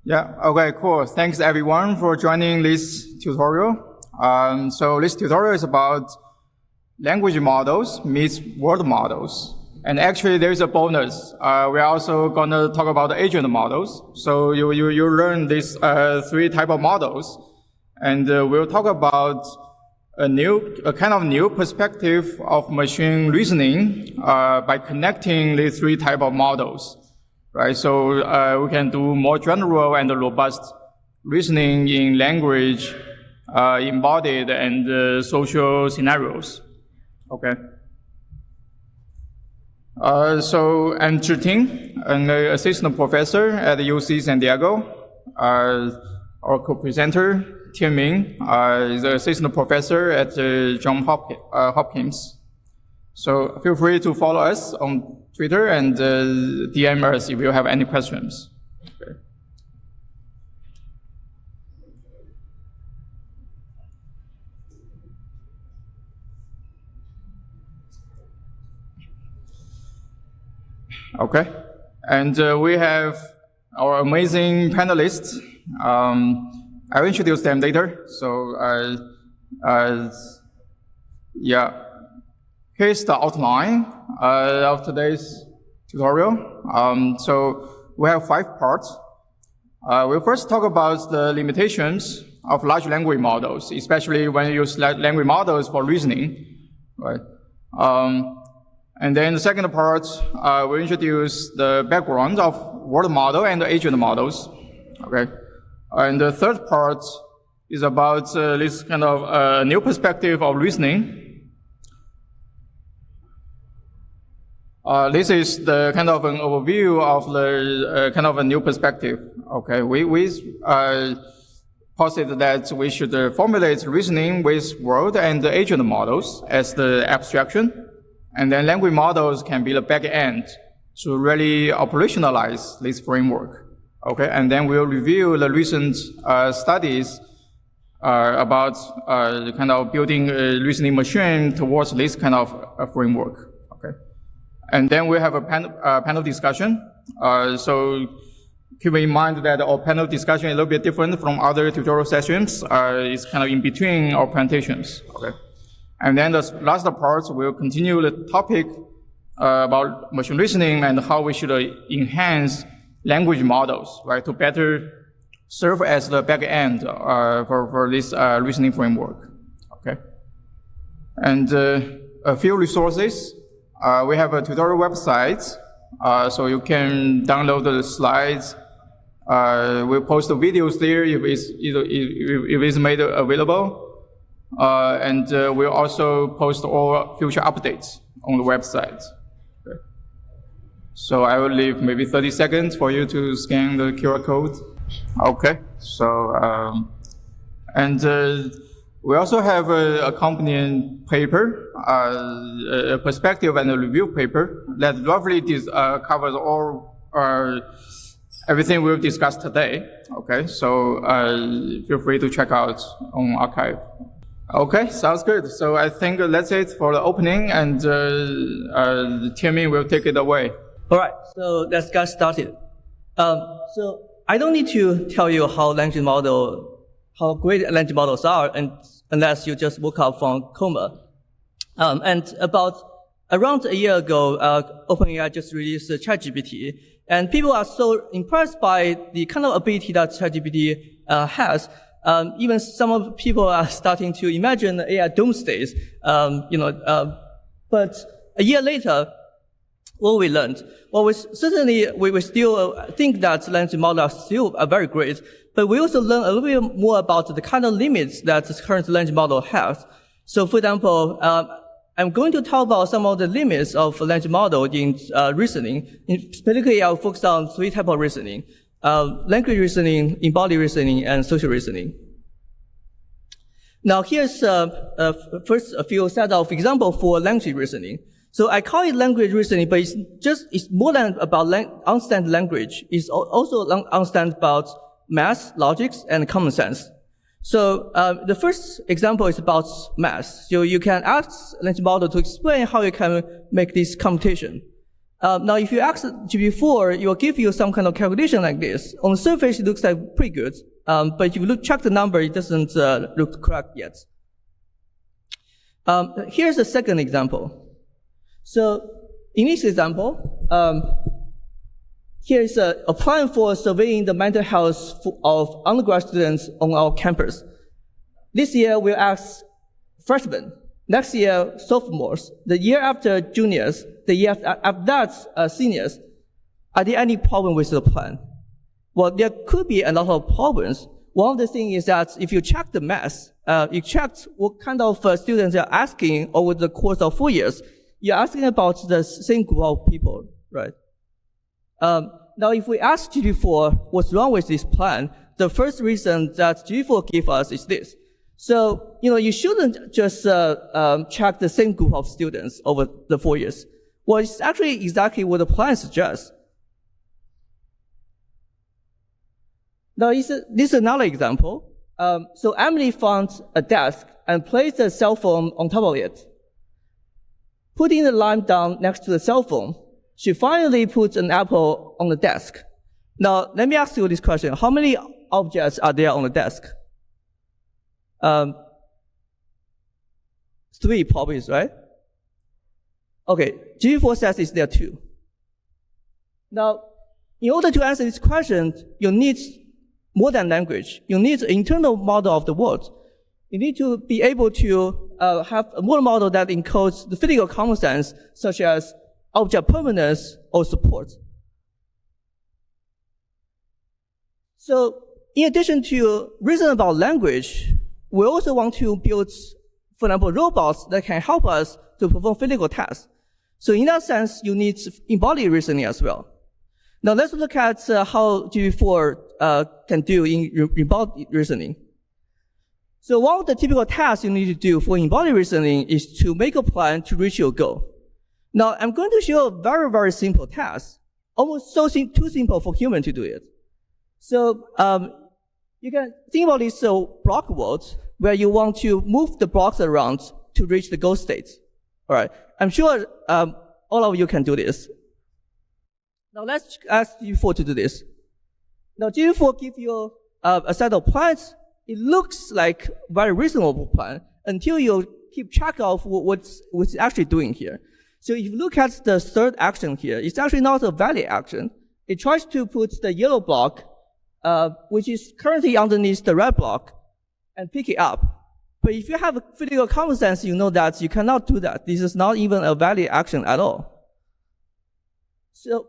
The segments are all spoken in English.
Yeah, okay, cool. Thanks everyone for joining this tutorial. So this tutorial is about language models meets word models. And actually there's a bonus. We're also gonna talk about agent models. So you learn these three type of models. And we'll talk about a kind of new perspective of machine reasoning by connecting these three type of models. Right, so we can do more general and robust reasoning in language, embodied and social scenarios. Okay. So I'm Zhiting, an assistant professor at UC San Diego. Our co-presenter, Tian Ming, is an assistant professor at Johns Hopkins. So feel free to follow us on Twitter and DM us if you have any questions. Okay. And we have our amazing panelists. I'll introduce them later. So, yeah. Here's the outline of today's tutorial. So we have 5 parts. We'll first talk about the limitations of large language models, especially when you use language models for reasoning, right? And then the second part, we'll introduce the background of word model and agent models, okay? And the third part is about this kind of new perspective of reasoning. This is the kind of an overview of the kind of a new perspective. Okay, we posited that we should formulate reasoning with word and agent models as the abstraction, and then language models can be the back end to really operationalize this framework. Okay, and then we'll review the recent studies about kind of building a reasoning machine towards this kind of framework. Okay. And then we have a panel discussion. So keep in mind that our panel discussion is a little bit different from other tutorial sessions. It's kind of in between our presentations. Okay. And then the last part, we'll continue the topic about machine reasoning and how we should enhance language models, right, to better serve as the back end for this reasoning framework. Okay. And a few resources. We have a tutorial website, so you can download the slides. We'll post the videos there if it's made available. And we'll also post all future updates on the website. Okay. So I will leave maybe 30 seconds for you to scan the QR code. Okay, so, we also have an accompanying paper, a perspective and a review paper that roughly covers all everything we've discussed today. Okay, so feel free to check out on archive. Okay, sounds good. So I think that's it for the opening, and Timmy will take it away. All right, so let's get started. So I don't need to tell you how great language models are, and unless you just woke up from coma. And around a year ago, OpenAI just released ChatGPT, and people are so impressed by the kind of ability that ChatGPT has. Even some people are starting to imagine AI doomsdays. But a year later, what we learned? Well, we still think that language models are still very great, but we also learn a little bit more about the kind of limits that the current language model has. So, for example, I'm going to talk about some of the limits of language model in reasoning. Particularly, I'll focus on 3 types of reasoning: language reasoning, embodied reasoning, and social reasoning. Now, here's first a few set of examples for language reasoning. So I call it language reasoning, but it's more than about understand language. It's also understand about math, logics, and common sense. So the first example is about math. So you can ask language model to explain how you can make this computation. Now, if you ask GPT-4, it will give you some kind of calculation like this. On the surface, it looks like pretty good, but if you check the number, it doesn't look correct yet. Here's a second example. So, in this example, here's a plan for surveying the mental health of undergrad students on our campus. This year, we'll ask freshmen. Next year, sophomores. The year after, juniors. The year after that, seniors. Are there any problem with the plan? Well, there could be a lot of problems. One of the things is that if you check the math, you checked what kind of students you're asking over the course of 4 years. You're asking about the same group of people, right? Now, if we ask GPT-4 what's wrong with this plan, the first reason that GPT-4 gives us is this. So, you shouldn't just check the same group of students over the 4 years. Well, it's actually exactly what the plan suggests. Now, this is another example. So Emily found a desk and placed a cell phone on top of it. Putting the lamp down next to the cell phone, she finally put an apple on the desk. Now, let me ask you this question. How many objects are there on the desk? 3 probably, right? Okay, GPT-4 says it's there 2. Now, in order to answer this question, you need more than language. You need an internal model of the world. You need to be able to have a model that encodes the physical common sense, such as object permanence or support. So, in addition to reason about language, we also want to build, for example, robots that can help us to perform physical tasks. So in that sense, you need embodied reasoning as well. Now let's look at how GPT-4 can do in embodied reasoning. So one of the typical tasks you need to do for embodied reasoning is to make a plan to reach your goal. Now I'm going to show a very, very simple task, almost too simple for human to do it. So you can think about this block world where you want to move the blocks around to reach the goal state. All right. I'm sure all of you can do this. Now let's ask GPT-4 to do this. Now GPT-4 gives you a set of plans. It looks like a very reasonable plan until you keep track of what's actually doing here. So if you look at the third action here, it's actually not a valid action. It tries to put the yellow block, which is currently underneath the red block, and pick it up. But if you have a physical common sense, you know that you cannot do that. This is not even a valid action at all. So,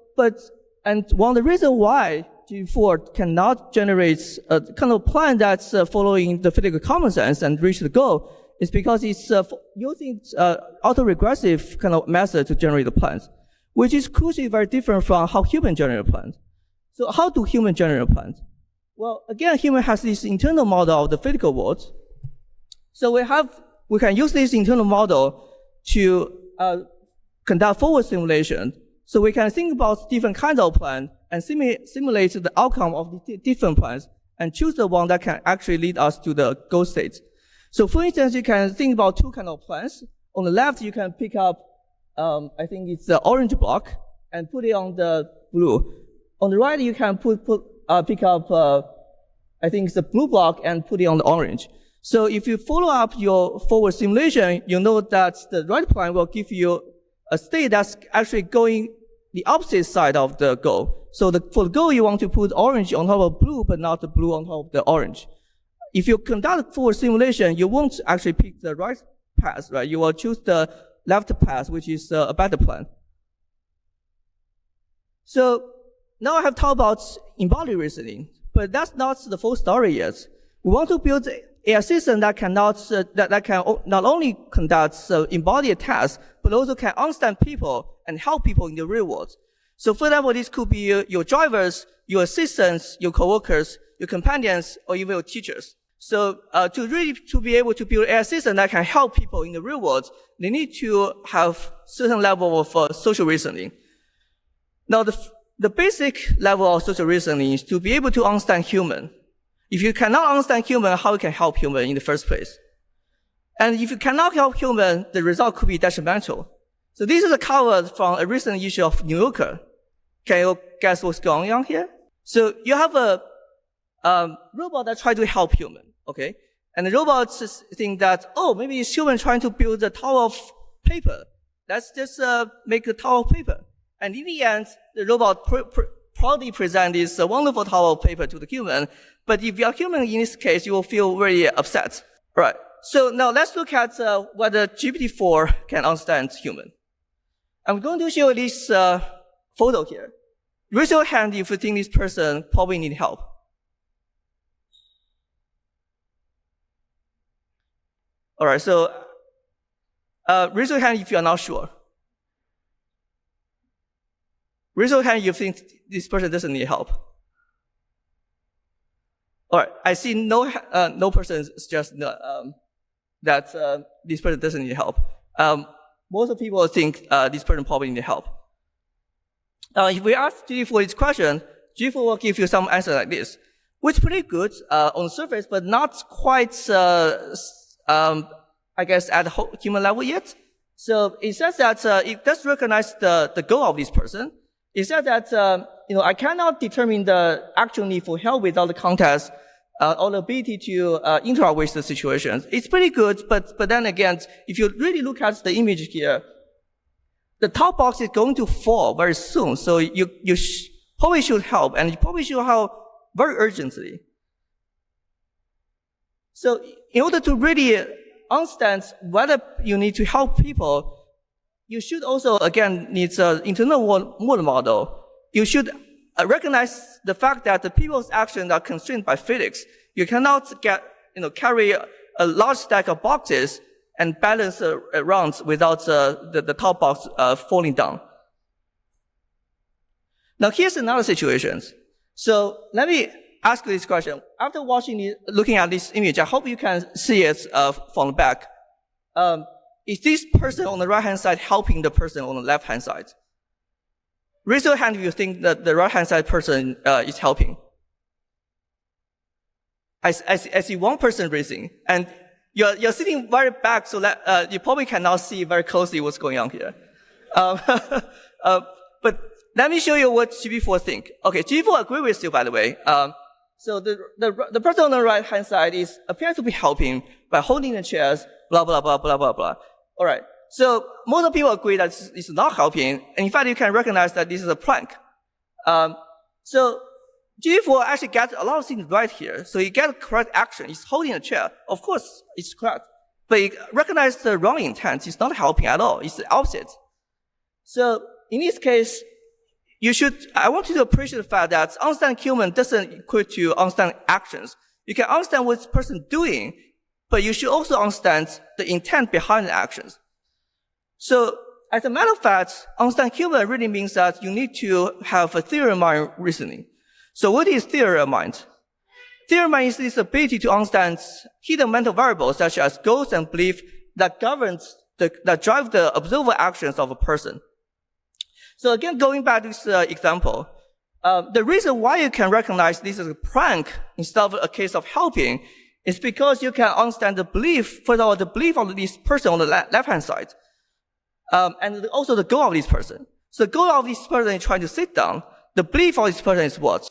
and one of the reasons why GPT-4 cannot generate a kind of plan that's following the physical common sense and reach the goal is because it's using autoregressive kind of method to generate the plans, which is crucially very different from how humans generate plans. So how do humans generate plans? Well, again, human has this internal model of the physical world. So we can use this internal model to conduct forward simulation. So we can think about different kinds of plans and simulate the outcome of the different plans and choose the one that can actually lead us to the goal state. So for instance, you can think about 2 kinds of plans. On the left, you can pick up, I think it's the orange block and put it on the blue. On the right, you can pick up, I think it's the blue block and put it on the orange. So if you follow up your forward simulation, you know that the right plan will give you a state that's actually going the opposite side of the goal. So for the goal, you want to put orange on top of blue, but not the blue on top of the orange. If you conduct forward simulation, you won't actually pick the right path, right? You will choose the left path, which is a better plan. So now I have talked about embodied reasoning, but that's not the full story yet. We want to build a system that can not only conduct embodied tasks, but also can understand people and help people in the real world. So for example, this could be your drivers, your assistants, your coworkers, your companions, or even your teachers. So to be able to build a system that can help people in the real world, they need to have certain level of social reasoning. Now the basic level of social reasoning is to be able to understand human. If you cannot understand human, how you can help human in the first place? And if you cannot help human, the result could be detrimental. So this is a cover from a recent issue of New Yorker. Can you guess what's going on here? So you have a robot that tries to help human, okay? And the robots think that, oh, maybe it's human trying to build a tower of paper. Let's just make a tower of paper. And in the end, the robot proudly presents this wonderful tower of paper to the human. But if you're human in this case, you will feel very upset. Right. So now let's look at whether GPT-4 can understand human. I'm going to show this photo here. Raise your hand if you think this person probably needs help. All right, so raise your hand if you are not sure. Raise your hand if you think this person doesn't need help. All right, I see no person suggests that this person doesn't need help. Most of the people think this person probably needs help. If we ask GPT-4 this question, GPT-4 will give you some answer like this, which is pretty good on the surface, but not quite, I guess, at the human level yet. So it says that it does recognize the goal of this person. It says that I cannot determine the actual need for help without the context or the ability to interact with the situations. It's pretty good, but then again, if you really look at the image here, the top box is going to fall very soon. So you probably should help, and you probably should help very urgently. So in order to really understand whether you need to help people, you should also, again, need an internal world model. You should recognize the fact that the people's actions are constrained by physics. You cannot carry a large stack of boxes and balance around without the top box falling down. Now, here's another situation. So let me ask you this question. After looking at this image, I hope you can see it from the back. Is this person on the right-hand side helping the person on the left-hand side? Raise your hand if you think that the right-hand side person is helping. I see one person raising, and you're sitting very back, so that you probably cannot see very closely what's going on here. But let me show you what GPT-4 think. Okay, GPT-4 agree with you, by the way. So the person on the right-hand side appears to be helping by holding the chairs, blah, blah, blah, blah, blah, blah. All right. So most of people agree that it's not helping. And in fact, you can recognize that this is a prank. So GPT-4 actually gets a lot of things right here. So you get correct action. It's holding a chair. Of course, it's correct. But you recognize the wrong intent. It's not helping at all. It's the opposite. So in this case, I want you to appreciate the fact that understand human doesn't equate to understand actions. You can understand what the person is doing, but you should also understand the intent behind the actions. So, as a matter of fact, understand human really means that you need to have a theory of mind reasoning. So what is theory of mind? Theory of mind is this ability to understand hidden mental variables such as goals and belief that drive the observable actions of a person. So again, going back to this example, the reason why you can recognize this as a prank instead of a case of helping is because you can understand the belief, first of all, the belief of this person on the left-hand side, and also the goal of this person. So the goal of this person is trying to sit down. The belief of this person is what?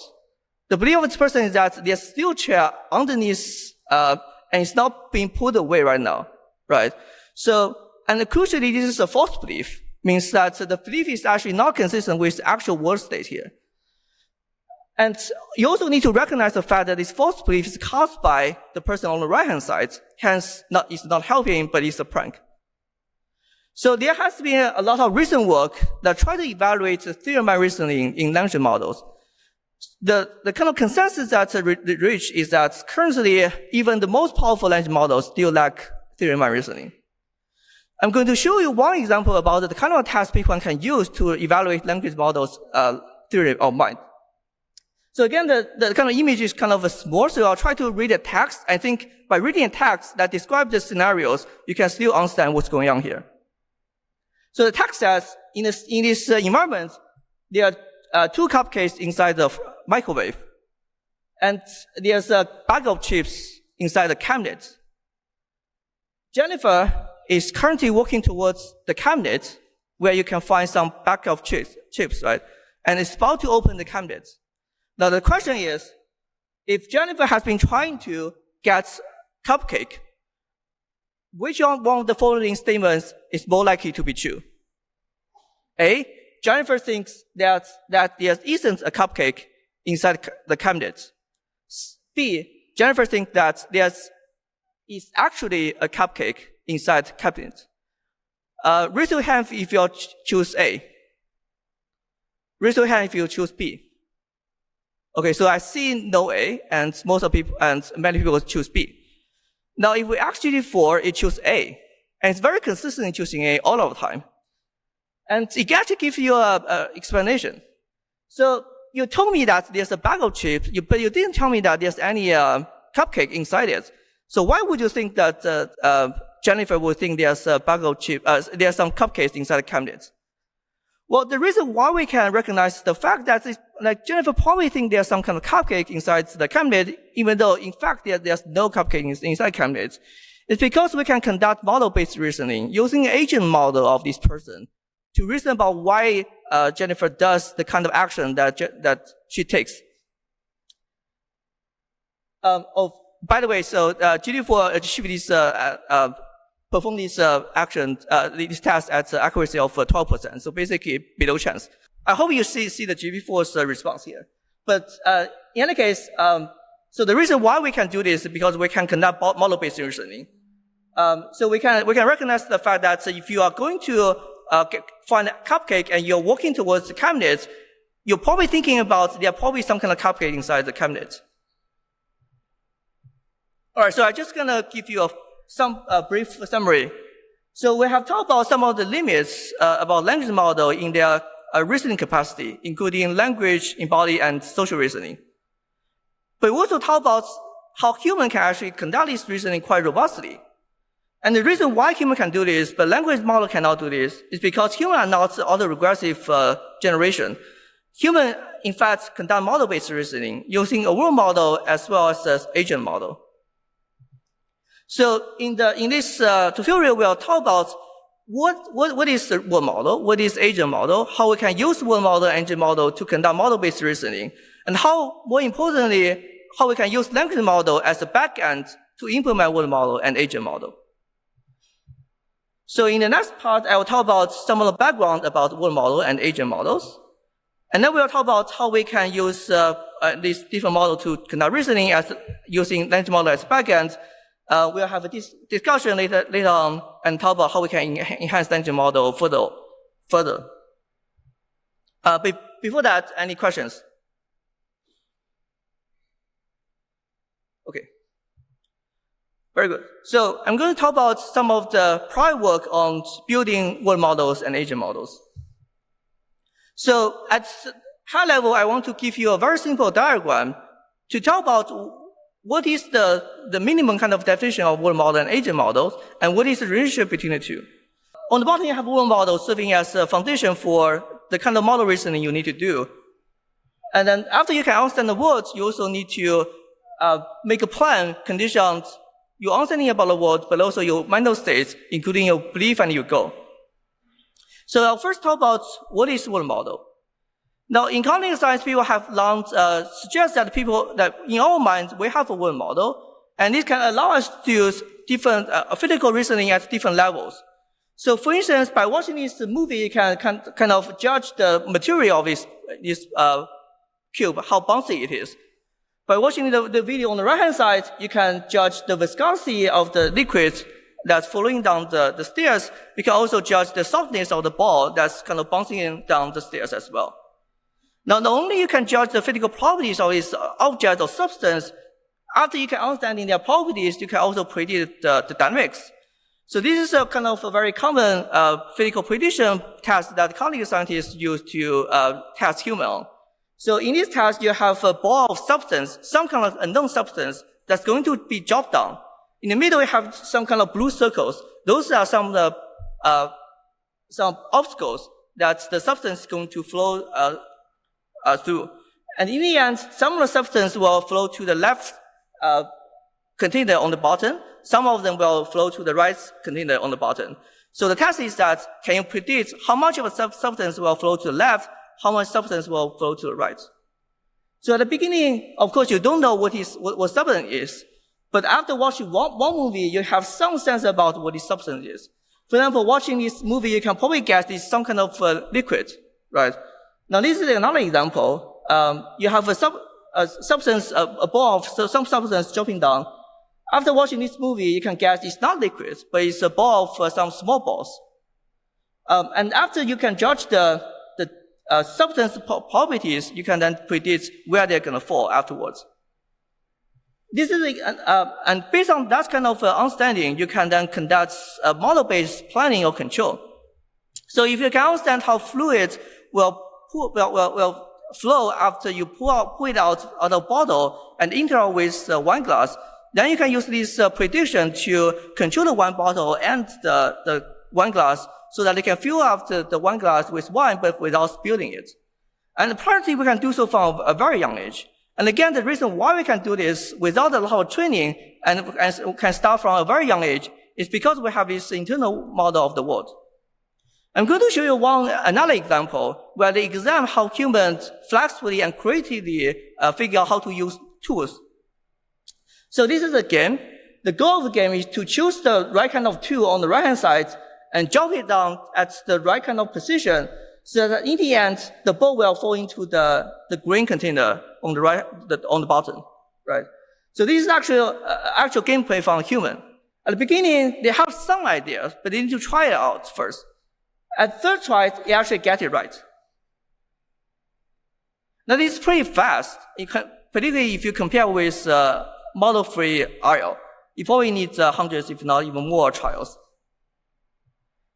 The belief of this person is that there's still chair underneath, and it's not being put away right now, right? So, and crucially, this is a false belief. Means that the belief is actually not consistent with the actual world state here. And you also need to recognize the fact that this false belief is caused by the person on the right-hand side, hence it's not helping, but it's a prank. So there has to be a lot of recent work that try to evaluate the theory of mind reasoning in language models. The kind of consensus that reached is that currently, even the most powerful language models still lack theory of mind reasoning. I'm going to show you one example about the kind of test people can use to evaluate language models' theory of mind. So again, the kind of image is kind of small, so I'll try to read a text. I think by reading a text that describes the scenarios, you can still understand what's going on here. So the text says, in this environment, there are 2 cupcakes inside the microwave, and there's a bag of chips inside the cabinet. Jennifer is currently walking towards the cabinet, where you can find some backup chips, right? And it's about to open the cabinet. Now the question is, if Jennifer has been trying to get cupcake, which one of the following statements is more likely to be true? A, Jennifer thinks that there isn't a cupcake inside the cabinet. B, Jennifer thinks that there is actually a cupcake inside the cabinet. Raise your hand if you choose A. Raise your hand if you choose B. Okay, so I see no A, and many people choose B. Now, if we ask GPT-4, it chooses A, and it's very consistent in choosing A all of the time. And it actually gives you an explanation. So you told me that there's a bag of chips, but you didn't tell me that there's any cupcake inside it. So why would you think that Jennifer would think there's a bag of chips, there's some cupcakes inside the cabinet? Well, the reason why we can recognize the fact that Jennifer probably thinks there's some kind of cupcake inside the cabinet, even though in fact there's no cupcake inside the cabinet, is because we can conduct model-based reasoning using an agent model of this person to reason about why Jennifer does the kind of action that she takes. By the way, so GPT-4 achieved this perform this action, this task at accuracy of 12%, so basically below chance. I hope you see the GPT-4's response here. But in any case, so the reason why we can do this is because we can conduct model-based reasoning. So we can recognize the fact that if you are going to find a cupcake and you're walking towards the cabinet, you're probably thinking about there are probably some kind of cupcake inside the cabinet. All right, so I'm just gonna give you some brief summary. So we have talked about some of the limits about language model in their reasoning capacity, including language, embodied, and social reasoning. But we also talked about how human can actually conduct this reasoning quite robustly. And the reason why human can do this, but language model cannot do this, is because humans are not autoregressive generation. Human, in fact, conduct model-based reasoning using a world model as well as agent model. So in this tutorial, we'll talk about what is the world model, what is agent model, how we can use world model and agent model to conduct model-based reasoning, and how, more importantly, how we can use language model as a backend to implement world model and agent model. So in the next part, I will talk about some of the background about world model and agent models. And then we'll talk about how we can use these different models to conduct reasoning using language model as backend. We'll have a discussion later on and talk about how we can enhance language model further. Before that, any questions? Okay. Very good. So I'm going to talk about some of the prior work on building world models and agent models. So at high level, I want to give you a very simple diagram to talk about what is the minimum kind of definition of world model and agent models, and what is the relationship between the two. On the bottom, you have world model serving as a foundation for the kind of model reasoning you need to do. And then after you can understand the words, you also need to make a plan conditioned your understanding about the world, but also your mental states, including your belief and your goal. So I'll first talk about what is world model. Now, in cognitive science, people have long suggested that in our minds, we have a world model, and this can allow us to use different physical reasoning at different levels. So, for instance, by watching this movie, you can kind of judge the material of this cube, how bouncy it is. By watching the video on the right-hand side, you can judge the viscosity of the liquid that's flowing down the stairs. You can also judge the softness of the ball that's kind of bouncing down the stairs as well. Now, not only you can judge the physical properties of this object or substance, after you can understand their properties, you can also predict the dynamics. So this is a kind of a very common physical prediction test that cognitive scientists use to test humans. So in this test, you have a ball of substance, some kind of unknown substance that's going to be dropped down. In the middle, you have some kind of blue circles. Those are some obstacles that the substance is going to flow through. And in the end, some of the substance will flow to the left container on the bottom. Some of them will flow to the right container on the bottom. So the test is that, can you predict how much of a substance will flow to the left, how much substance will flow to the right? So at the beginning, of course, you don't know what substance is. But after watching one movie, you have some sense about what this substance is. For example, watching this movie, you can probably guess it's some kind of liquid, right? Now, this is another example. You have a substance, a ball of some substance dropping down. After watching this movie, you can guess it's not liquid, but it's a ball of some small balls. And after you can judge the substance properties, you can then predict where they're going to fall afterwards. This is and based on that kind of understanding, you can then conduct model-based planning or control. So if you can understand how fluid will flow after you pull it out of the bottle and interact with wine glass, then you can use this prediction to control the wine bottle and the wine glass so that they can fill up the wine glass with wine but without spilling it. And apparently we can do so from a very young age. And again, the reason why we can do this without a lot of training and can start from a very young age is because we have this internal model of the world. I'm going to show you another example where they examine how humans flexibly and creatively figure out how to use tools. So this is a game. The goal of the game is to choose the right kind of tool on the right-hand side and drop it down at the right kind of position so that in the end, the ball will fall into the green container on the right, on the bottom, right? So this is actually actual gameplay from a human. At the beginning, they have some ideas, but they need to try it out first. At third try, they actually get it right. Now this is pretty fast, particularly if you compare with model-free RL. You probably need hundreds, if not even more trials.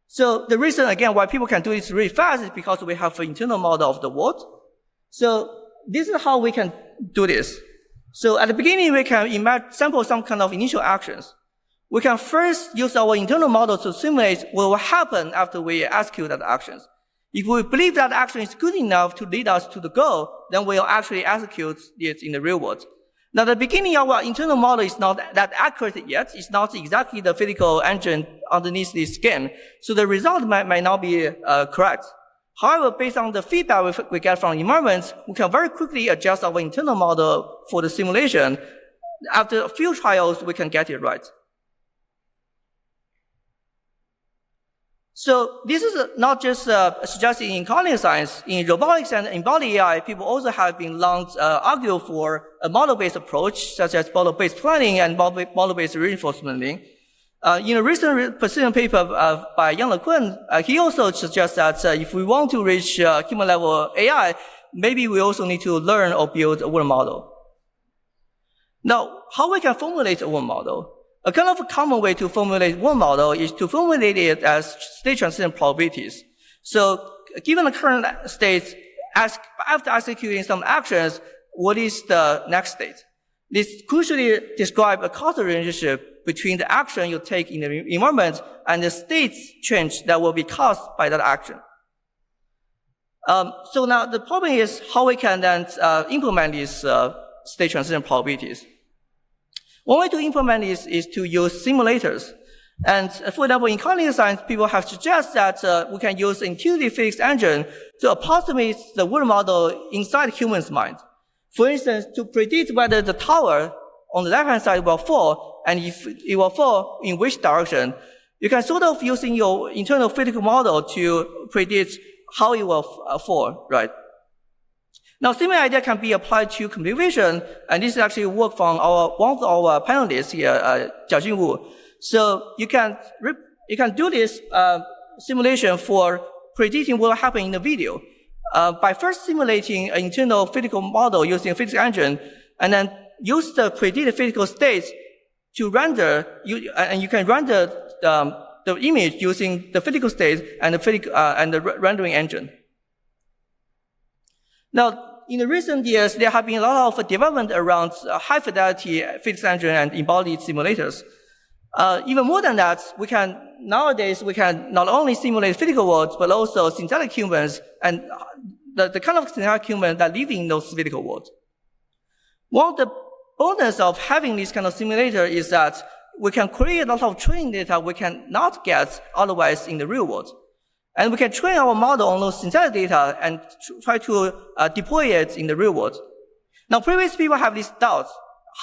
So the reason, again, why people can do this really fast is because we have an internal model of the world. So this is how we can do this. So at the beginning, we can sample some kind of initial actions. We can first use our internal model to simulate what will happen after we execute that actions. If we believe that action is good enough to lead us to the goal, then we'll actually execute it in the real world. Now, the beginning of our internal model is not that accurate yet. It's not exactly the physical engine underneath this game. So the result might not be correct. However, based on the feedback we get from environments, we can very quickly adjust our internal model for the simulation. After a few trials, we can get it right. So this is not just suggested in cognitive science. In robotics and embodied AI, people also have been long argue for a model-based approach, such as model-based planning and model-based reinforcement learning. In a recent precision paper by Yang LeQuan, he also suggests that if we want to reach human-level AI, maybe we also need to learn or build a world model. Now, how we can formulate a world model? A kind of a common way to formulate one model is to formulate it as state transition probabilities. So given the current state, after executing some actions, what is the next state? This crucially describes a causal relationship between the action you take in the environment and the state change that will be caused by that action. So now the problem is how we can then implement these state transition probabilities. One way to implement this is to use simulators. And for example, in cognitive science, people have suggested that we can use intuitive physics engine to approximate the world model inside human's mind. For instance, to predict whether the tower on the left-hand side will fall, and if it will fall, in which direction, you can sort of using your internal physical model to predict how it will fall, right? Now, similar idea can be applied to computer vision, and this is actually work from one of our panelists here, Jiajun Wu. So you can do this simulation for predicting what will happen in the video by first simulating an internal physical model using a physics engine, and then use the predicted physical states to render. And you can render the image using the physical states and the rendering engine. Now, in the recent years, there have been a lot of development around high-fidelity physics engine and embodied simulators. Even more than that, nowadays we can not only simulate physical worlds, but also synthetic humans and the kind of synthetic humans that live in those physical worlds. One of the bonus of having this kind of simulator is that we can create a lot of training data we cannot get otherwise in the real world. And we can train our model on those synthetic data and try to deploy it in the real world. Now, previous people have this doubt,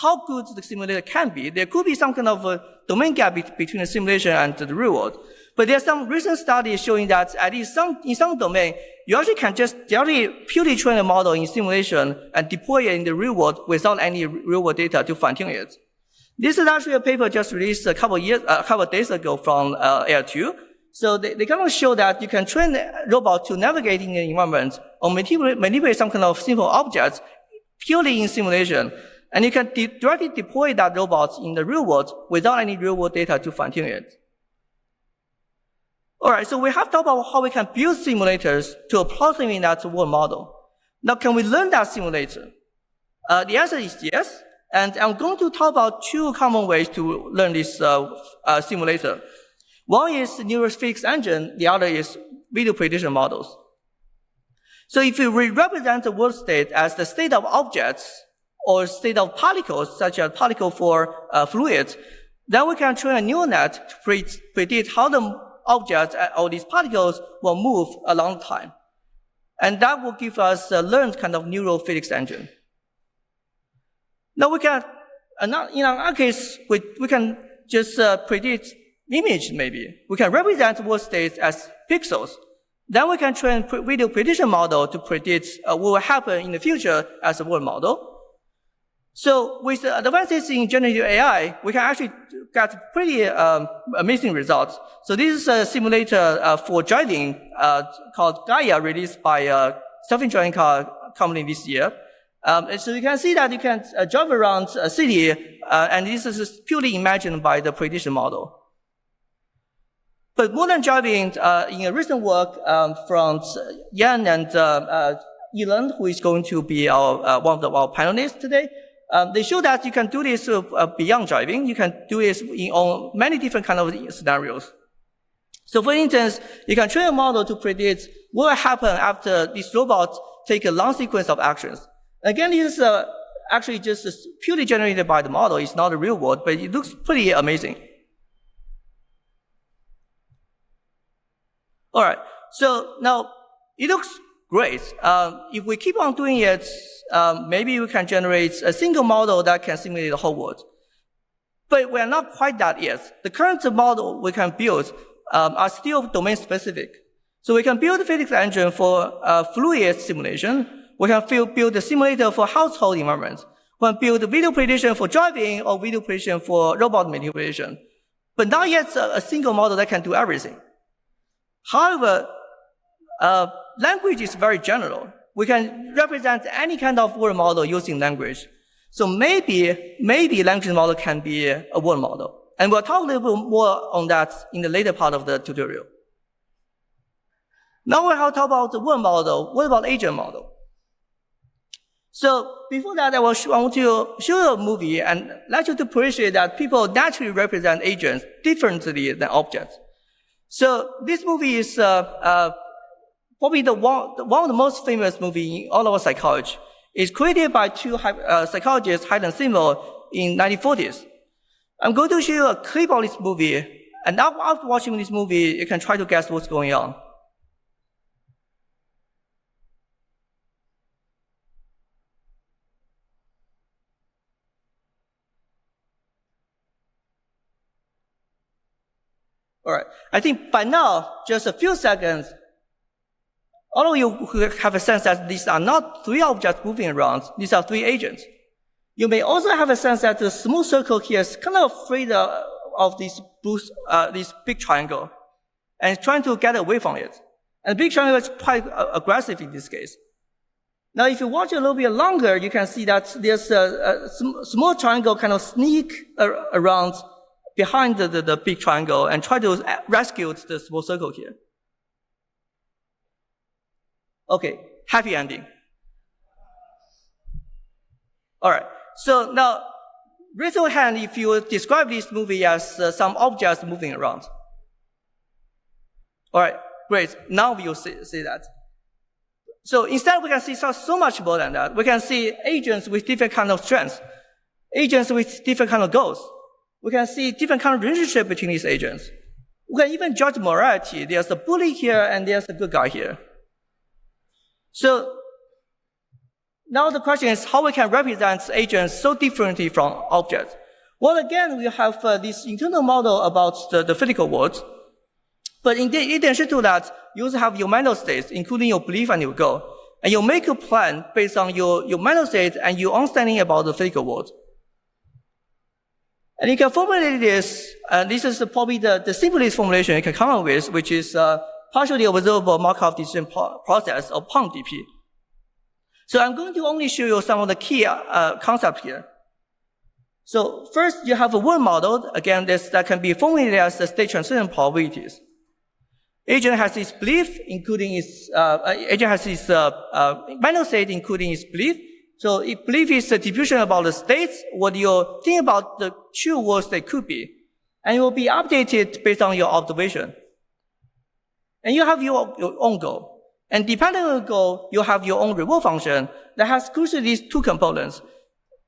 how good the simulator can be. There could be some kind of a domain gap between the simulation and the real world. But there are some recent studies showing that at least in some domain, you actually can just directly purely train a model in simulation and deploy it in the real world without any real world data to fine-tune it. This is actually a paper just released a couple of days ago from Air2. So they kind of show that you can train the robot to navigate in an environment or manipulate some kind of simple objects purely in simulation. And you can directly deploy that robot in the real world without any real world data to fine-tune it. All right, so we have talked about how we can build simulators to approximate that world model. Now, can we learn that simulator? The answer is yes. And I'm going to talk about two common ways to learn this simulator. One is NeurIPS physics engine. The other is video prediction models. So if we represent the world state as the state of objects or state of particles, such as particle for fluids, then we can train a neural net to predict how the objects or these particles will move along time. And that will give us a learned kind of neural physics engine. Now we can, in our case, we can just predict image maybe. We can represent world states as pixels. Then we can train video prediction model to predict what will happen in the future as a world model. So with the advances in generative AI, we can actually get pretty amazing results. So this is a simulator for driving called Gaia, released by a self-driving car company this year. So you can see that you can drive around a city, and this is purely imagined by the prediction model. But more than driving, in a recent work from Yan and Elon, who is going to be one of our panelists today, they show that you can do this beyond driving. You can do this on many different kind of scenarios. So for instance, you can train a model to predict what will happen after this robot take a long sequence of actions. Again, this is actually just purely generated by the model. It's not the real world, but it looks pretty amazing. All right, so now it looks great. If we keep on doing it, maybe we can generate a single model that can simulate the whole world. But we're not quite that yet. The current model we can build are still domain specific. So we can build a physics engine for fluid simulation. We can build a simulator for household environments. We can build a video prediction for driving or video prediction for robot manipulation. But not yet a single model that can do everything. However, language is very general. We can represent any kind of world model using language. So maybe language model can be a world model. And we'll talk a little bit more on that in the later part of the tutorial. Now we'll talk about the world model. What about agent model? So before that, I want to show you a movie and let you to appreciate that people naturally represent agents differently than objects. So this movie is probably one of the most famous movies in all of psychology. It's created by two psychologists, Hyde and Seymour, in 1940s. I'm going to show you a clip of this movie, and after watching this movie, you can try to guess what's going on. All right. I think by now, just a few seconds, all of you who have a sense that these are not three objects moving around, these are three agents. You may also have a sense that the small circle here is kind of afraid of this big triangle and trying to get away from it. And the big triangle is quite aggressive in this case. Now, if you watch it a little bit longer, you can see that there's a small triangle kind of sneak around behind the big triangle and try to rescue the small circle here. Okay, happy ending. All right, so now raise your hand if you describe this movie as some objects moving around. All right, great. Now we will see that. So instead, we can see so much more than that. We can see agents with different kind of strengths, agents with different kind of goals. We can see different kind of relationship between these agents. We can even judge morality. There's a bully here and there's a good guy here. So now the question is how we can represent agents so differently from objects. Well, again, we have this internal model about the physical world. But in addition to that, you also have your mental states, including your belief and your goal. And you make a plan based on your mental state and your understanding about the physical world. And you can formulate this, this is probably the simplest formulation you can come up with, which is partially observable Markov decision process, or POMDP. So I'm going to only show you some of the key concepts here. So first, you have a world model. Again, that can be formulated as the state transition probabilities. Agent has its belief, including its, agent has its mental state, including its belief. So if belief is the diffusion about the states, what you think about the true world state could be. And it will be updated based on your observation. And you have your own goal. And depending on the goal, you have your own reward function that has crucially these two components.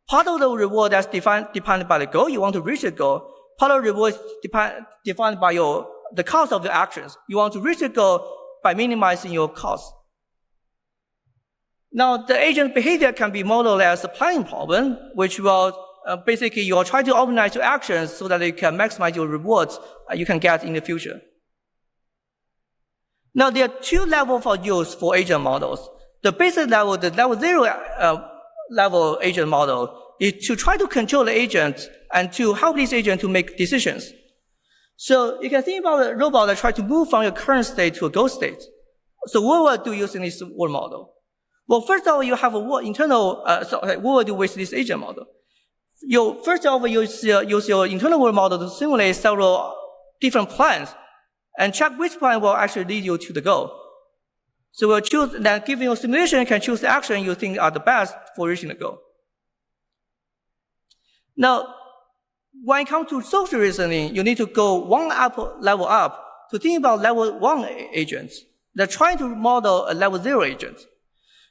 Part of the reward that's defined by the goal, you want to reach the goal. Part of the reward is defined by the cost of your actions. You want to reach the goal by minimizing your cost. Now, the agent behavior can be modeled as a planning problem, which will basically you are trying to organize your actions so that you can maximize your rewards you can get in the future. Now, there are two levels of use for agent models. The basic level, the level 0 level agent model, is to try to control the agent and to help this agent to make decisions. So you can think about a robot that tries to move from your current state to a goal state. So what will do using this world model? Well, first of all, you have a internal, what will do with this agent model? First of all, use your internal world model to simulate several different plans and check which plan will actually lead you to the goal. So we'll choose, then given your simulation, you can choose the action you think are the best for reaching the goal. Now, when it comes to social reasoning, you need to go one level up to think about level 1 agents. They're trying to model a level 0 agent.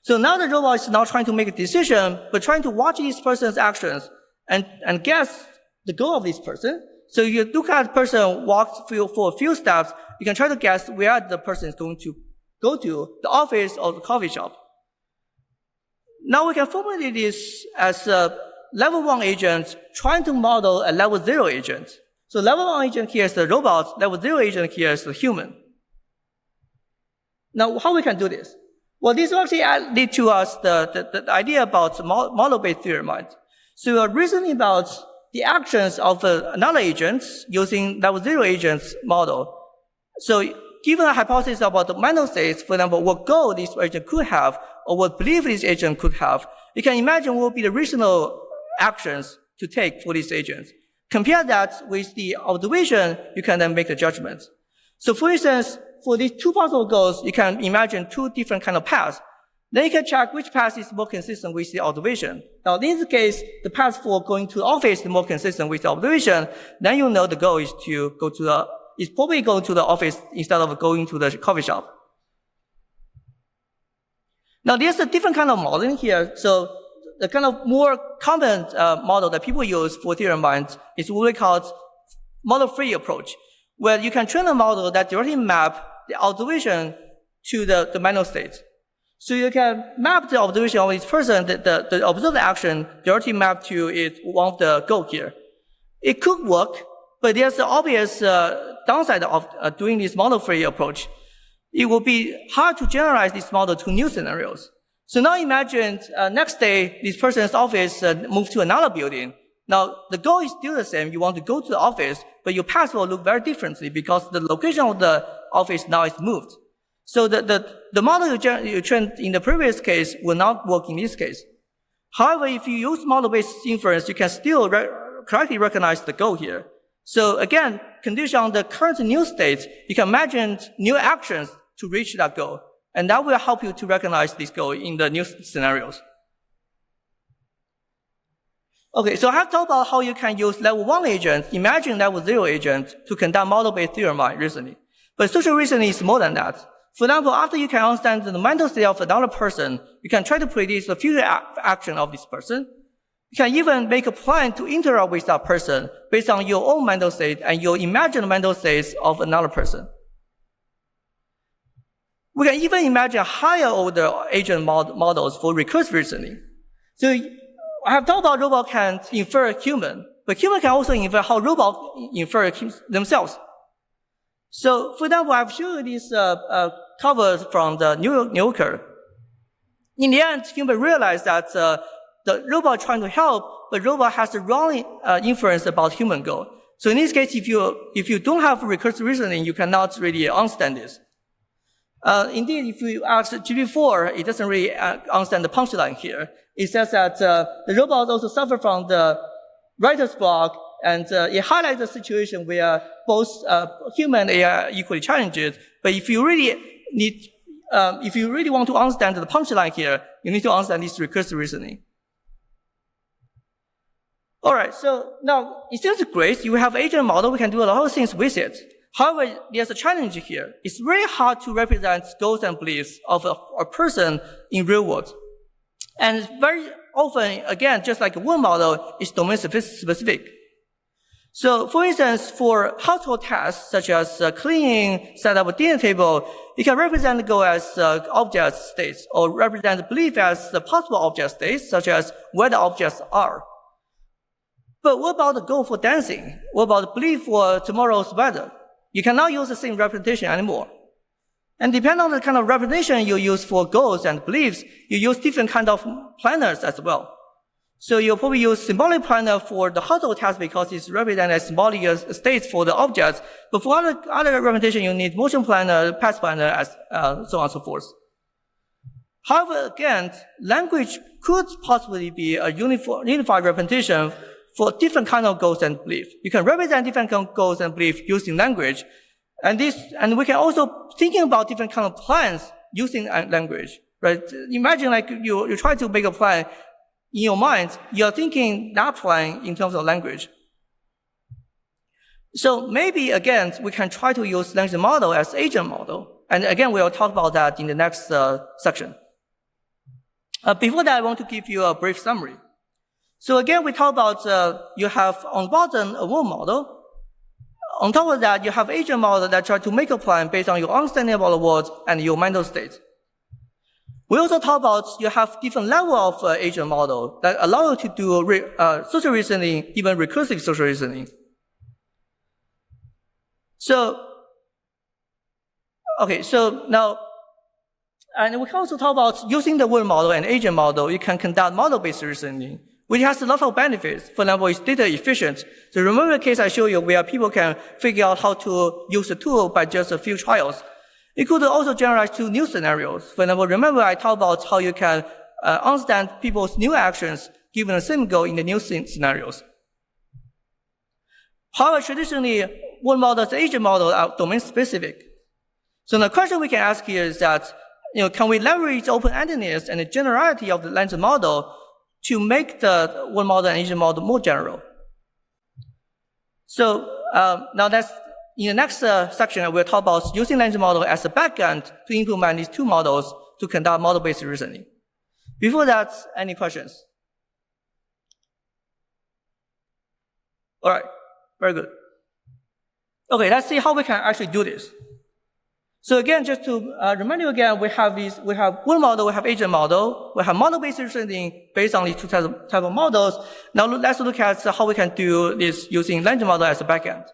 So now the robot is not trying to make a decision, but trying to watch this person's actions and guess the goal of this person. So you look at the person walk for a few steps, you can try to guess where the person is going to go to, the office or the coffee shop. Now we can formulate this as a level 1 agent trying to model a level 0 agent. So level 1 agent here is the robot, level 0 agent here is the human. Now how we can do this? Well, this will actually lead to us the idea about model-based theorem, right? So we are reasoning about the actions of another agent using level 0 agent's model. So given a hypothesis about the mental states, for example, what goal this agent could have, or what belief this agent could have, you can imagine what will be the reasonable actions to take for these agents. Compare that with the observation, you can then make the judgment. So for instance, for these two possible goals, you can imagine two different kind of paths. Then you can check which path is more consistent with the observation. Now, in this case, the path for going to the office is more consistent with the observation. Then you know the goal is to go to is probably going to the office instead of going to the coffee shop. Now, there's a different kind of modeling here. So the kind of more common model that people use for theorem minds is what we call model-free approach, where you can train a model that directly map the observation to the mental state. So you can map the observation of each person, the observed action directly map to one of the goal here. It could work, but there's an obvious downside of doing this model-free approach. It will be hard to generalize this model to new scenarios. So now imagine next day, this person's office moved to another building. Now, the goal is still the same. You want to go to the office, but your path will look very differently because the location of the office now is moved. So the model you trained in the previous case will not work in this case. However, if you use model-based inference, you can still correctly recognize the goal here. So again, condition on the current new state, you can imagine new actions to reach that goal. And that will help you to recognize this goal in the new scenarios. Okay, so I have talked about how you can use level 1 agent, imagine level 0 agent to conduct model-based theorem reasoning. But social reasoning is more than that. For example, after you can understand the mental state of another person, you can try to predict the future action of this person. You can even make a plan to interact with that person based on your own mental state and your imagined mental states of another person. We can even imagine higher order agent models for recursive reasoning. So I have talked about robot can infer human, but human can also infer how robots infer themselves. So, for example, I've shown you this covers from the New Yorker. In the end, human realized that the robot trying to help, but robot has the wrong inference about human goal. So in this case, if you don't have recursive reasoning, you cannot really understand this. Indeed, if you ask GPT-4, it doesn't really understand the punchline here. It says that the robot also suffer from the writer's block, and it highlights the situation where both human and AI are equally challenged. But if you really want to understand the punchline here, you need to understand this recursive reasoning. All right, so now it seems great. You have agent model. We can do a lot of things with it. However, there's a challenge here. It's very hard to represent goals and beliefs of a person in real world. And very often, again, just like a word model, it's domain specific. So, for instance, for household tasks such as cleaning, set up a dinner table, you can represent the goal as object states, or represent the belief as the possible object states, such as where the objects are. But what about the goal for dancing? What about the belief for tomorrow's weather? You cannot use the same representation anymore. And depending on the kind of representation you use for goals and beliefs, you use different kind of planners as well. So you'll probably use symbolic planner for the household task because it's represented as symbolic states for the objects. But for other representation, you need motion planner, path planner, as so on and so forth. However, again, language could possibly be a unified representation for different kind of goals and beliefs. You can represent different kind of goals and beliefs using language. And we can also thinking about different kind of plans using language, right? Imagine like you try to make a plan in your mind, you're thinking that plan in terms of language. So maybe again, we can try to use language model as agent model. And again, we'll talk about that in the next section. Before that, I want to give you a brief summary. So again, we talk about you have on bottom a word model. On top of that, you have agent model that try to make a plan based on your understanding about the world and your mental state. We also talk about you have different level of agent model that allow you to do social reasoning, even recursive social reasoning. So, okay, so now, and we can also talk about using the word model and agent model, you can conduct model-based reasoning, which has a lot of benefits. For example, it's data efficient. So remember the case I showed you where people can figure out how to use the tool by just a few trials. It could also generate two new scenarios. For example, remember I talked about how you can understand people's new actions given the same goal in the new scenarios. However, traditionally, word models and agent models are domain specific. So the question we can ask here is that, can we leverage open-endedness and the generality of the language model to make the word model and agent model more general? So now that's in the next section, we'll talk about using language model as a backend to implement these two models to conduct model-based reasoning. Before that, any questions? All right, very good. Okay, let's see how we can actually do this. So again, just to remind you again, we have word model, we have agent model, we have model-based reasoning based on these two types of models. Now let's look at how we can do this using language model as a backend.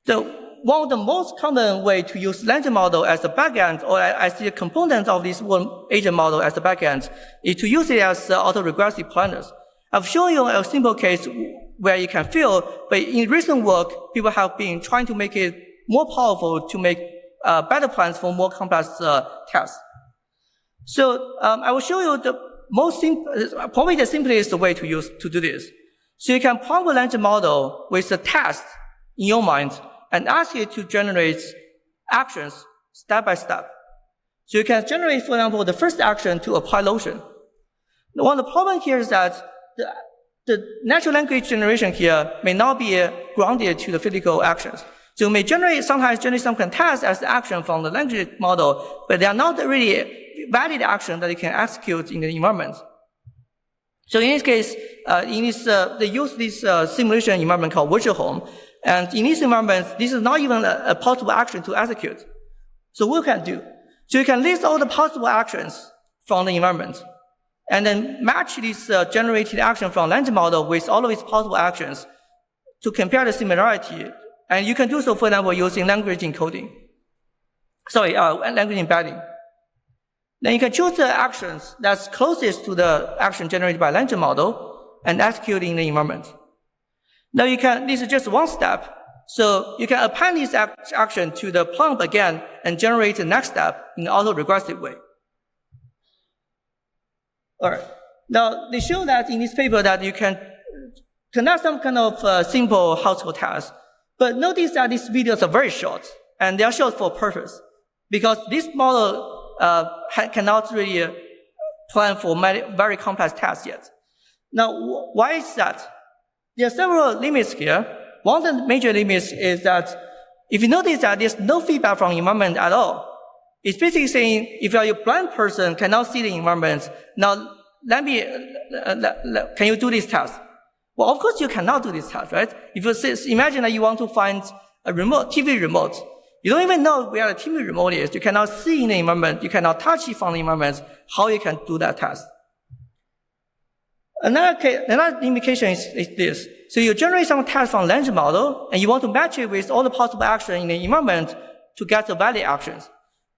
So one of the most common way to use language model as a backend, or as the component of this agent model as a backend, is to use it as autoregressive planners. I've shown you a simple case where you can feel, but in recent work, people have been trying to make it more powerful to make better plans for more complex tasks. So I will show you the probably the simplest way to do this. So you can prompt a language model with a task in your mind and ask it to generate actions step by step. So you can generate, for example, the first action to apply lotion. One of the problems here is that the natural language generation here may not be grounded to the physical actions. So you may sometimes generate some kind of task as the action from the language model, but they are not really valid action that you can execute in the environment. So in this case, they use this simulation environment called virtual home. And in this environment, this is not even a possible action to execute. So what we can do? So you can list all the possible actions from the environment, and then match this generated action from language model with all of its possible actions to compare the similarity. And you can do so, for example, using language encoding. Language embedding. Then you can choose the actions that's closest to the action generated by language model and execute in the environment. Now this is just one step. So you can append this action to the prompt again and generate the next step in an auto-regressive way. All right. Now, they show that in this paper that you can conduct some kind of simple household task. But notice that these videos are very short, and they are short for purpose, because this model cannot really plan for very complex tasks yet. Now, why is that? There are several limits here. One of the major limits is that if you notice that there's no feedback from the environment at all, it's basically saying if you're a blind person, cannot see the environment, now can you do this task? Well, of course you cannot do this task, right? If you imagine that you want to find a TV remote, you don't even know where the TV remote is. You cannot see in the environment. You cannot touch it from the environment. How you can do that task? Another limitation is this. So you generate some task from language model, and you want to match it with all the possible actions in the environment to get the valid actions.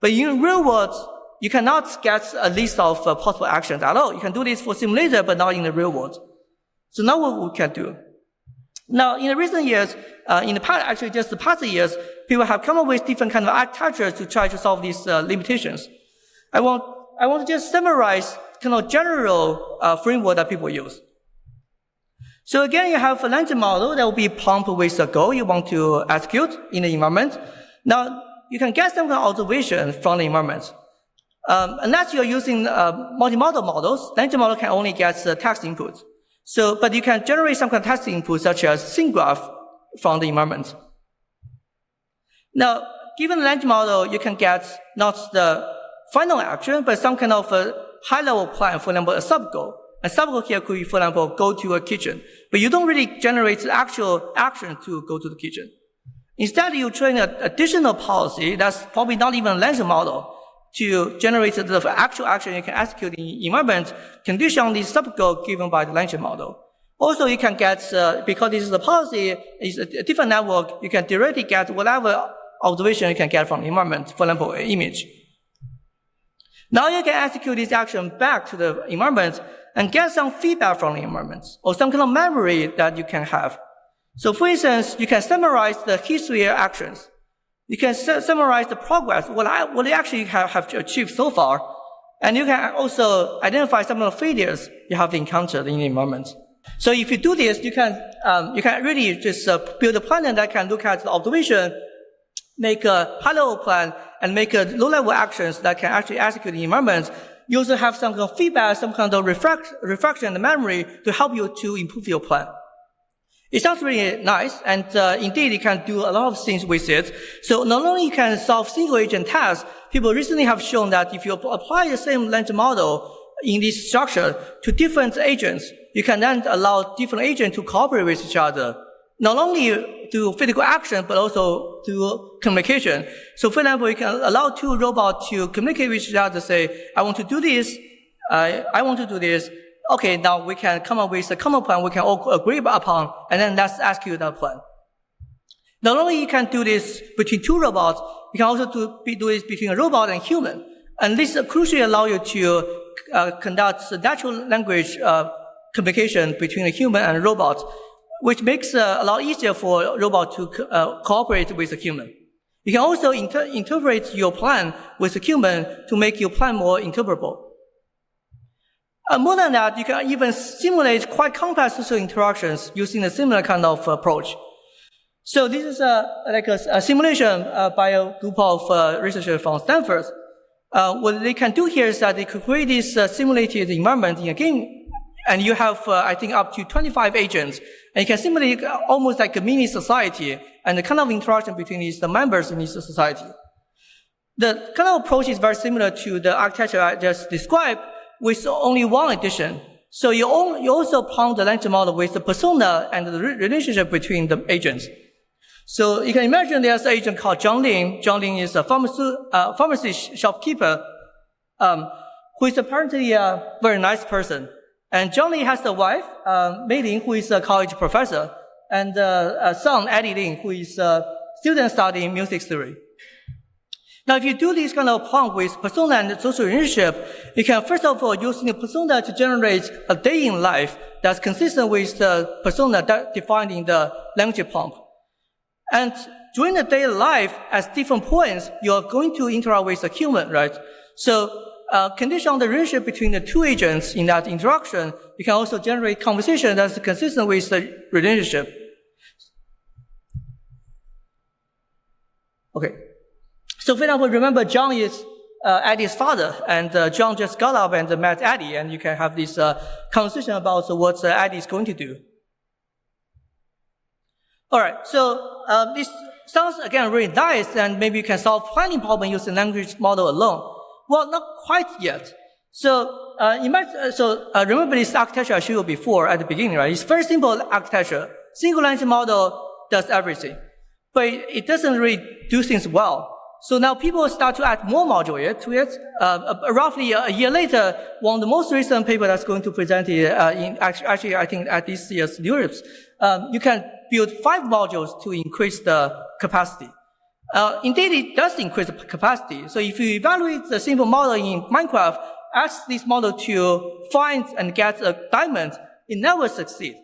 But in the real world, you cannot get a list of possible actions at all. You can do this for simulator, but not in the real world. So now what we can do? Now, in the recent years, just the past years, people have come up with different kind of architectures to try to solve these limitations. I want to just summarize kind of general framework that people use. So again, you have a language model that will be prompt with a goal you want to execute in the environment. Now, you can get some kind of observation from the environment. Unless you're using multimodal models, language model can only get text input. But you can generate some kind of text input, such as scene graph, from the environment. Now, given the language model, you can get not the final action, but some kind of a high-level plan, for example, a sub-goal. A sub-goal here could be, for example, go to a kitchen. But you don't really generate the actual action to go to the kitchen. Instead, you train an additional policy that's probably not even a language model to generate the actual action you can execute in the environment condition on the sub-goal given by the language model. Also, you can get, because this is a policy, it's a different network, you can directly get whatever observation you can get from the environment, for example, an image. Now you can execute this action back to the environment and get some feedback from the environment, or some kind of memory that you can have. So for instance, you can summarize the history of actions. You can summarize the progress, what you actually have achieved so far. And you can also identify some of the failures you have encountered in the environment. So if you do this, you can really just build a plan that can look at the observation, make a high-level plan, and make a low-level actions that can actually execute the environment. You also have some kind of feedback, some kind of reflection and memory to help you to improve your plan. It sounds really nice, and indeed, you can do a lot of things with it. So not only you can solve single-agent tasks, people recently have shown that if you apply the same language model in this structure to different agents, you can then allow different agents to cooperate with each other, not only through physical action, but also through communication. So for example, you can allow two robots to communicate with each other, say, I want to do this, I want to do this. Okay, now we can come up with a common plan we can all agree upon, and then let's execute that plan. Not only you can do this between two robots, you can also do this between a robot and human. And this crucially allows you to conduct natural language communication between a human and a robot, which makes a lot easier for a robot to cooperate with a human. You can also interpret your plan with a human to make your plan more interpretable. More than that, you can even simulate quite complex social interactions using a similar kind of approach. So this is like a simulation by a group of researchers from Stanford. What they can do here is that they could create this simulated environment in a game, and you have, I think, up to 25 agents. And you can simulate almost like a mini society and the kind of interaction between the members in this society. The kind of approach is very similar to the architecture I just described, with only one addition. So you also prompt the language model with the persona and the relationship between the agents. So you can imagine there's an agent called Zhang Ling. Zhang Ling is a pharmacy shopkeeper who is apparently a very nice person. And Zhang Ling has a wife, Mei Ling, who is a college professor, and a son, Eddie Ling, who is a student studying music theory. Now, if you do this kind of prompt with persona and social relationship, you can first of all use the persona to generate a day in life that's consistent with the persona that defined in the language prompt. And during the daily life, at different points, you're going to interact with a human, right? So, condition on the relationship between the two agents in that interaction, you can also generate conversation that's consistent with the relationship. Okay. So, for example, remember John is Eddie's father, and John just got up and met Eddie, and you can have this conversation about what Eddie is going to do. All right, so this sounds, again, really nice, and maybe you can solve planning problem using language model alone. Well, not quite yet. So, remember this architecture I showed you before at the beginning, right? It's very simple architecture. Single language model does everything, but it doesn't really do things well. So now people start to add more modules to it. Roughly a year later, one of the most recent paper that's going to present it actually, I think at this year's NeurIPS, you can build 5 modules to increase the capacity. Indeed, it does increase the capacity. So if you evaluate the simple model in Minecraft, ask this model to find and get a diamond, it never succeeds.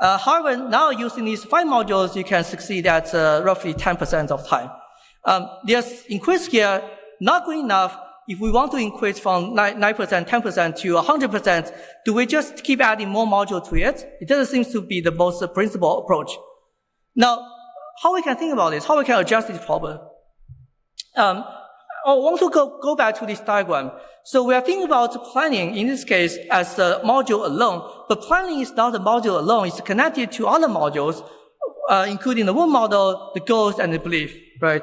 However, now using these 5 modules, you can succeed at roughly 10% of time. There's increase here, not good enough. If we want to increase from 9%, 10% to 100%, do we just keep adding more modules to it? It doesn't seem to be the most principled approach. Now, how we can think about this? How we can adjust this problem? I want to go back to this diagram. So we are thinking about planning, in this case, as a module alone. But planning is not a module alone. It's connected to other modules, including the world model, the goals, and the belief, right?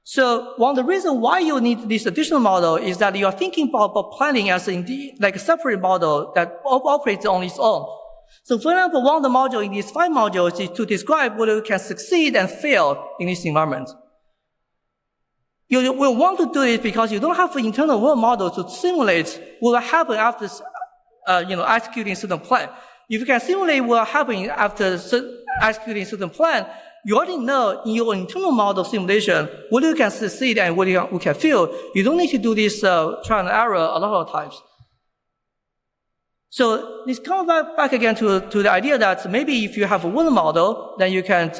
So one of the reasons why you need this additional model is that you are thinking about planning as like a separate model that operates on its own. So for example, one of the modules in these 5 modules is to describe whether you can succeed and fail in this environment. You will want to do it because you don't have an internal world model to simulate what will happen after, executing a certain plan. If you can simulate what will happen after executing a certain plan, you already know in your internal model simulation whether you can succeed and whether you can fail. You don't need to do this trial and error a lot of times. So this comes back again to the idea that maybe if you have a world model, then you can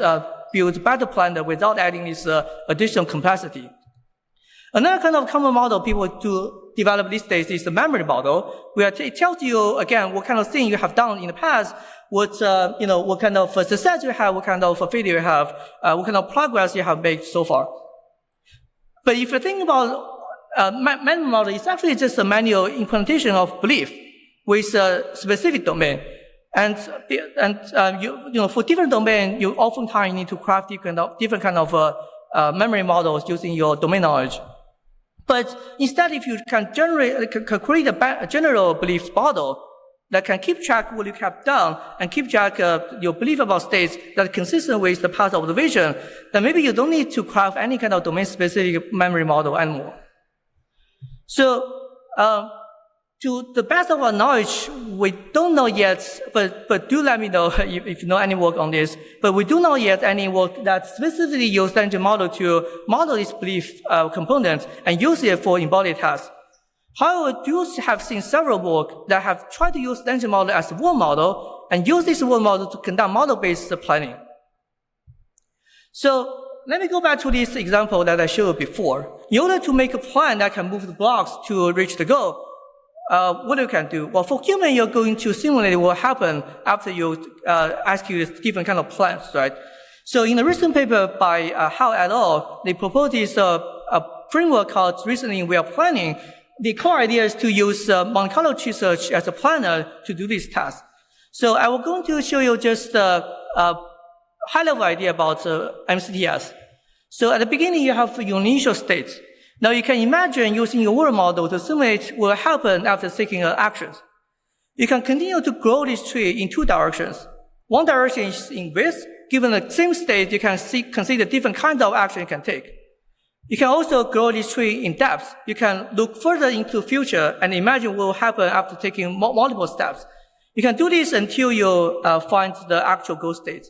build a better plan without adding this additional complexity. Another kind of common model people do develop these days is the memory model, where it tells you, again, what kind of thing you have done in the past, what kind of success you have, what kind of failure you have, what kind of progress you have made so far. But if you think about memory model, it's actually just a manual implementation of belief with a specific domain. And for different domain, you oftentimes need to craft different kind of memory models using your domain knowledge. But instead, if you can create a general belief model that can keep track of what you have done and keep track of your belief about states that are consistent with the past observation, then maybe you don't need to craft any kind of domain-specific memory model anymore. So, to the best of our knowledge, we don't know yet, but do let me know if you know any work on this. But we do not yet any work that specifically use language model to model this belief component and use it for embodied tasks. However, we do have seen several work that have tried to use language model as a world model and use this world model to conduct model-based planning. So let me go back to this example that I showed before. In order to make a plan that can move the blocks to reach the goal, what you can do? Well, for human, you're going to simulate what will happen after you execute different kind of plans, right? So in a recent paper by Hao et al., they proposed this a framework called reasoning via planning. The core idea is to use Monte Carlo tree search as a planner to do this task. So I will going to show you just a high-level idea about MCTS. So at the beginning, you have your initial states. Now you can imagine using your world model to simulate what will happen after taking actions. You can continue to grow this tree in two directions. One direction is in width. Given the same state, you can consider different kinds of action you can take. You can also grow this tree in depth. You can look further into the future and imagine what will happen after taking multiple steps. You can do this until you find the actual goal state.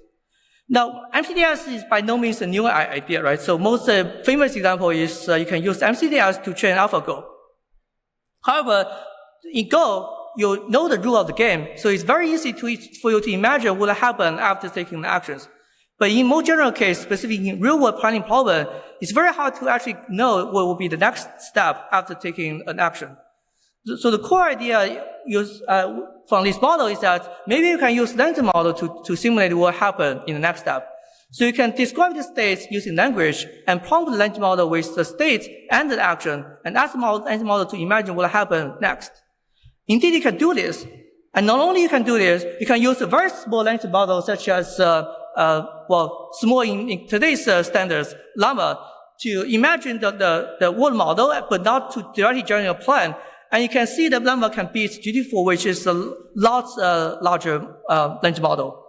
Now, MCDS is by no means a new idea, right? So most famous example is you can use MCDS to train AlphaGo. However, in Go, you know the rule of the game, so it's very easy for you to imagine what will happen after taking the actions. But in more general case, specifically in real-world planning problem, it's very hard to actually know what will be the next step after taking an action. So the core idea from this model is that maybe you can use language model to simulate what will happen in the next step. So you can describe the states using language and prompt the language model with the state and the action, and ask the language model to imagine what will happen next. Indeed, you can do this. And not only you can do this, you can use a very small language model such as, small in today's standards, Llama, to imagine the world model, but not to directly generate a plan. And you can see that Llama can beat GPT-4, which is a lot larger language model.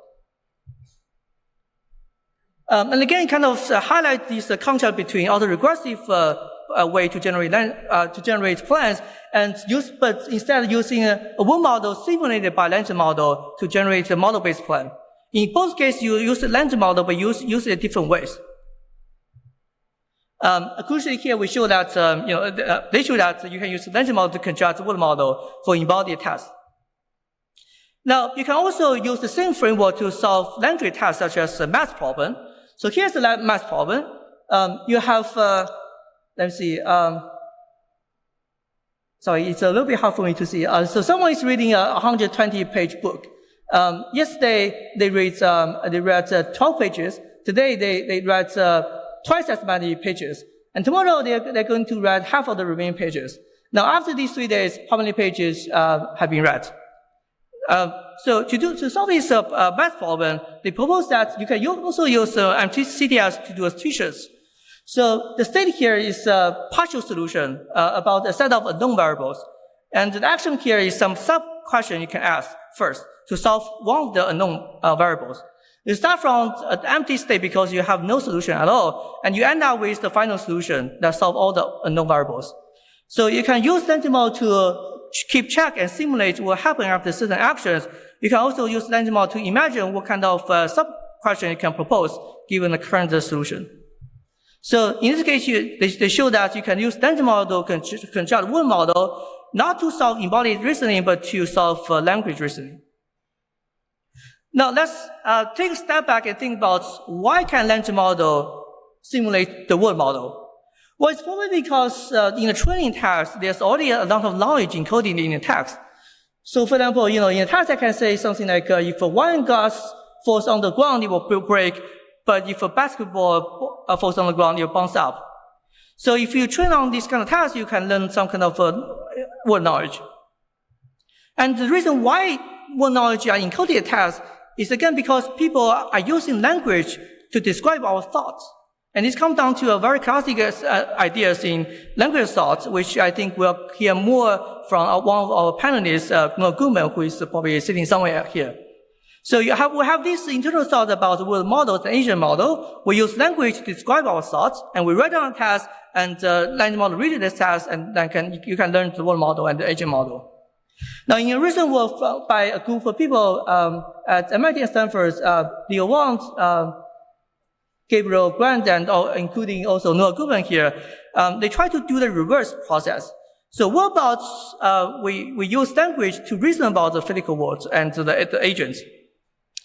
And again, kind of highlight this concept between autoregressive way to generate plans, but instead using a world model simulated by language model to generate a model-based plan. In both cases, you use the language model, but use it in different ways. Crucially here, we show that they show that you can use the language model to construct the world model for embodied tasks. Now, you can also use the same framework to solve language tasks such as a math problem. So here's the math problem. You have let me see. Sorry, it's a little bit hard for me to see. So someone is reading a 120-page book. Yesterday they read 12 pages. Today they read twice as many pages. And tomorrow they're going to read half of the remaining pages. Now after these 3 days, how many pages have been read? So to solve this math problem, they propose that you can also use MCDS to do tweezers. So the state here is a partial solution about a set of unknown variables. And the action here is some sub-question you can ask first to solve one of the unknown variables. You start from an empty state because you have no solution at all, and you end up with the final solution that solves all the unknown variables. So you can use language model to keep track and simulate what will happen after certain actions. You can also use language model to imagine what kind of sub-question you can propose given the current solution. So in this case, they show that you can use language model to construct world model, not to solve embodied reasoning, but to solve language reasoning. Now let's take a step back and think about why can language model simulate the world model? Well, it's probably because in the training task, there's already a lot of knowledge encoded in the text. So for example, in a text I can say something like, if a wine glass falls on the ground, it will break. But if a basketball falls on the ground, it bounce up. So if you train on this kind of task, you can learn some kind of word knowledge. And the reason why word knowledge are encoded in text is again because people are using language to describe our thoughts. And this comes down to a very classic ideas in language thought, which I think we'll hear more from one of our panelists, Noah Goodman, who is probably sitting somewhere here. So we have this internal thought about the world model, the Asian model. We use language to describe our thoughts, and we write down a task, and language model reads this task, and then you can learn the world model and the Asian model. Now, in a recent work by a group of people at MIT and Stanford, Leo Wang, Gabriel Grant, and including also Noah Goodman here, they try to do the reverse process. So what about we use language to reason about the physical world and the agents?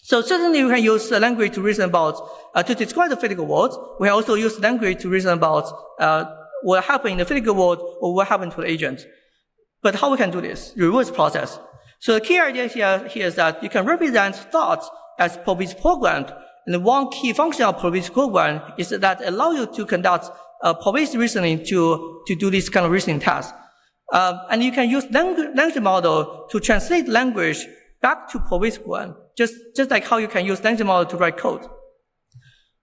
So certainly we can use language to reason about, to describe the physical world. We also use language to reason about what happened in the physical world or what happened to the agent. But how we can do this? Reverse process. So the key idea here is that you can represent thoughts as probability programmed. And one key function of probability program is that allow you to conduct probability reasoning to do this kind of reasoning task. And you can use language model to translate language back to probability program, just like how you can use language model to write code.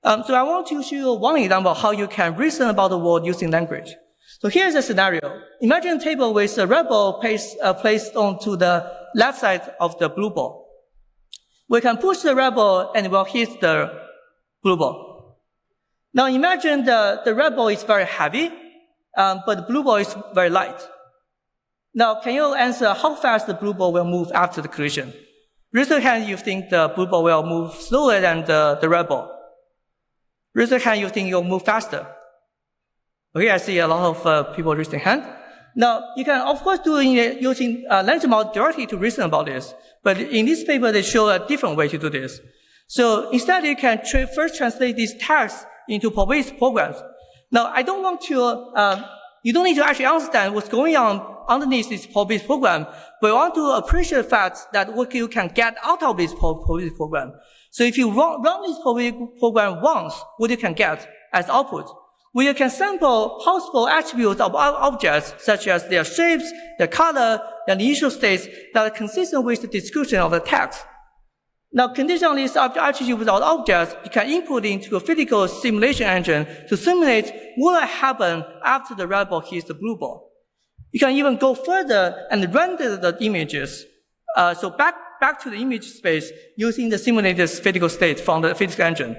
So I want to show you one example of how you can reason about the world using language. So here's a scenario. Imagine a table with a red ball placed onto the left side of the blue ball. We can push the red ball and we'll hit the blue ball. Now imagine the red ball is very heavy, but the blue ball is very light. Now, can you answer how fast the blue ball will move after the collision? Raise your hand, you think the blue ball will move slower than the red ball. Raise your hand, you think it will move faster. Okay, I see a lot of people raise their hand. Now, you can, of course, do it using language model directly to reason about this. But in this paper, they show a different way to do this. So instead, you can first translate these tags into probability programs. Now, I don't want to, you don't need to actually understand what's going on underneath this probability program, but you want to appreciate the fact that what you can get out of this probability program. So if you run this probability program once, what you can get as output? Well, you can sample possible attributes of objects, such as their shapes, their color, their initial states that are consistent with the description of the text. Now, condition on these attributes without objects, you can input into a physical simulation engine to simulate what will happen after the red ball hits the blue ball. You can even go further and render the images. So back to the image space using the simulated physical state from the physical engine.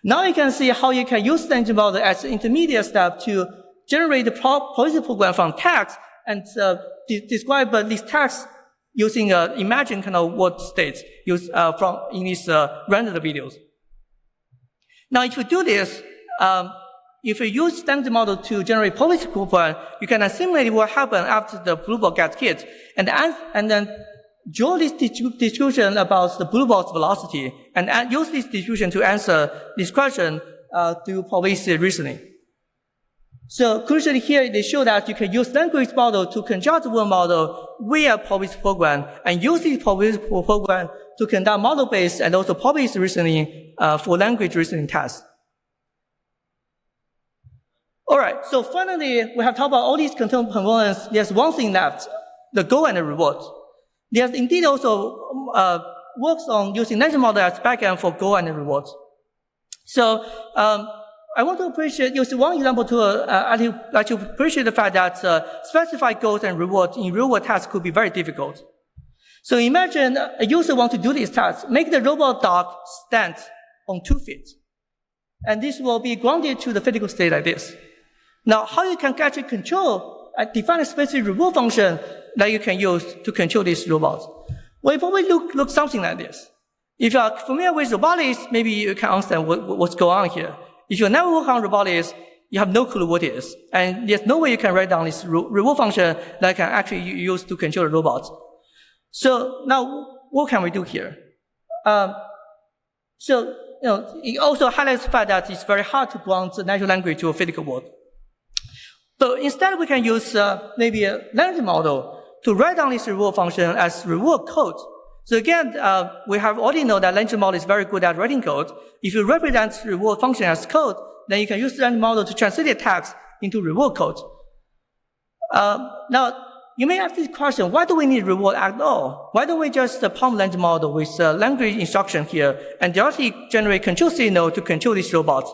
Now you can see how you can use the engine model as an intermediate step to generate the probability program from text and describe these texts using imagine kind of what states used from in these rendered videos. Now, if you do this, if you use standard model to generate probability program, you can simulate what happens after the blue ball gets hit, and then draw this distribution about the blue ball's velocity, and use this distribution to answer this question through probability reasoning. So crucially here, they show that you can use language model to conjugate one model with a probability program, and use this probability program to conduct model-based and also probability reasoning for language reasoning tasks. All right, so finally, we have talked about all these components. There's one thing left, the goal and the reward. There's indeed also works on using language model as backend for goal and reward. So I want to appreciate, use one example to appreciate the fact that specified goals and rewards in real-world tasks could be very difficult. So imagine a user wants to do this task, make the robot dog stand on 2 feet. And this will be grounded to the physical state like this. Now, how you can actually control, define a specific reward function that you can use to control these robots? Well, it probably look something like this. If you are familiar with robotics, maybe you can understand what's going on here. If you never work on robotics, you have no clue what it is. And there's no way you can write down this reward function that can actually use to control the robots. So now, what can we do here? It also highlights the fact that it's very hard to ground the natural language to a physical world. So instead, we can use maybe a language model to write down this reward function as reward code. So again, we have already know that language model is very good at writing code. If you represent reward function as code, then you can use the language model to translate the text into reward code. Now, you may ask this question, why do we need reward at all? Why don't we just pump language model with language instruction here and directly generate control signal to control these robots?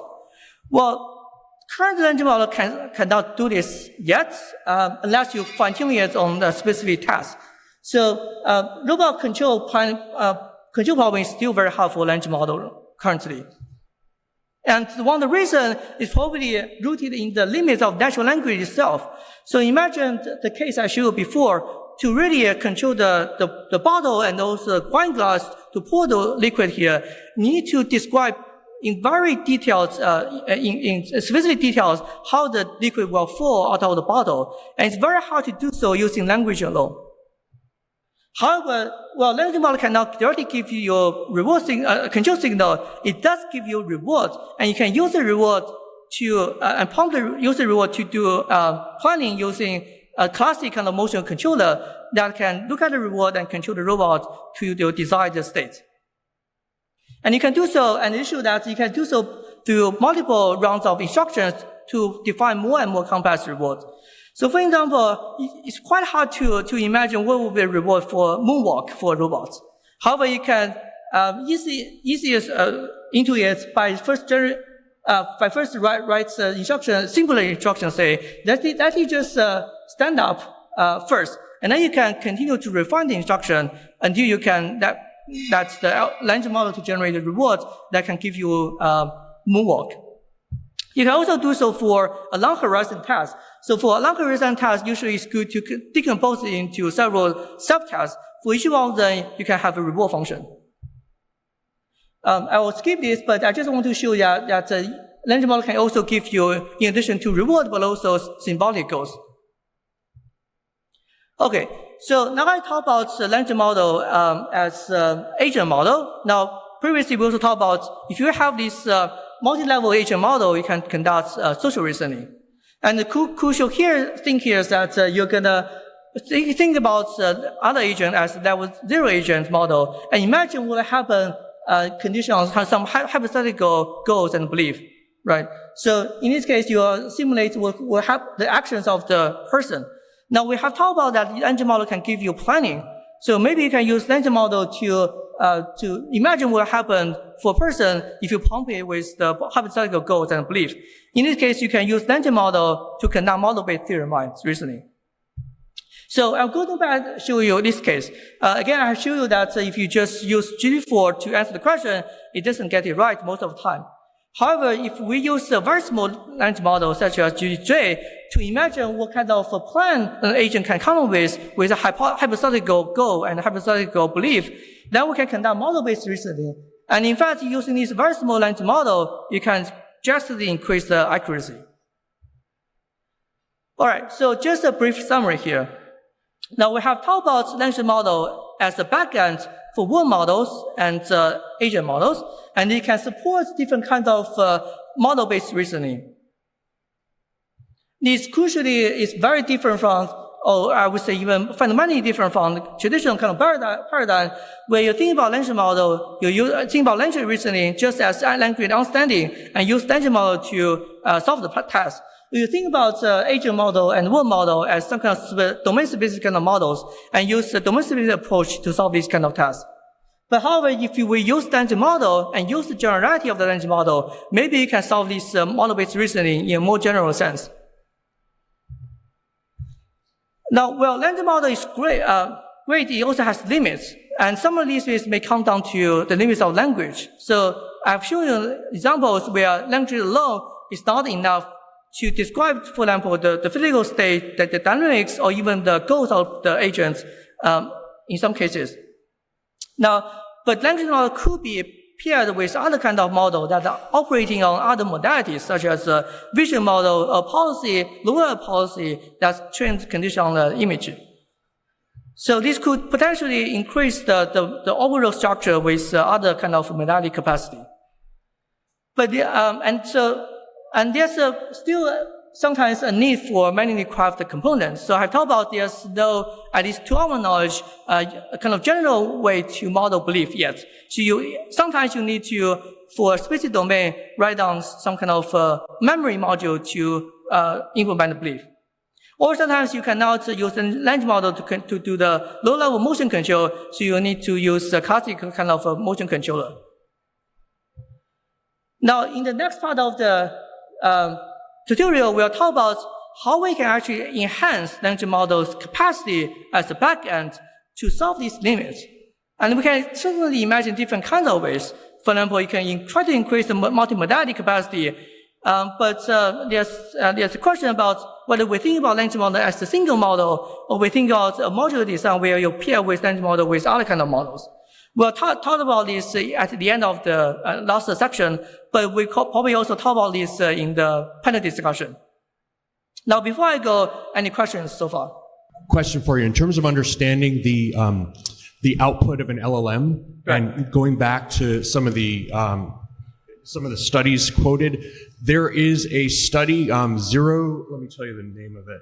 Well, current language model cannot do this yet, unless you fine-tune it on a specific task. So, robot control problem is still very hard for language model currently. And one of the reasons is probably rooted in the limits of natural language itself. So imagine the case I showed you before. To really control the bottle and also the wine glass to pour the liquid here, you need to describe in very detailed, in specific details, how the liquid will fall out of the bottle. And it's very hard to do so using language alone. However, well, language model cannot directly give you your reward control signal. It does give you reward, and you can use the reward to and prompt the user reward to do planning using a classic kind of motion controller that can look at the reward and control the robot to your desired state. And you can do so, and issue that you can do so through multiple rounds of instructions to define more and more complex rewards. So, for example, it's quite hard to imagine what would be a reward for moonwalk for robots. However, you can easiest intuit by first write instruction, singular instruction, say that you just stand up first And then you can continue to refine the instruction until you can, that's the language model to generate a reward that can give you moonwalk. You can also do so for a long horizon task. So for a long horizon task, usually it's good to decompose it into several subtasks. For each one of them, you can have a reward function. I will skip this, but I just want to show you that the language model can also give you, in addition to reward, but also symbolic goals. Okay, so now I talk about the language model as agent model. Now, previously we also talked about if you have this multi-level agent model, you can conduct social reasoning. And the crucial thing here is that you're gonna think about other agent as level 0 agent model, and imagine what will happen conditions have some hypothetical goals and belief, right? So in this case, you simulate what will happen, the actions of the person. Now we have talked about that the engine model can give you planning. So maybe you can use engine model to imagine what will happen for a person if you pump it with the hypothetical goals and beliefs. In this case, you can use engine model to conduct model-based theorem-based reasoning. So I'll go back and show you this case. Again, I show you that if you just use GPT-4 to answer the question, it doesn't get it right most of the time. However, if we use a very small language model such as GPT-3 to imagine what kind of a plan an agent can come up with a hypothetical goal and a hypothetical belief, then we can conduct model-based reasoning. And in fact, using this very small language model, you can drastically increase the accuracy. All right, so just a brief summary here. Now we have talked about language model as a backend for word models and agent models, and it can support different kinds of model-based reasoning. This crucially is very different from, or I would say even fundamentally different from the traditional kind of paradigm where you think about language model, you think about language reasoning just as language understanding and use language model to solve the task. You think about agent model and word model as some kind of domain-specific kind of models and use the domain-specific approach to solve these kind of tasks. But however, if we use the language model and use the generality of the language model, maybe you can solve this model-based reasoning in a more general sense. Now, well, language model is great. It also has limits. And some of these limits may come down to the limits of language. So I've shown you examples where language alone is not enough to describe, for example, the physical state, the dynamics, or even the goals of the agents in some cases. Now, but language model could be paired with other kind of model that are operating on other modalities, such as vision model, or policy, lower policy that's trained condition on the image. So this could potentially increase the overall structure with other kind of modality capacity. But and there's still sometimes a need for manually crafted components. So I talked about there's no, at least to our knowledge, a kind of general way to model belief yet. So sometimes you need to, for a specific domain, write down some kind of memory module to implement the belief. Or sometimes you cannot use a language model to do the low-level motion control, so you need to use a classic kind of motion controller. Now, in the next part of the tutorial, we'll talk about how we can actually enhance language models' capacity as a backend to solve these limits. And we can certainly imagine different kinds of ways. For example, you can try to increase the multimodality capacity, but there's a question about whether we think about language model as a single model, or we think about a modular design where you pair with language model with other kind of models. We'll talk about this at the end of the last section, but we probably also talk about this in the panel discussion. Now, before I go, any questions so far? Question for you. In terms of understanding the output of an LLM, right, and going back to some of the studies quoted, there is a study, let me tell you the name of it.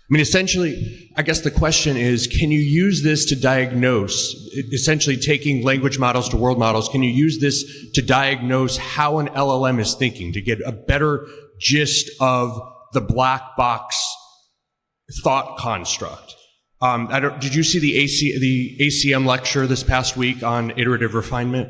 I mean, essentially, I guess the question is, can you use this to diagnose, essentially taking language models to world models, can you use this to diagnose how an LLM is thinking, to get a better gist of the black box thought construct? Did you see the ACM lecture this past week on iterative refinement?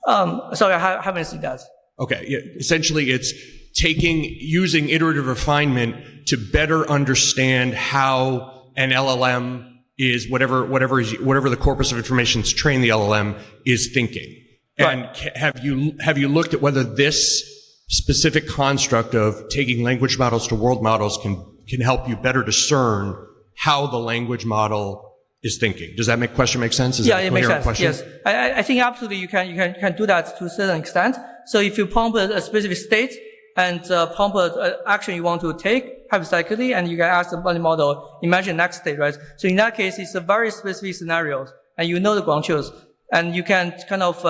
Sorry, I haven't seen that. Okay, yeah, essentially it's using iterative refinement to better understand how an LLM is whatever the corpus of information to train the LLM is thinking. And have you looked at whether this specific construct of taking language models to world models can help you better discern how the language model is thinking? Does that question make sense? Yeah, it makes sense. Question? Yes, I think absolutely you can do that to a certain extent. So if you prompt a specific state and prompt an action you want to take hypothetically, and you can ask the language model, imagine next state, right? So in that case, it's a very specific scenarios, and you know the ground truth, and you can kind of,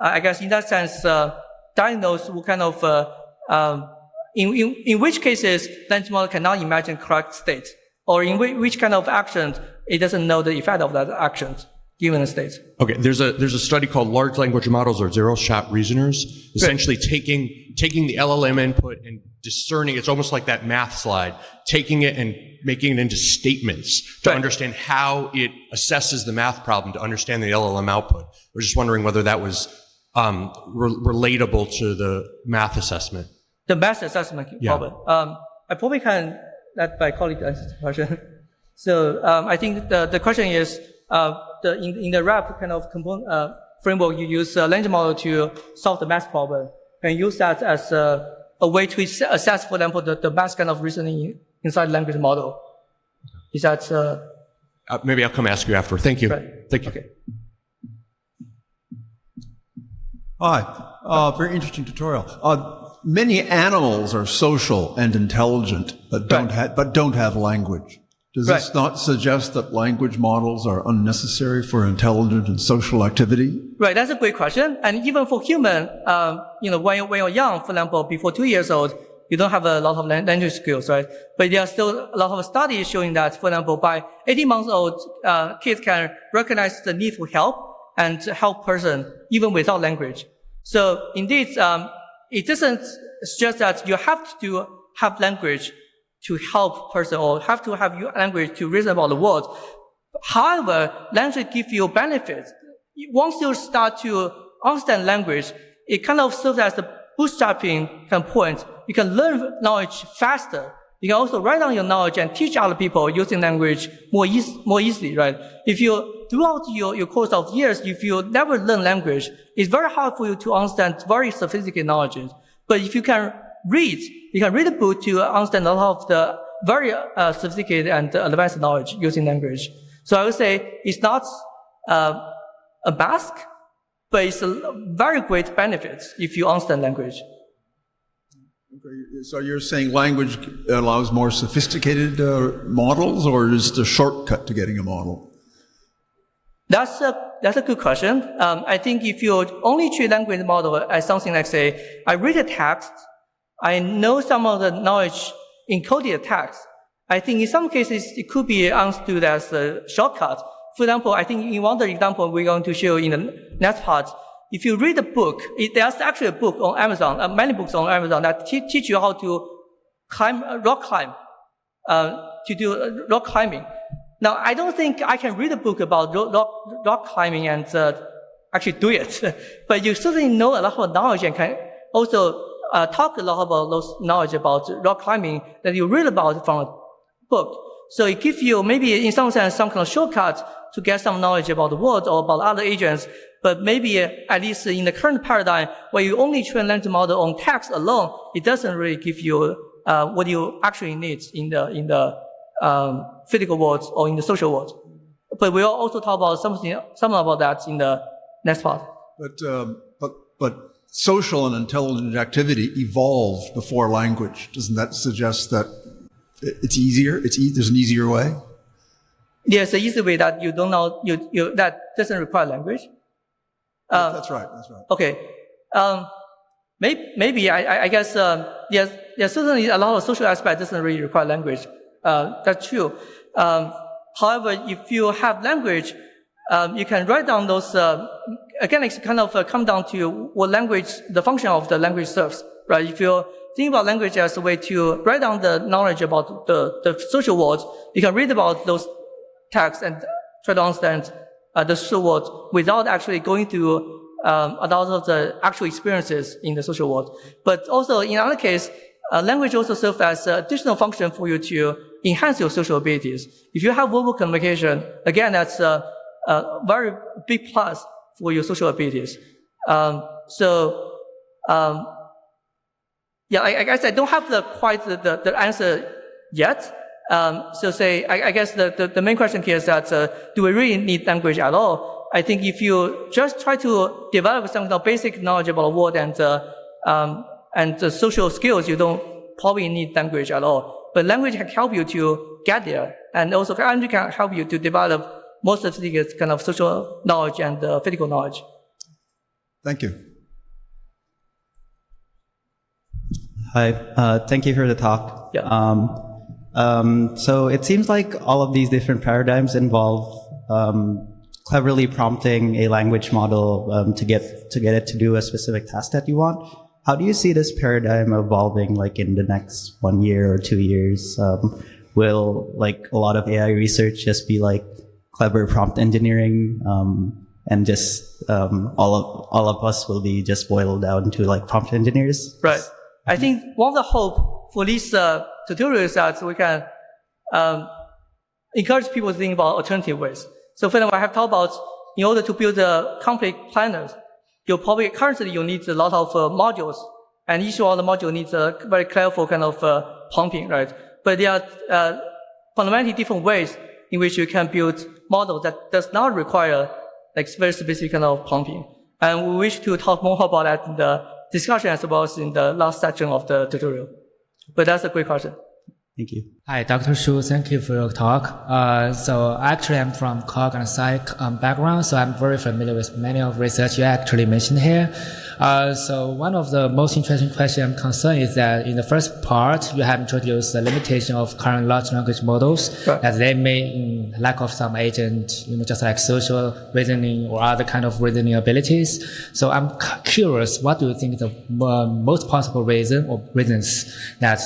I guess in that sense, diagnose what kind of, in which cases language model cannot imagine correct state, or in which kind of actions it doesn't know the effect of that actions given a state. Okay, there's a study called large language models or zero-shot reasoners, essentially taking the LLM input and discerning, it's almost like that math slide, taking it and making it into statements to understand how it assesses the math problem to understand the LLM output. We're just wondering whether that was relatable to the math assessment. The math assessment problem. I probably can let my colleague answer the question. So I think the question is, in the RAP kind of component framework, you use a language model to solve the math problem, and use that as a way to assess, for example, the math kind of reasoning inside language model. Is that? Maybe I'll come ask you after. Thank you. Right. Thank you. Okay. Hi. Very interesting tutorial. Many animals are social and intelligent, but don't have language. Does this not suggest that language models are unnecessary for intelligent and social activity? Right, that's a great question. And even for human, when you're young, for example, before 2 years old, you don't have a lot of language skills, right? But there are still a lot of studies showing that, for example, by 18 months old, kids can recognize the need for help and help person even without language. So indeed, it doesn't suggest that you have to have language to help person or have to have your language to reason about the world. However, language gives you benefits. Once you start to understand language, it kind of serves as a bootstrapping kind of point. You can learn knowledge faster. You can also write down your knowledge and teach other people using language more easily, right? If you, throughout your course of years, if you never learn language, it's very hard for you to understand very sophisticated knowledge. But if you can read a book to understand a lot of the very sophisticated and advanced knowledge using language. So I would say it's not a mask, but it's a very great benefit if you understand language. Okay, so you're saying language allows more sophisticated models, or is it a shortcut to getting a model? That's a good question. I think if you only treat language model as something like, say, I read a text, I know some of the knowledge encoded text. I think in some cases it could be understood as a shortcut. For example, I think in one of the examples we're going to show in the next part, if you read a book, there's actually a book on Amazon, many books on Amazon that teach you how to rock climb, to do rock climbing. Now, I don't think I can read a book about rock climbing and actually do it, but you certainly know a lot of knowledge and can also talk a lot about those knowledge about rock climbing that you read about from a book. So it gives you maybe in some sense some kind of shortcut to get some knowledge about the world or about other agents, but maybe at least in the current paradigm where you only train language model on text alone, it doesn't really give you what you actually need in the physical world or in the social world. But we'll also talk about something about that in the next part. But social and intelligent activity evolved before language. Doesn't that suggest that it's easier? There's an easier way? There's an easy way that you don't know, that doesn't require language. That's right. Okay. Maybe I guess, yes, certainly a lot of social aspect doesn't really require language. That's true. However, if you have language, you can write down those, again, it's kind of come down to what language, the function of the language serves, right? If you think about language as a way to write down the knowledge about the social world, you can read about those texts and try to understand the social world without actually going through a lot of the actual experiences in the social world. But also, in another case, language also serves as an additional function for you to enhance your social abilities. If you have verbal communication, again, that's a very big plus for your social abilities. Yeah, I guess I don't have quite the answer yet. I guess the main question here is that, do we really need language at all? I think if you just try to develop some kind of basic knowledge about the world and the social skills, you don't probably need language at all. But language can help you to get there, and also language can help you to develop most of the kind of social knowledge and physical knowledge. Thank you. Hi, thank you for the talk. Yeah. So it seems like all of these different paradigms involve cleverly prompting a language model to get it to do a specific task that you want. How do you see this paradigm evolving, like in the next 1 year or 2 years? Will like a lot of AI research just be like clever prompt engineering, and just all of us will be just boiled down to like prompt engineers? Right. I think one of the hope for this tutorial is that we can encourage people to think about alternative ways. So for example, I have talked about in order to build complete planners, currently you need a lot of modules, and each one of the module needs a very careful kind of pumping, right? But there are fundamentally different ways in which you can build models that does not require like very specific kind of pumping. And we wish to talk more about that in the discussion as well as in the last section of the tutorial. But that's a great question. Thank you. Hi, Dr. Shu. Thank you for your talk. So actually, I'm from Cog and Psych background, so I'm very familiar with many of research you actually mentioned here. So one of the most interesting questions I'm concerned is that in the first part, you have introduced the limitation of current large language models, right, that they may, in lack of some agent, just like social reasoning or other kind of reasoning abilities. So I'm curious, what do you think is the most possible reason or reasons that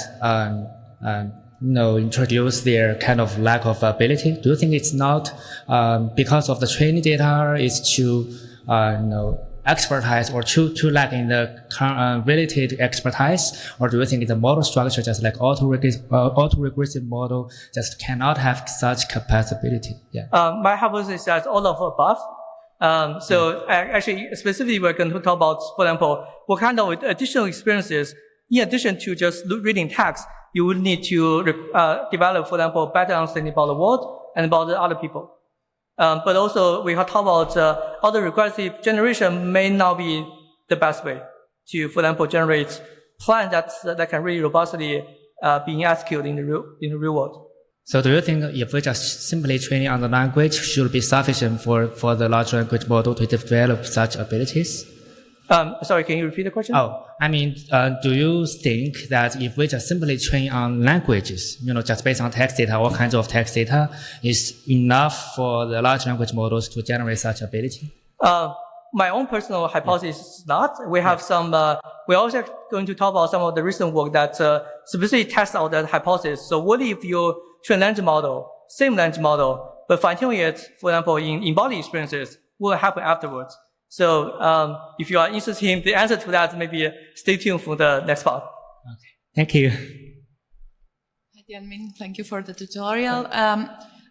introduce their kind of lack of ability? Do you think it's not because of the training data is too expertise or too lacking the related expertise, or do you think the model structure, just like autoregressive model, just cannot have such capacity? Yeah. My hypothesis is that all of the above. Actually, specifically, we're going to talk about, for example, what kind of additional experiences, in addition to just reading text, you would need to develop, for example, better understanding about the world and about the other people. But also, we have talked about autoregressive generation may not be the best way to, for example, generate plans that can really robustly be executed in the real world. So do you think if we just simply training on the language should be sufficient for the large language model to develop such abilities? Sorry, can you repeat the question? Do you think that if we just simply train on languages, just based on text data, all kinds of text data, is enough for the large language models to generate such ability? My own personal hypothesis is not. We have some, we're also going to talk about some of the recent work that specifically tests out that hypothesis. So what if you train language model, same language model, but fine-tune it, for example, in embodied experiences, what will happen afterwards? So if you are interested in the answer to that, maybe stay tuned for the next part. Okay. Thank you. Hi, Tianmin. Thank you for the tutorial.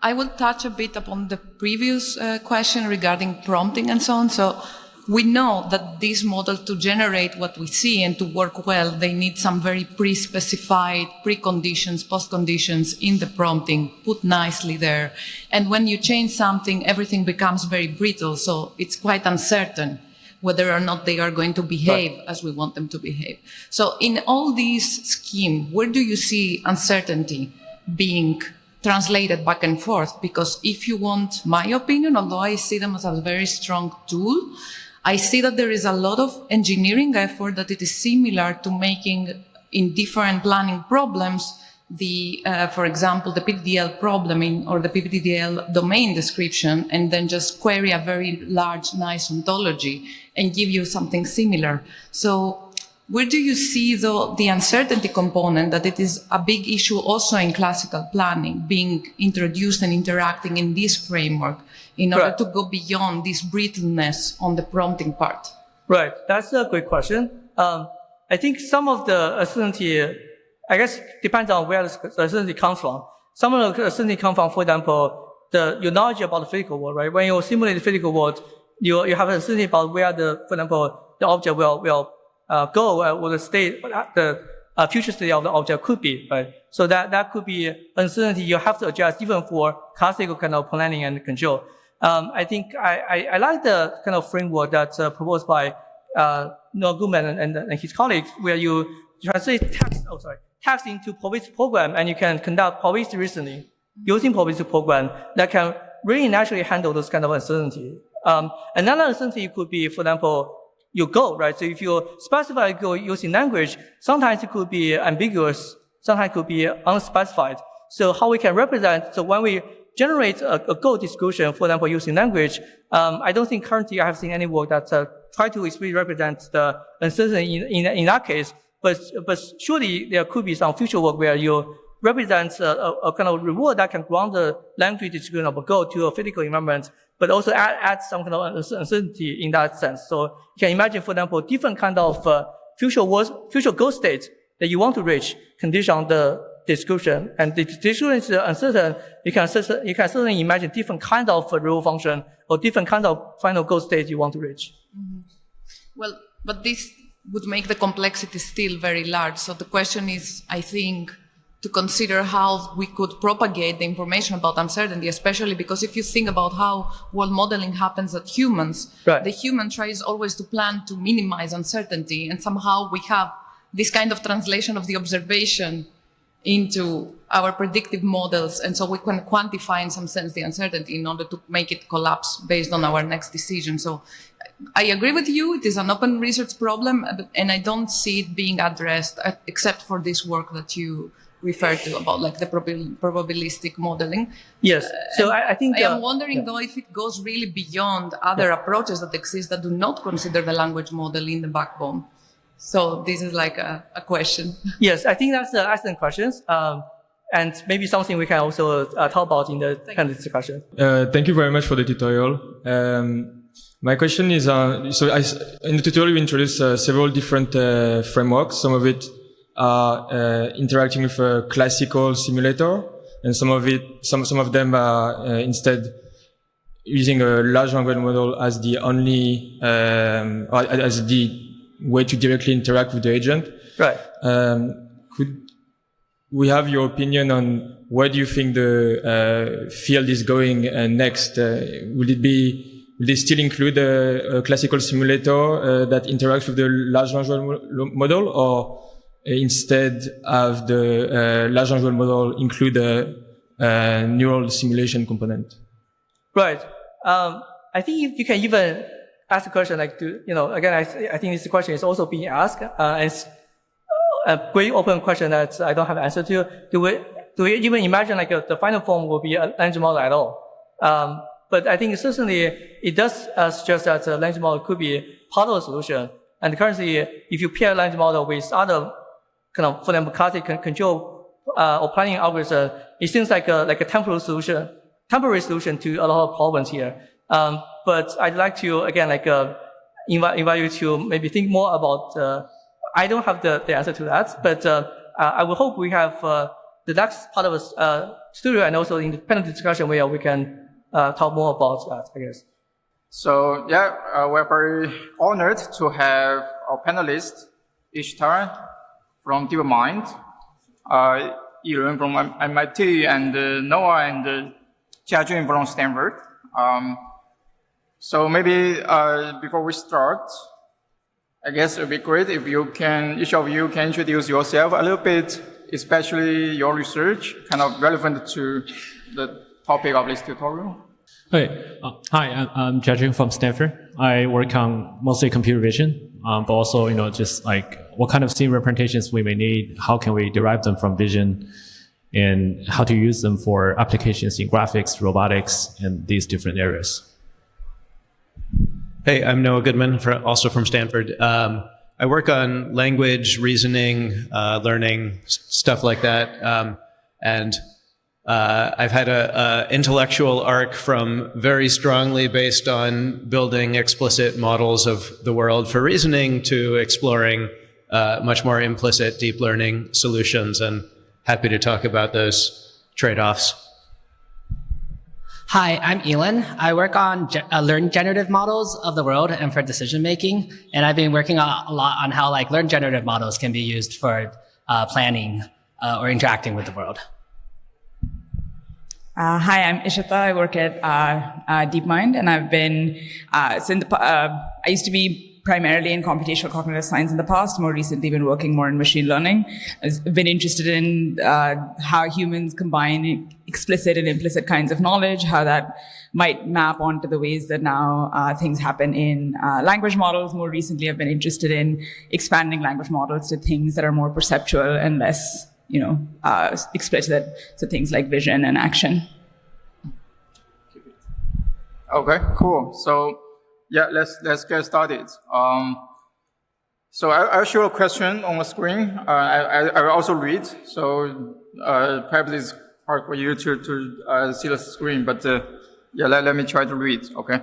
I will touch a bit upon the previous question regarding prompting and so on. So we know that these models, to generate what we see and to work well, they need some very pre-specified preconditions, post-conditions in the prompting, put nicely there. And when you change something, everything becomes very brittle, so it's quite uncertain whether or not they are going to behave as we want them to behave. So in all these schemes, where do you see uncertainty being translated back and forth? Because if you want my opinion, although I see them as a very strong tool, I see that there is a lot of engineering effort that it is similar to making in different planning problems for example, the PDDL problem or the PDDL domain description, and then just query a very large, nice ontology and give you something similar. So where do you see, though, the uncertainty component, that it is a big issue also in classical planning, being introduced and interacting in this framework in order to go beyond this brittleness on the prompting part? Right. That's a great question. I think some of the uncertainty, I guess, depends on where the uncertainty comes from. Some of the uncertainty comes from, for example, your knowledge about the physical world, right? When you simulate the physical world, you have uncertainty about where for example, the object will go, or the state, the future state of the object could be, right? So that could be uncertainty you have to adjust even for classical kind of planning and control. I think I like the kind of framework that's proposed by Noah Goodman and his colleagues, where you translate text into probabilistic program, and you can conduct probabilistic reasoning using probabilistic program that can really naturally handle those kind of uncertainty. Another uncertainty could be, for example, your goal, right? So if you specify a goal using language, sometimes it could be ambiguous, sometimes it could be unspecified. So how we can represent, so when we generate a goal description, for example, using language, I don't think currently I have seen any work that try to explicitly represent the uncertainty in that case. But surely there could be some future work where you represent a kind of reward that can ground the language description of a goal to a physical environment, but also add some kind of uncertainty in that sense. So you can imagine, for example, different kind of future goal states that you want to reach condition on the description. And the description is uncertain. You can certainly imagine different kinds of reward function or different kinds of final goal states you want to reach. Mm-hmm. Well, but this would make the complexity still very large. So the question is, I think, to consider how we could propagate the information about uncertainty, especially because if you think about how world modeling happens at humans, right. The human tries always to plan to minimize uncertainty, and somehow we have this kind of translation of the observation into our predictive models, and so we can quantify in some sense the uncertainty in order to make it collapse based on our next decision. So I agree with you, it is an open research problem, and I don't see it being addressed except for this work that you refer to about like the probabilistic modeling. Yes. So I think I am wondering though if it goes really beyond other approaches that exist that do not consider the language model in the backbone. So this is like a question. Yes, I think that's an excellent question. And maybe something we can also talk about in the kind of discussion. Thank you very much for the tutorial. My question is, in the tutorial you introduced several different frameworks. Some of it are interacting with a classical simulator, and some of them are instead using a large language model as the only as the way to directly interact with the agent. Right. Could we have your opinion on where do you think the field is going next? Will they still include a classical simulator that interacts with the large language model, or instead have the large language model include a neural simulation component? Right. I think you can even ask the question like, again, I think this question is also being asked. It's a great open question that I don't have an answer to. Do we even imagine like the final form will be a language model at all? But I think certainly it does suggest that the language model could be part of the solution. And currently, if you pair language model with other kind of, for example, classic control or planning algorithm, it seems like a temporary solution to a lot of problems here. But I'd like to again invite you to maybe think more about. I don't have the answer to that, but I will hope we have the next part of the studio and also independent discussion where we can talk more about that, I guess. So yeah, we're very honored to have our panelists, Ishtar from DeepMind, Yiren from MIT, and Noah and Jiajun from Stanford. So maybe before we start, I guess it would be great if each of you can introduce yourself a little bit, especially your research, kind of relevant to the topic of this tutorial. Hey, hi, I'm Jiajun from Stanford. I work on mostly computer vision, but also, just like what kind of scene representations we may need, how can we derive them from vision, and how to use them for applications in graphics, robotics, and these different areas. Hey, I'm Noah Goodman, also from Stanford. I I work on language, reasoning, learning, stuff like that. And I've had a intellectual arc from very strongly based on building explicit models of the world for reasoning to exploring much more implicit deep learning solutions, and happy to talk about those trade-offs. Hi, I'm Elon. I work on learned generative models of the world and for decision making, and I've been working a lot on how like learned generative models can be used for planning or interacting with the world. Hi, I'm Ishita. I work at DeepMind, and I've been I used to be primarily in computational cognitive science in the past. More recently, been working more in machine learning. I've been interested in how humans combine explicit and implicit kinds of knowledge, how that might map onto the ways that now things happen in language models. More recently, I've been interested in expanding language models to things that are more perceptual and less, explicit, so things like vision and action. Okay, cool. So yeah, let's get started. So I'll show a question on the screen. I will also read. So perhaps it's hard for you to see the screen, but yeah, let me try to read. Okay.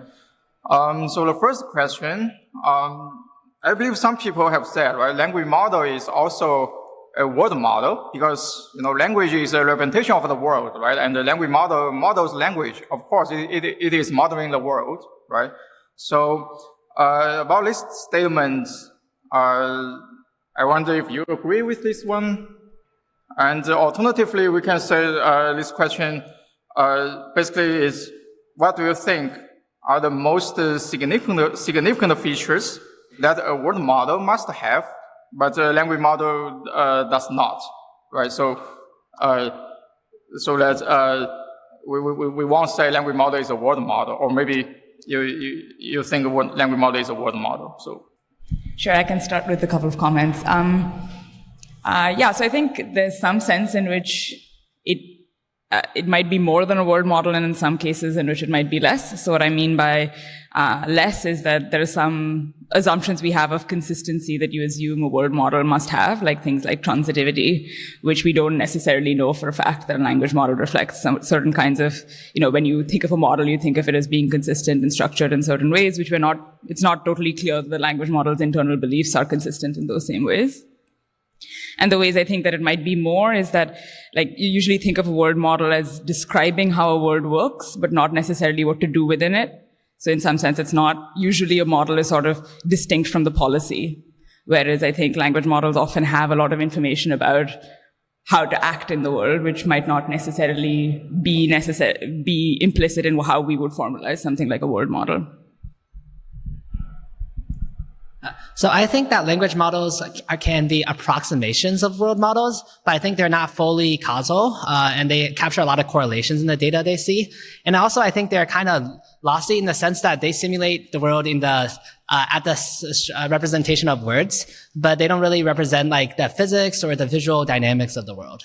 So the first question, I believe some people have said, right, language model is also a word model because language is a representation of the world, right? And the language model models language. Of course, it is modeling the world, right? So about this statement, I wonder if you agree with this one. And alternatively, we can say this question basically is, what do you think are the most significant features that a word model must have, but a language model does not, right? So that we won't say language model is a word model, or maybe you think a language model is a word model. So sure, I can start with a couple of comments. Yeah, so I think there's some sense in which it might be more than a word model, and in some cases in which it might be less. So what I mean by less is that there are some assumptions we have of consistency that you assume a word model must have, like things like transitivity, which we don't necessarily know for a fact that a language model reflects some certain kinds of, when you think of a model, you think of it as being consistent and structured in certain ways, which it's not totally clear that the language model's internal beliefs are consistent in those same ways. And the ways I think that it might be more is that, like, you usually think of a word model as describing how a word works, but not necessarily what to do within it. So in some sense, it's not usually a model is sort of distinct from the policy. Whereas I think language models often have a lot of information about how to act in the world, which might not necessarily be implicit in how we would formalize something like a word model. So I think that language models can be approximations of world models, but I think they're not fully causal, and they capture a lot of correlations in the data they see. And also I think they're kind of lossy in the sense that they simulate the world in the at the representation of words, but they don't really represent like the physics or the visual dynamics of the world.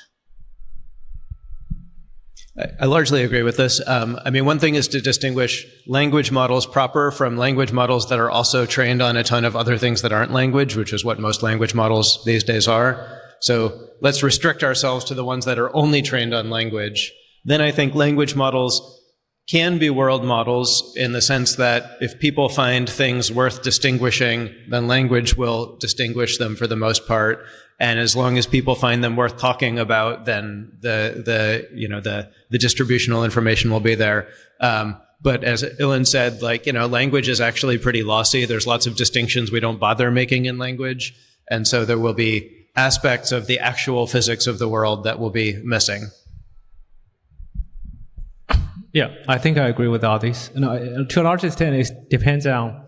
I largely agree with this. I mean, one thing is to distinguish language models proper from language models that are also trained on a ton of other things that aren't language, which is what most language models these days are. So let's restrict ourselves to the ones that are only trained on language. Then I think language models can be world models in the sense that if people find things worth distinguishing, then language will distinguish them for the most part. And as long as people find them worth talking about, then the distributional information will be there. But as Ilan said, language is actually pretty lossy. There's lots of distinctions we don't bother making in language. And so there will be aspects of the actual physics of the world that will be missing. Yeah, I think I agree with all these. To a large extent, it depends on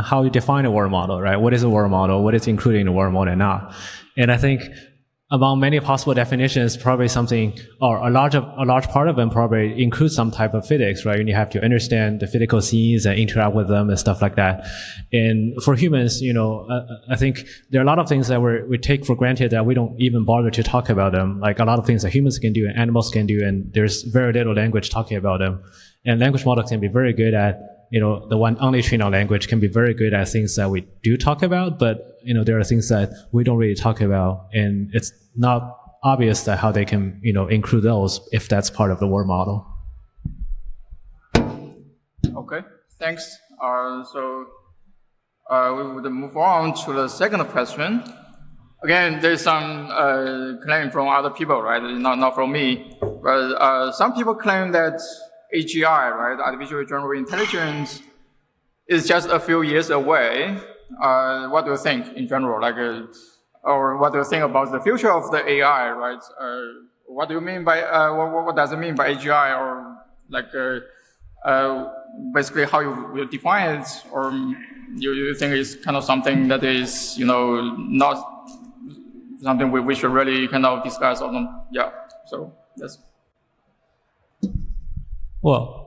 how you define a word model, right? What is a word model? What is included in a word model and not? And I think among many possible definitions, probably something, or a large part of them probably includes some type of physics, right? And you have to understand the physical scenes and interact with them and stuff like that. And for humans, I think there are a lot of things that we take for granted that we don't even bother to talk about them. Like a lot of things that humans can do and animals can do, and there's very little language talking about them. And language models can be very good at, the one only trained on language can be very good at things that we do talk about, but there are things that we don't really talk about, and it's not obvious that how they can, include those if that's part of the world model. Okay, thanks. So we would move on to the second question. Again, there's some claim from other people, right? Not from me. But some people claim that AGI, right, artificial general intelligence, is just a few years away. What do you think in general? Or what do you think about the future of the AI, right? What do you mean by, what does it mean by AGI? Or basically how you will define it? Or you think it's kind of something that is, not something we should really kind of discuss on? Yeah, so that's. Well,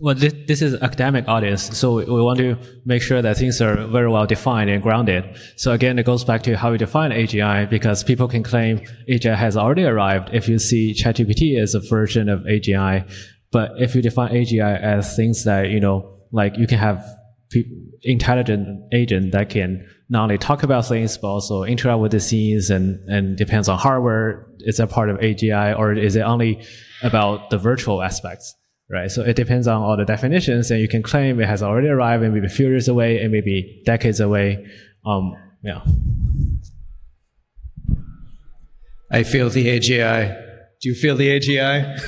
this is an academic audience, so we want to make sure that things are very well defined and grounded. So again, it goes back to how we define AGI, because people can claim AGI has already arrived if you see ChatGPT as a version of AGI. But if you define AGI as things that, like you can have intelligent agent that can not only talk about things, but also interact with the scenes, and depends on hardware. Is that part of AGI, or is it only about the virtual aspects? Right, so it depends on all the definitions, and you can claim it has already arrived and maybe a few years away and maybe decades away. Yeah. I feel the AGI. Do you feel the AGI?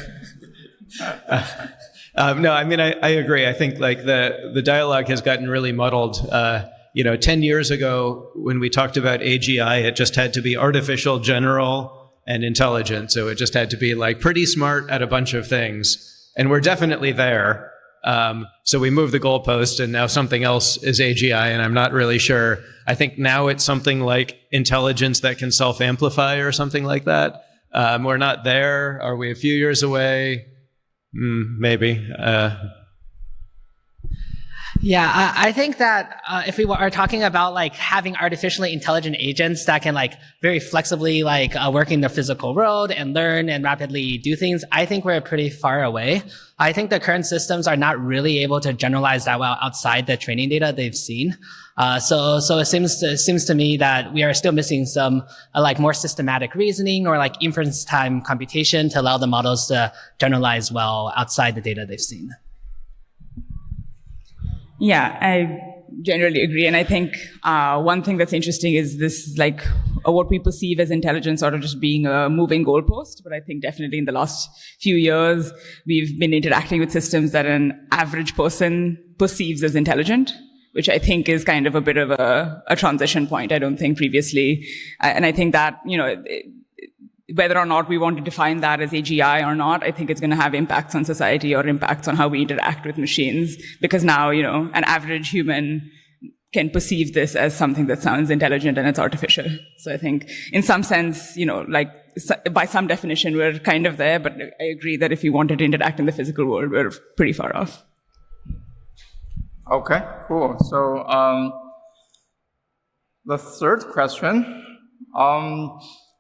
No, I mean, I agree. I think like the dialogue has gotten really muddled. 10 years ago when we talked about AGI, it just had to be artificial, general, and intelligent. So it just had to be like pretty smart at a bunch of things. And we're definitely there. So we moved the goalpost, and now something else is AGI, and I'm not really sure. I think now it's something like intelligence that can self-amplify or something like that. We're not there. Are we a few years away? Maybe. Yeah, I think that if we are talking about like having artificially intelligent agents that can like very flexibly work in the physical world and learn and rapidly do things, I think we're pretty far away. I think the current systems are not really able to generalize that well outside the training data they've seen. So it seems to me that we are still missing some more systematic reasoning or like inference time computation to allow the models to generalize well outside the data they've seen. Yeah, I generally agree. And I think one thing that's interesting is this, what we perceive as intelligence sort of just being a moving goalpost. But I think definitely in the last few years, we've been interacting with systems that an average person perceives as intelligent, which I think is kind of a bit of a transition point. I don't think previously. And I think that, whether or not we want to define that as AGI or not, I think it's going to have impacts on society or impacts on how we interact with machines. Because now, an average human can perceive this as something that sounds intelligent and it's artificial. So I think in some sense, by some definition, we're kind of there. But I agree that if we wanted to interact in the physical world, we're pretty far off. Okay, cool. So the third question.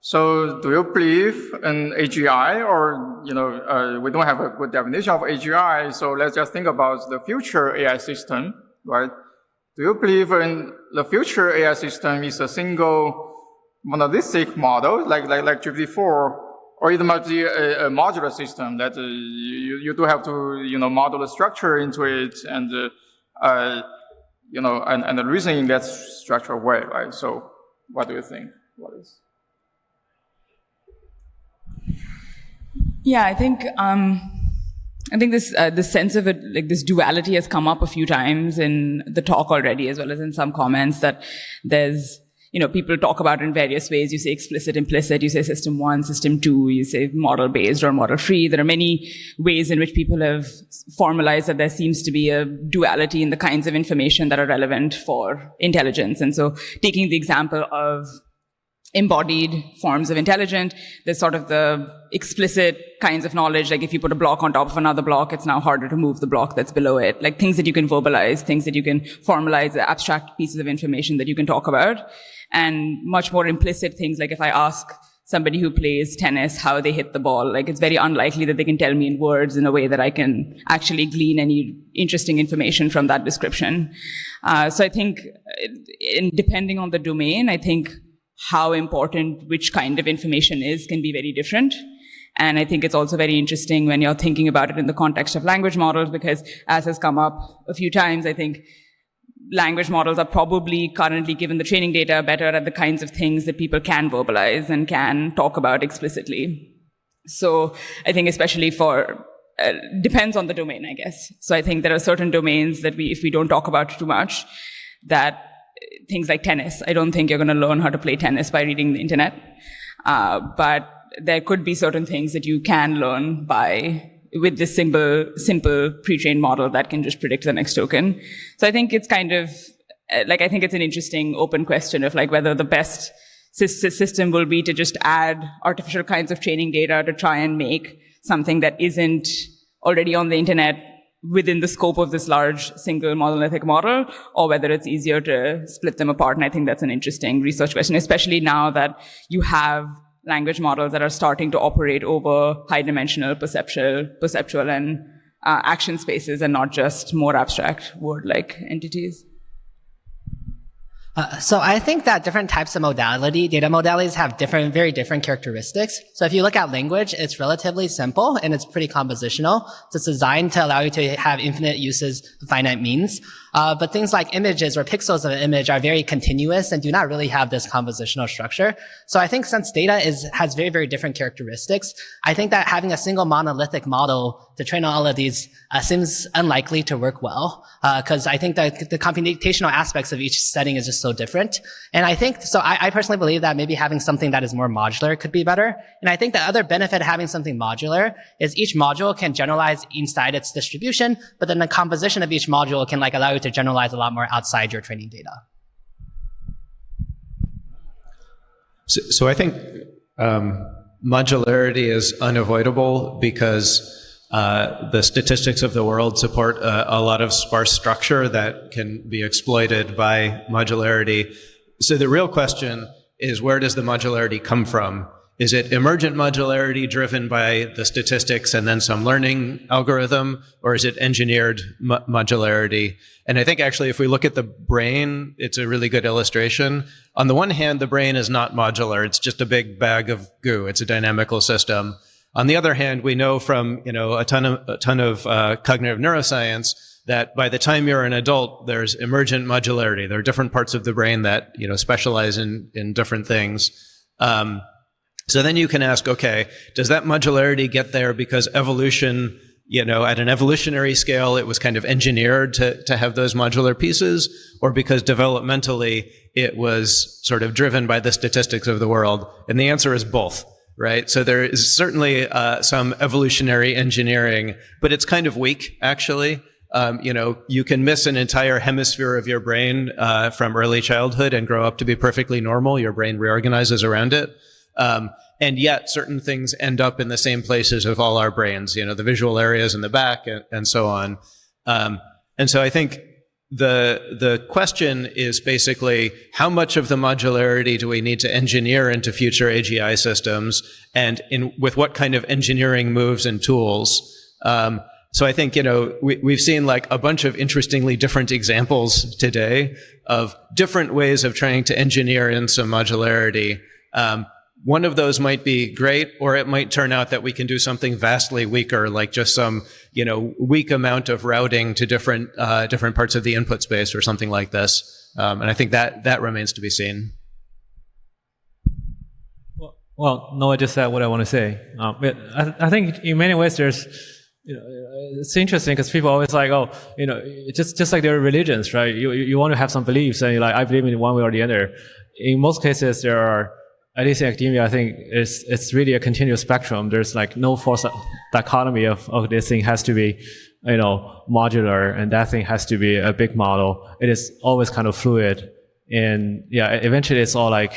So do you believe in AGI, or, we don't have a good definition of AGI, so let's just think about the future AI system, right? Do you believe in the future AI system is a single monolithic model, like GPT-4, or it might be a modular system that you do have to, model the structure into it and, and the reasoning in that structured way, right? So what do you think? What is? Yeah, I think this sense of it, this duality has come up a few times in the talk already, as well as in some comments, that there's, people talk about it in various ways. You say explicit, implicit, you say system 1, system 2, you say model-based or model-free. There are many ways in which people have formalized that there seems to be a duality in the kinds of information that are relevant for intelligence. And so taking the example of embodied forms of intelligence, there's sort of the explicit kinds of knowledge, like if you put a block on top of another block, it's now harder to move the block that's below it, like things that you can verbalize, things that you can formalize, abstract pieces of information that you can talk about, and much more implicit things, like if I ask somebody who plays tennis, how they hit the ball. Like, it's very unlikely that they can tell me in words in a way that I can actually glean any interesting information from that description. So I think, depending on the domain, I think how important which kind of information is can be very different. And I think it's also very interesting when you're thinking about it in the context of language models, because as has come up a few times, I think language models are probably currently, given the training data, better at the kinds of things that people can verbalize and can talk about explicitly. So I think especially depends on the domain, I guess. So I think there are certain domains that if we don't talk about too much, that things like tennis, I don't think you're going to learn how to play tennis by reading the internet. But there could be certain things that you can learn with this simple pre-trained model that can just predict the next token. So I think it's kind of, I think it's an interesting open question of whether the best system will be to just add artificial kinds of training data to try and make something that isn't already on the internet within the scope of this large single monolithic model, or whether it's easier to split them apart. And I think that's an interesting research question, especially now that you have language models that are starting to operate over high-dimensional perceptual and action spaces, and not just more abstract word-like entities. So I think that different types of data modalities have very different characteristics. So if you look at language, it's relatively simple and it's pretty compositional. So it's designed to allow you to have infinite uses of finite means. But things like images or pixels of an image are very continuous and do not really have this compositional structure. So I think since data has very, very different characteristics, I think that having a single monolithic model to train on all of these seems unlikely to work well, because I think that the computational aspects of each setting is just so different. And I personally believe that maybe having something that is more modular could be better. And I think the other benefit of having something modular is each module can generalize inside its distribution, but then the composition of each module can allow you to generalize a lot more outside your training data. So I think modularity is unavoidable because the statistics of the world support a lot of sparse structure that can be exploited by modularity. So the real question is, where does the modularity come from? Is it emergent modularity driven by the statistics and then some learning algorithm, or is it engineered modularity? And I think actually if we look at the brain, it's a really good illustration. On the one hand, the brain is not modular. It's just a big bag of goo. It's a dynamical system. On the other hand, we know from a ton of cognitive neuroscience that by the time you're an adult, there's emergent modularity. There are different parts of the brain that specialize in different things. So then you can ask, okay, does that modularity get there because evolution, at an evolutionary scale, it was kind of engineered to have those modular pieces, or because developmentally it was sort of driven by the statistics of the world? And the answer is both, right? So there is certainly some evolutionary engineering, but it's kind of weak, actually. You can miss an entire hemisphere of your brain from early childhood and grow up to be perfectly normal. Your brain reorganizes around it. And yet certain things end up in the same places of all our brains, the visual areas in the back and so on. And so I think the question is basically, how much of the modularity do we need to engineer into future AGI systems, and with what kind of engineering moves and tools? So I think, we've seen a bunch of interestingly different examples today of different ways of trying to engineer in some modularity. One of those might be great, or it might turn out that we can do something vastly weaker, like just some, weak amount of routing to different parts of the input space or something like this. And I think that remains to be seen. Well, Noah just said what I want to say. But I think in many ways there's, it's interesting because people always just like their religions, right? You want to have some beliefs and you're like, I believe in one way or the other. In most cases, there are, at least in academia, I think it's really a continuous spectrum. There's no false dichotomy of this thing has to be, modular, and that thing has to be a big model. It is always kind of fluid. And yeah, eventually it's all a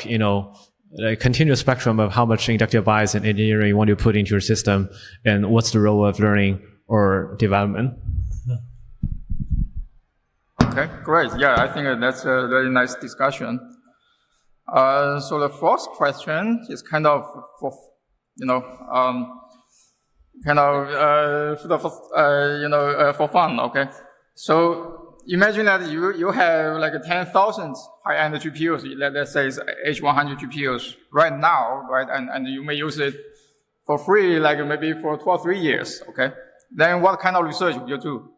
continuous spectrum of how much inductive bias and engineering you want to put into your system, and what's the role of learning or development. Okay, great. Yeah, I think that's a very nice discussion. So the first question is kind of for, for fun. Okay. So imagine that you have like 10,000 high-end GPUs. Let's say it's H100 GPUs right now, right? And you may use it for free, like maybe for 2 or 3 years. Okay. Then what kind of research will you do?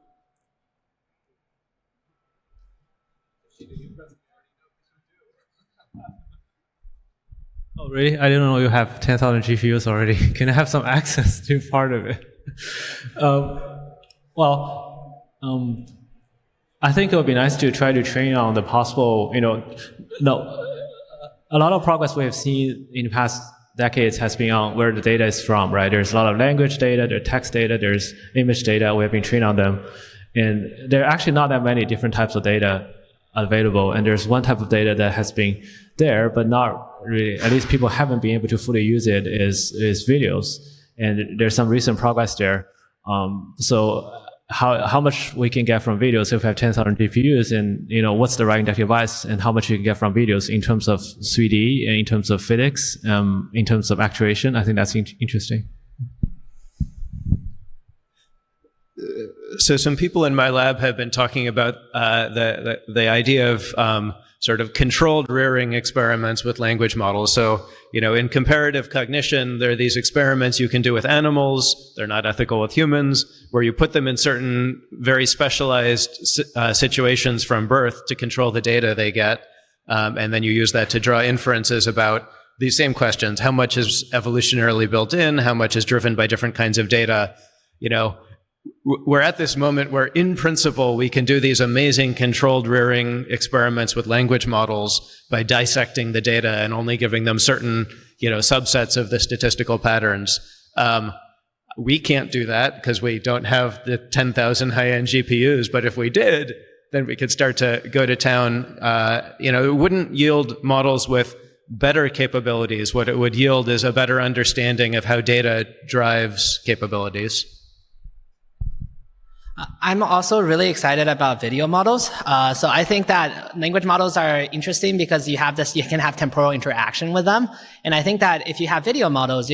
Oh, really? I didn't know you have 10,000 GPUs already. Can I have some access to part of it? I think it would be nice to try to train on the possible, a lot of progress we have seen in the past decades has been on where the data is from, right? There's a lot of language data, there's text data, there's image data. We have been trained on them. And there are actually not that many different types of data available. And there's one type of data that has been there, but not really, at least people haven't been able to fully use it, is videos. And there's some recent progress there. So how much we can get from videos if we have 10,000 GPUs, and what's the right index device, and how much you can get from videos in terms of 3D, and in terms of physics, in terms of actuation. I think that's interesting. So some people in my lab have been talking about the idea of sort of controlled rearing experiments with language models. So, in comparative cognition, there are these experiments you can do with animals. They're not ethical with humans, where you put them in certain very specialized situations from birth to control the data they get. And then you use that to draw inferences about these same questions. How much is evolutionarily built in? How much is driven by different kinds of data? We're at this moment where, in principle, we can do these amazing controlled rearing experiments with language models by dissecting the data and only giving them certain, subsets of the statistical patterns. We can't do that because we don't have the 10,000 high-end GPUs. But if we did, then we could start to go to town. It wouldn't yield models with better capabilities. What it would yield is a better understanding of how data drives capabilities. I'm also really excited about video models. So I think that language models are interesting because you can have temporal interaction with them. And I think that if you have video models,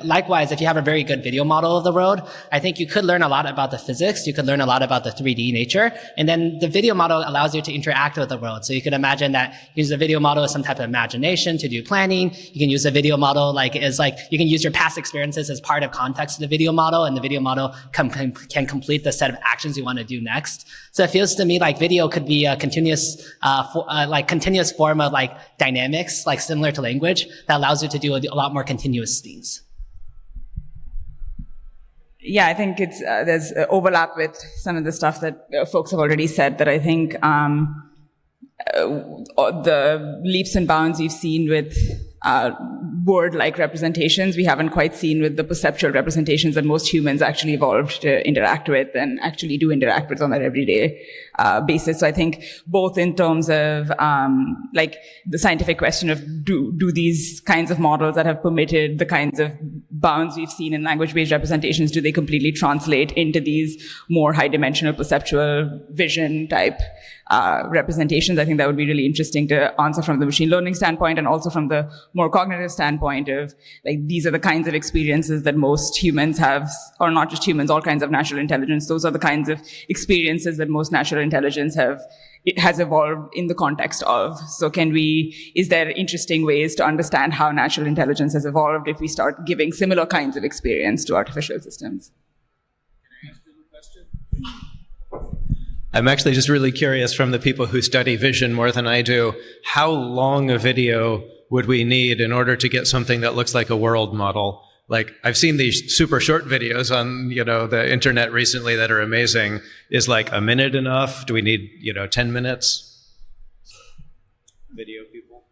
likewise, if you have a very good video model of the world, I think you could learn a lot about the physics. You could learn a lot about the 3D nature. And then the video model allows you to interact with the world. So you could imagine that you use the video model as some type of imagination to do planning. You can use the video model you can use your past experiences as part of context of the video model, and the video model can complete the set of actions you want to do next. So it feels to me like video could be a continuous form of dynamics, similar to language, that allows you to do a lot more continuous things. Yeah, I think there's overlap with some of the stuff that folks have already said, that I think the leaps and bounds we've seen with word-like representations, we haven't quite seen with the perceptual representations that most humans actually evolved to interact with and actually do interact with on their everyday basis. So I think both in terms of the scientific question of do these kinds of models that have permitted the kinds of bounds we've seen in language-based representations, do they completely translate into these more high-dimensional perceptual vision type representations? I think that would be really interesting to answer from the machine learning standpoint, and also from the more cognitive standpoint of these are the kinds of experiences that most humans have, or not just humans, all kinds of natural intelligence. Those are the kinds of experiences that most natural intelligence has evolved in the context of. So is there interesting ways to understand how natural intelligence has evolved if we start giving similar kinds of experience to artificial systems? Can I ask you a question? I'm actually just really curious, from the people who study vision more than I do, how long a video would we need in order to get something that looks like a world model? I've seen these super short videos on, the internet recently that are amazing. Is a minute enough? Do we need, 10 minutes? Video people?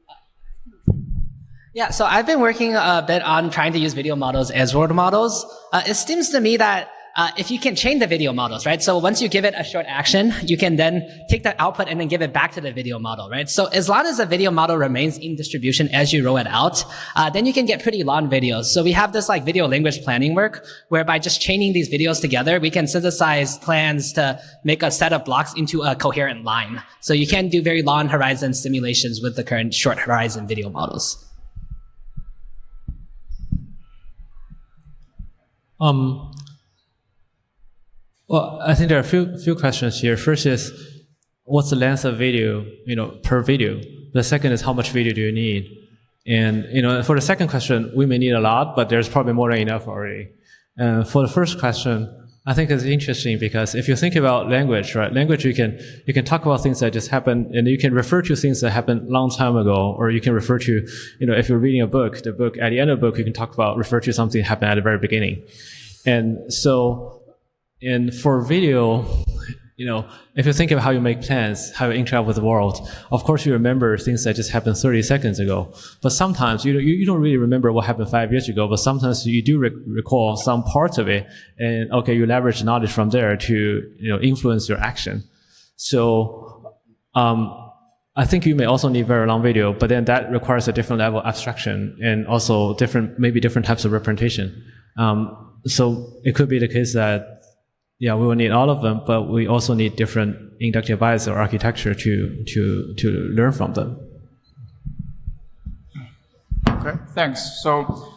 Yeah, so I've been working a bit on trying to use video models as world models. It seems to me that if you can chain the video models, right? So once you give it a short action, you can then take that output and then give it back to the video model, right? So as long as the video model remains in distribution as you roll it out, then you can get pretty long videos. So we have this like video language planning work, whereby just chaining these videos together, we can synthesize plans to make a set of blocks into a coherent line. So you can do very long horizon simulations with the current short horizon video models. Well, I think there are a few questions here. First is, what's the length of video, per video? The second is, how much video do you need? And, for the second question, we may need a lot, but there's probably more than enough already. For the first question, I think it's interesting because if you think about language, right? Language, you can talk about things that just happened, and you can refer to things that happened a long time ago, or you can refer to, if you're reading a book, the book, at the end of the book, you can refer to something that happened at the very beginning. And so, for video, if you think of how you make plans, how you interact with the world, of course you remember things that just happened 30 seconds ago. But sometimes you don't really remember what happened 5 years ago, but sometimes you do recall some parts of it, and okay, you leverage knowledge from there to influence your action. So I think you may also need very long video, but then that requires a different level of abstraction and also maybe different types of representation. So it could be the case that we will need all of them, but we also need different inductive bias or architecture to learn from them. Okay, thanks. So,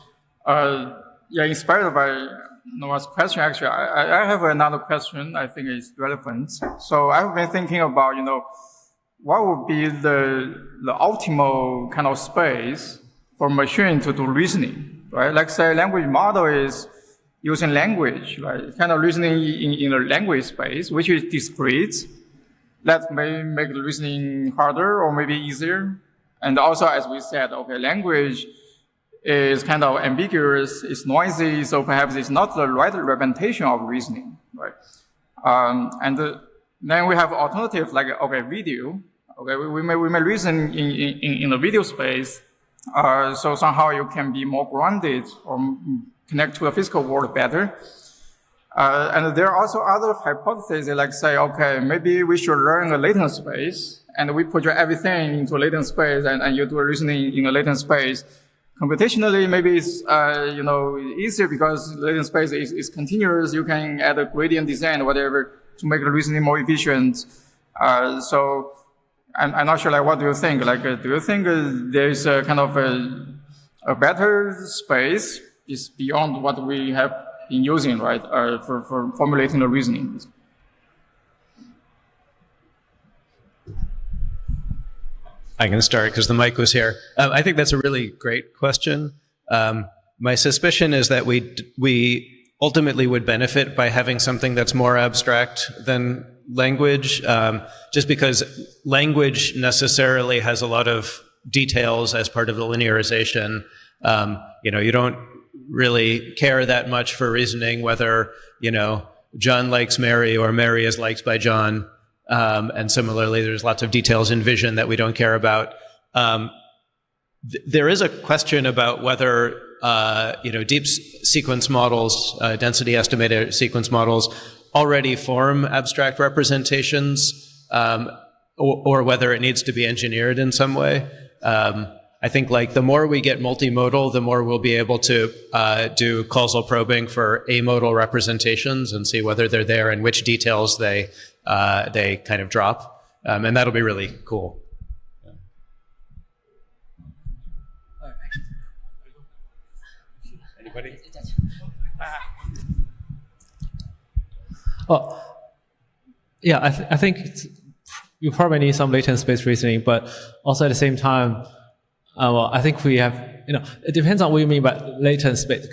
inspired by Noah's question, actually, I have another question I think is relevant. So I've been thinking about, what would be the optimal kind of space for machine to do reasoning, right? Like say language model is using language, right? Kind of reasoning in a language space, which is discrete. That may make the reasoning harder or maybe easier. And also, as we said, okay, language is kind of ambiguous, it's noisy, so perhaps it's not the right representation of reasoning, right? Then we have alternatives like, okay, video. Okay, we may reason in the video space, so somehow you can be more grounded or connect to a physical world better. And there are also other hypotheses like say, okay, maybe we should learn a latent space and we project everything into a latent space and you do reasoning in a latent space. Computationally, maybe it's, easier because latent space is continuous. You can add a gradient design or whatever to make the reasoning more efficient. So I'm not sure, what do you think? Do you think there is a kind of a better space is beyond what we have been using, right, for formulating the reasoning? I can start because the mic was here. I think that's a really great question. My suspicion is that we ultimately would benefit by having something that's more abstract than language, just because language necessarily has a lot of details as part of the linearization. You don't really care that much for reasoning whether, John likes Mary or Mary is liked by John. And similarly, there's lots of details in vision that we don't care about. There is a question about whether, deep sequence models, density estimated sequence models already form abstract representations, or whether it needs to be engineered in some way. I think the more we get multimodal, the more we'll be able to do causal probing for amodal representations and see whether they're there and which details they kind of drop. And that'll be really cool. Anybody? I think you probably need some latent space reasoning, but also at the same time, I think we have, it depends on what you mean by latent space.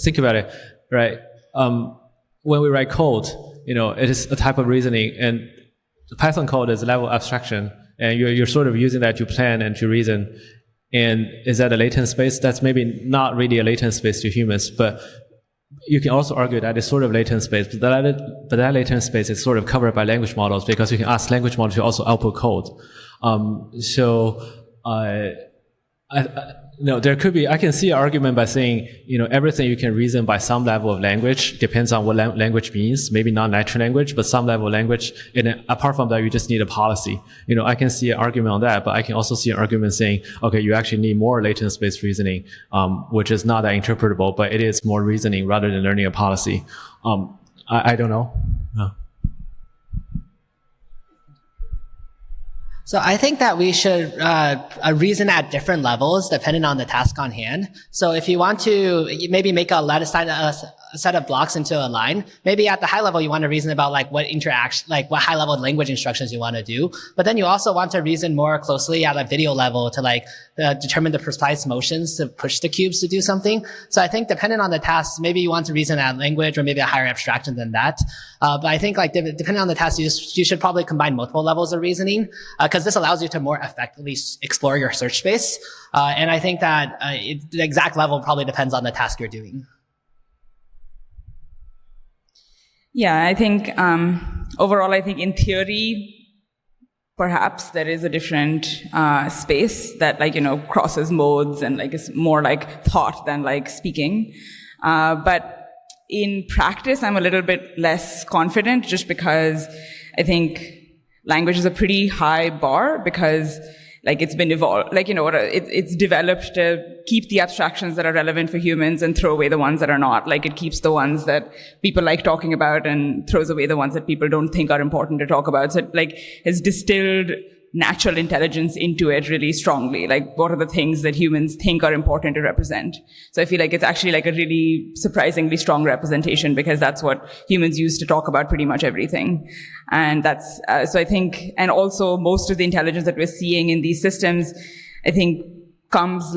Think about it, right? When we write code, it is a type of reasoning, and the Python code is a level of abstraction, and you're sort of using that to plan and to reason. And is that a latent space? That's maybe not really a latent space to humans, but you can also argue that it's sort of latent space, but that latent space is sort of covered by language models because you can ask language models to also output code. No, there could be. I can see an argument by saying, everything you can reason by some level of language depends on what language means. Maybe not natural language, but some level of language. And apart from that, you just need a policy. I can see an argument on that, but I can also see an argument saying, okay, you actually need more latent-based reasoning, which is not that interpretable, but it is more reasoning rather than learning a policy. I don't know. So I think that we should reason at different levels depending on the task on hand. So if you want to maybe make a set of blocks into a line, maybe at the high level you want to reason about what high level language instructions you want to do. But then you also want to reason more closely at a video level to determine the precise motions to push the cubes to do something. So I think depending on the task, maybe you want to reason at language or maybe a higher abstraction than that. But I think depending on the task, you should probably combine multiple levels of reasoning, because this allows you to more effectively explore your search space. And I think that the exact level probably depends on the task you're doing. Yeah, I think overall, I think in theory, perhaps there is a different space that crosses modes and is more thought than speaking. But in practice, I'm a little bit less confident just because I think language is a pretty high bar because it's been evolved, it's developed to keep the abstractions that are relevant for humans and throw away the ones that are not. It keeps the ones that people like talking about and throws away the ones that people don't think are important to talk about. So has distilled natural intelligence into it really strongly. What are the things that humans think are important to represent? So I feel it's actually a really surprisingly strong representation because that's what humans use to talk about pretty much everything. And that's, so I think, and also most of the intelligence that we're seeing in these systems, I think comes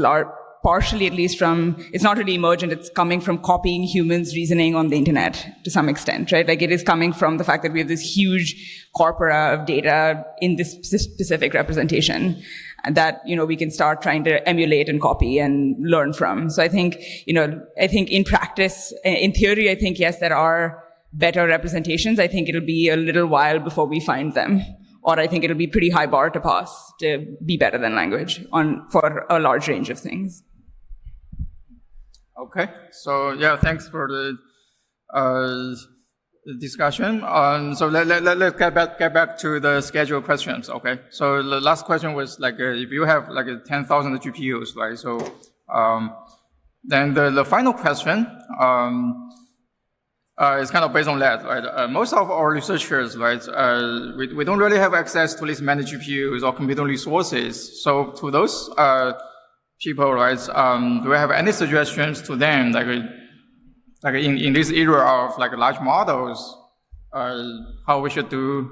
partially at least from, it's not really emergent, it's coming from copying humans' reasoning on the internet to some extent, right? It is coming from the fact that we have this huge corpora of data in this specific representation that, we can start trying to emulate and copy and learn from. So I think, in practice, in theory, I think, yes, there are better representations. I think it'll be a little while before we find them. Or I think it'll be pretty high bar to pass to be better than language for a large range of things. Okay, so yeah, thanks for the discussion. So let's get back to the schedule questions. Okay, so the last question was if you have 10,000 GPUs, right? So then the final question is kind of based on that, right? Most of our researchers, right, we don't really have access to this many GPUs or computing resources. So to those people, right, do we have any suggestions to them, in this era of large models, how we should do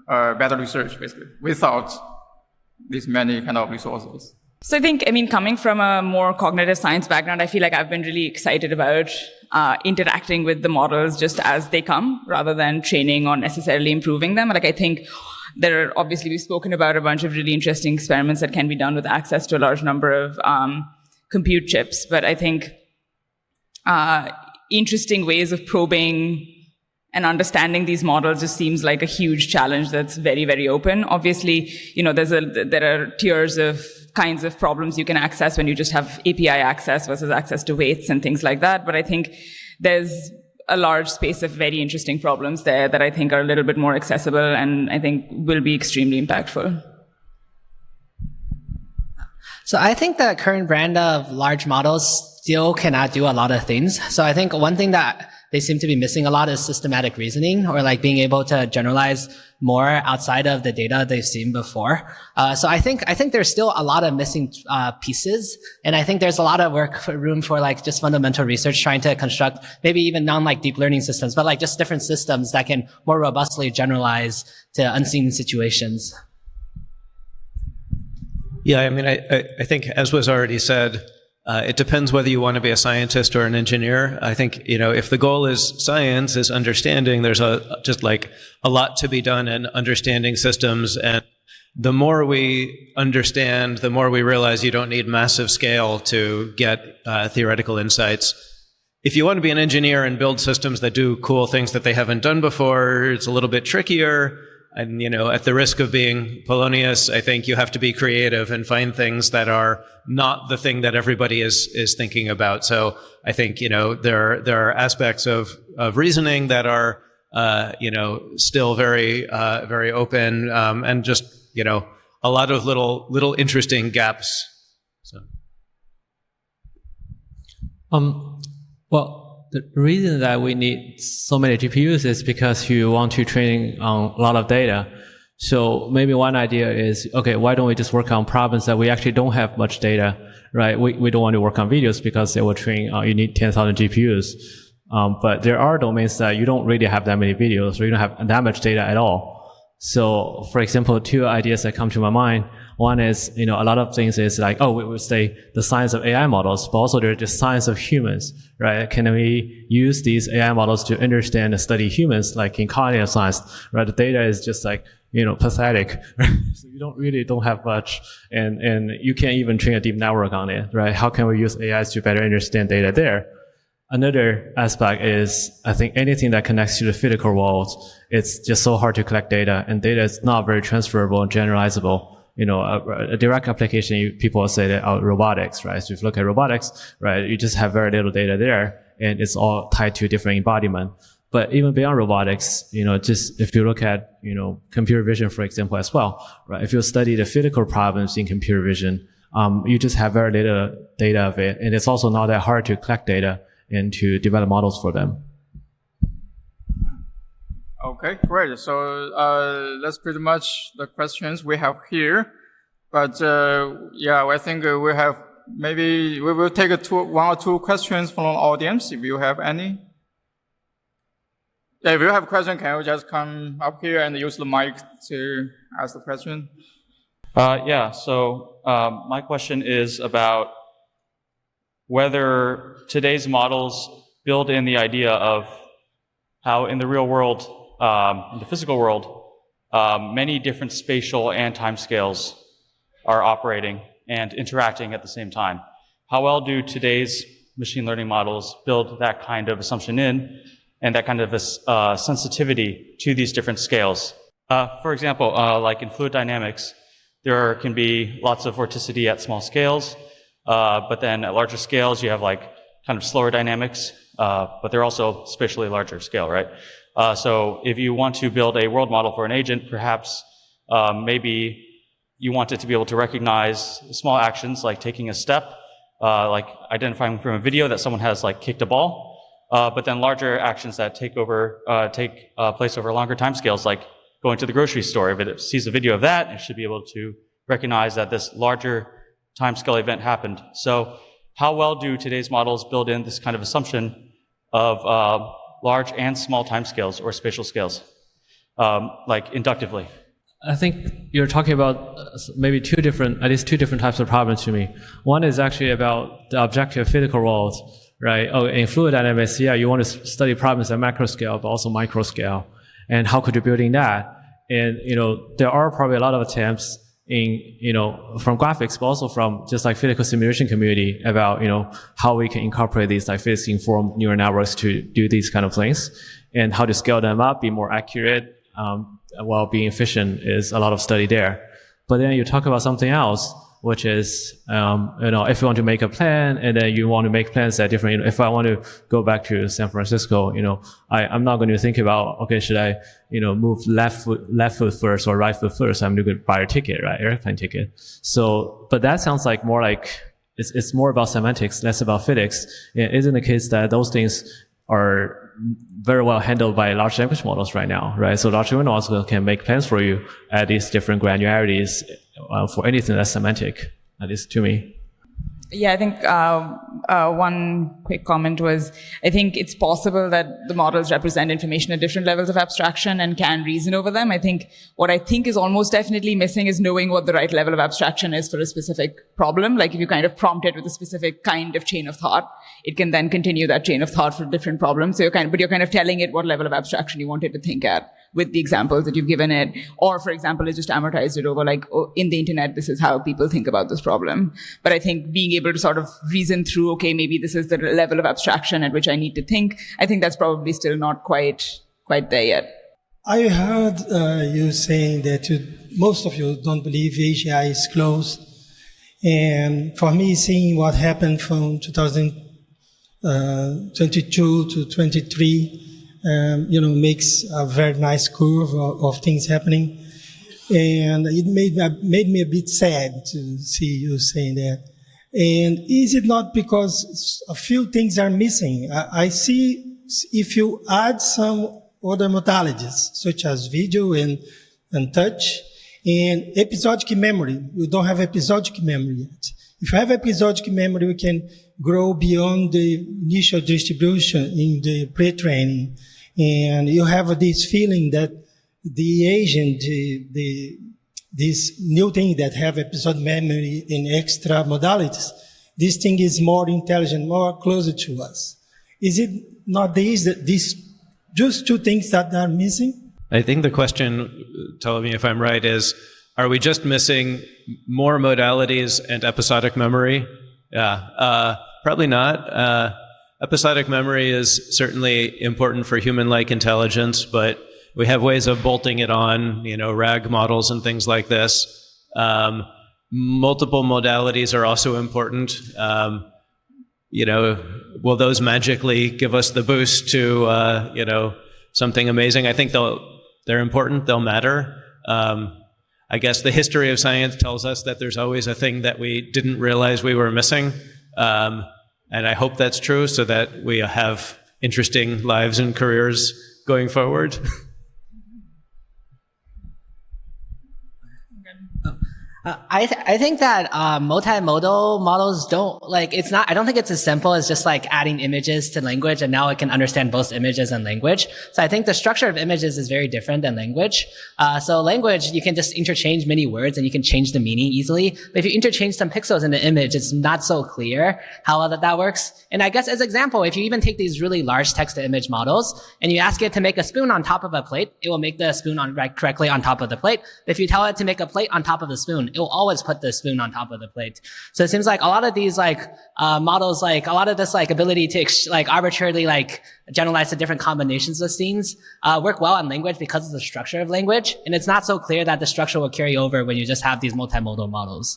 better research, basically, without these many kind of resources? So I think, coming from a more cognitive science background, I feel I've been really excited about interacting with the models just as they come, rather than training or necessarily improving them. I think obviously we've spoken about a bunch of really interesting experiments that can be done with access to a large number of compute chips. But I think interesting ways of probing and understanding these models just seems like a huge challenge that's very, very open. Obviously, there are tiers of kinds of problems you can access when you just have API access versus access to weights and things like that. But I think there's a large space of very interesting problems there that I think are a little bit more accessible and I think will be extremely impactful. So I think the current brand of large models still cannot do a lot of things. So I think one thing that they seem to be missing a lot is systematic reasoning, or being able to generalize more outside of the data they've seen before. So I think there's still a lot of missing pieces, and I think there's a lot of room for just fundamental research trying to construct maybe even deep learning systems, but just different systems that can more robustly generalize to unseen situations. Yeah, I think as was already said, it depends whether you want to be a scientist or an engineer. I think, if the goal is science, is understanding, there's just a lot to be done in understanding systems. And the more we understand, the more we realize you don't need massive scale to get theoretical insights. If you want to be an engineer and build systems that do cool things that they haven't done before, it's a little bit trickier. And, at the risk of being Polonius, I think you have to be creative and find things that are not the thing that everybody is thinking about. So I think, there are aspects of reasoning that are, still very, very open, and just, a lot of little interesting gaps. So. Well, the reason that we need so many GPUs is because you want to train on a lot of data. So maybe one idea is, okay, why don't we just work on problems that we actually don't have much data, right? We don't want to work on videos because they will train, you need 10,000 GPUs. But there are domains that you don't really have that many videos, or you don't have that much data at all. So, for example, two ideas that come to my mind. One is, a lot of things is like, we would say the science of AI models, but also there's just science of humans, right? Can we use these AI models to understand and study humans, like in cognitive science, right? The data is just like, pathetic. So you don't have much, and you can't even train a deep network on it, right? How can we use AIs to better understand data there? Another aspect is, I think anything that connects to the physical world, it's just so hard to collect data, and data is not very transferable and generalizable. A direct application, people say that robotics, right? So if you look at robotics, right, you just have very little data there, and it's all tied to a different embodiment. But even beyond robotics, just if you look at, computer vision, for example, as well, right? If you study the physical problems in computer vision, you just have very little data of it, and it's also not that hard to collect data and to develop models for them. Okay, great. So that's pretty much the questions we have here. But I think we will take one or two questions from the audience if you have any. Yeah, if you have a question, can you just come up here and use the mic to ask the question? So my question is about whether today's models build in the idea of how in the real world, in the physical world, many different spatial and time scales are operating and interacting at the same time. How well do today's machine learning models build that kind of assumption in and that kind of sensitivity to these different scales? For example, like in fluid dynamics, there can be lots of vorticity at small scales, but then at larger scales, you have like kind of slower dynamics, but they're also spatially larger scale, right? So if you want to build a world model for an agent, perhaps maybe you want it to be able to recognize small actions like taking a step, like identifying from a video that someone has like kicked a ball, but then larger actions that take place over longer time scales, like going to the grocery store. If it sees a video of that, it should be able to recognize that this larger timescale event happened. So how well do today's models build in this kind of assumption of large and small timescales or spatial scales, like inductively? I think you're talking about maybe at least two different types of problems to me. One is actually about the objective physical world, right? In fluid dynamics, you want to study problems at macro scale, but also micro scale. And how could you build in that? And, there are probably a lot of attempts from graphics, but also from just like physical simulation community about, how we can incorporate these like physics informed neural networks to do these kind of things and how to scale them up, be more accurate, while being efficient is a lot of study there. But then you talk about something else, which is, if you want to make a plan and then you want to make plans that different, if I want to go back to San Francisco, I'm not going to think about, okay, should I, move left foot first or right foot first? I'm going to buy a ticket, right? Airplane ticket. So, but that sounds like more like, it's more about semantics, less about physics. It isn't the case that those things are very well handled by large language models right now, right? So large language models can make plans for you at these different granularities for anything that's semantic, at least to me. Yeah, I think one quick comment was, I think it's possible that the models represent information at different levels of abstraction and can reason over them. I think what I think is almost definitely missing is knowing what the right level of abstraction is for a specific problem. Like if you kind of prompt it with a specific kind of chain of thought, it can then continue that chain of thought for different problems. So you're kind of telling it what level of abstraction you want it to think at with the examples that you've given it. Or, for example, it just amortized it over like, in the internet, this is how people think about this problem. But I think being able to sort of reason through, okay, maybe this is the level of abstraction at which I need to think, I think that's probably still not quite there yet. I heard you saying that most of you don't believe AGI is closed. And for me, seeing what happened from 2022 to 23, makes a very nice curve of things happening. And it made me a bit sad to see you saying that. And is it not because a few things are missing? I see if you add some other modalities, such as video and touch, and episodic memory. You don't have episodic memory yet. If you have episodic memory, we can grow beyond the initial distribution in the pre-training. And you have this feeling that the agent, this new thing that have episodic memory in extra modalities, this thing is more intelligent, more closer to us. Is it not these just two things that are missing? I think the question, tell me if I'm right, is, are we just missing more modalities and episodic memory? Yeah, probably not. Episodic memory is certainly important for human-like intelligence, but we have ways of bolting it on, RAG models and things like this. Multiple modalities are also important. Will those magically give us the boost to, something amazing? I think they're important, they'll matter. I guess the history of science tells us that there's always a thing that we didn't realize we were missing. And I hope that's true so that we have interesting lives and careers going forward. I think that multimodal models don't I don't think it's as simple as just like adding images to language and now it can understand both images and language. So I think the structure of images is very different than language. So language, you can just interchange many words and you can change the meaning easily. But if you interchange some pixels in the image, it's not so clear how well that works. And I guess as an example, if you even take these really large text to image models and you ask it to make a spoon on top of a plate, it will make the spoon correctly on top of the plate. But if you tell it to make a plate on top of the spoon, it will always put the spoon on top of the plate. So it seems like a lot of these models, a lot of this ability to arbitrarily generalize to different combinations of scenes work well in language because of the structure of language. And it's not so clear that the structure will carry over when you just have these multimodal models.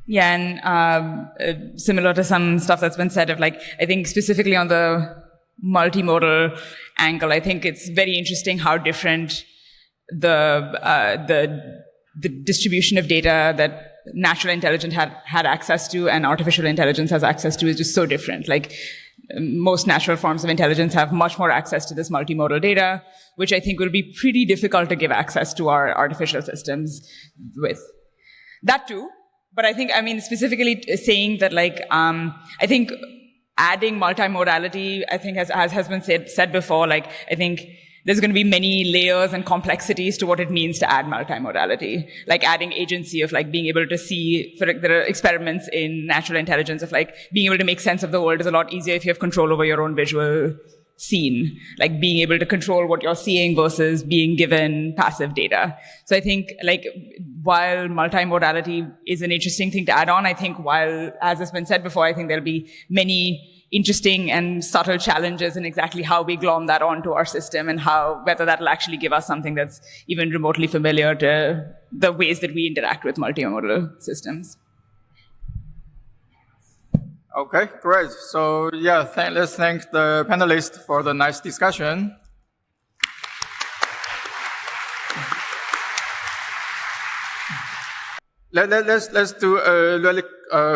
Yeah, and similar to some stuff that's been said I think specifically on the multimodal angle, I think it's very interesting how different the distribution of data that natural intelligence had access to and artificial intelligence has access to is just so different. Most natural forms of intelligence have much more access to this multimodal data, which I think will be pretty difficult to give access to our artificial systems with. That too, but I think, specifically saying that I think adding multimodality, I think has been said before, I think there's going to be many layers and complexities to what it means to add multimodality, adding agency of being able to see, there are experiments in natural intelligence of being able to make sense of the world is a lot easier if you have control over your own visual scene, being able to control what you're seeing versus being given passive data. So I think while multimodality is an interesting thing to add on, I think as has been said before, I think there'll be many interesting and subtle challenges in exactly how we glom that onto our system and whether that'll actually give us something that's even remotely familiar to the ways that we interact with multimodal systems. Okay, great. So yeah, let's thank the panelists for the nice discussion. Let's do a really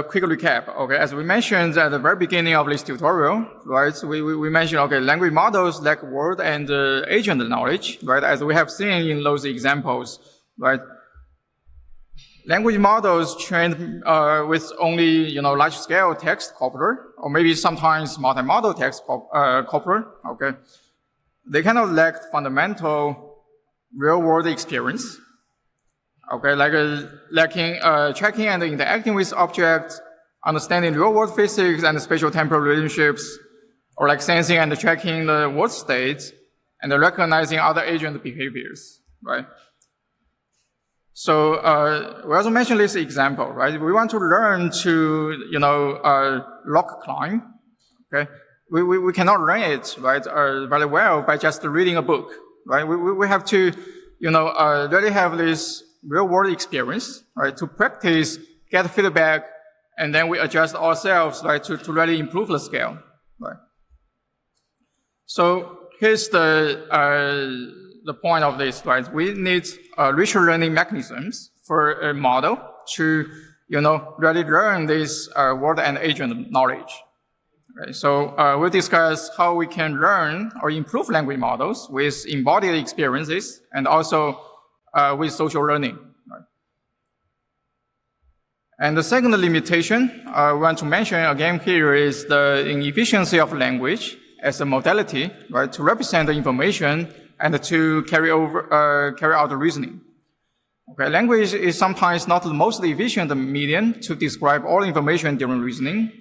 quick recap. Okay, as we mentioned at the very beginning of this tutorial, right? We mentioned language models lack word and agent knowledge, right? As we have seen in those examples, right? Language models trained with only large-scale text coupler, or maybe sometimes multimodal text coupler. Okay, they kind of lack fundamental real-world experience. Okay, lacking tracking and interacting with objects, understanding real-world physics and spatial temporal relationships, or sensing and tracking the world state, and recognizing other agent behaviors, right? So we also mentioned this example, right? We want to learn to, rock climb, okay? we cannot learn it, right, very well by just reading a book, right? We have to, really have this real-world experience, right, to practice, get feedback, and then we adjust ourselves, right, to really improve the scale, right? So here's the point of this, right? We need richer learning mechanisms for a model to, really learn this word and agent knowledge. Right? So we'll discuss how we can learn or improve language models with embodied experiences and also with social learning. Right? And the second limitation we want to mention again here is the inefficiency of language as a modality, right, to represent the information and to carry out the reasoning. Okay, language is sometimes not the most efficient medium to describe all information during reasoning,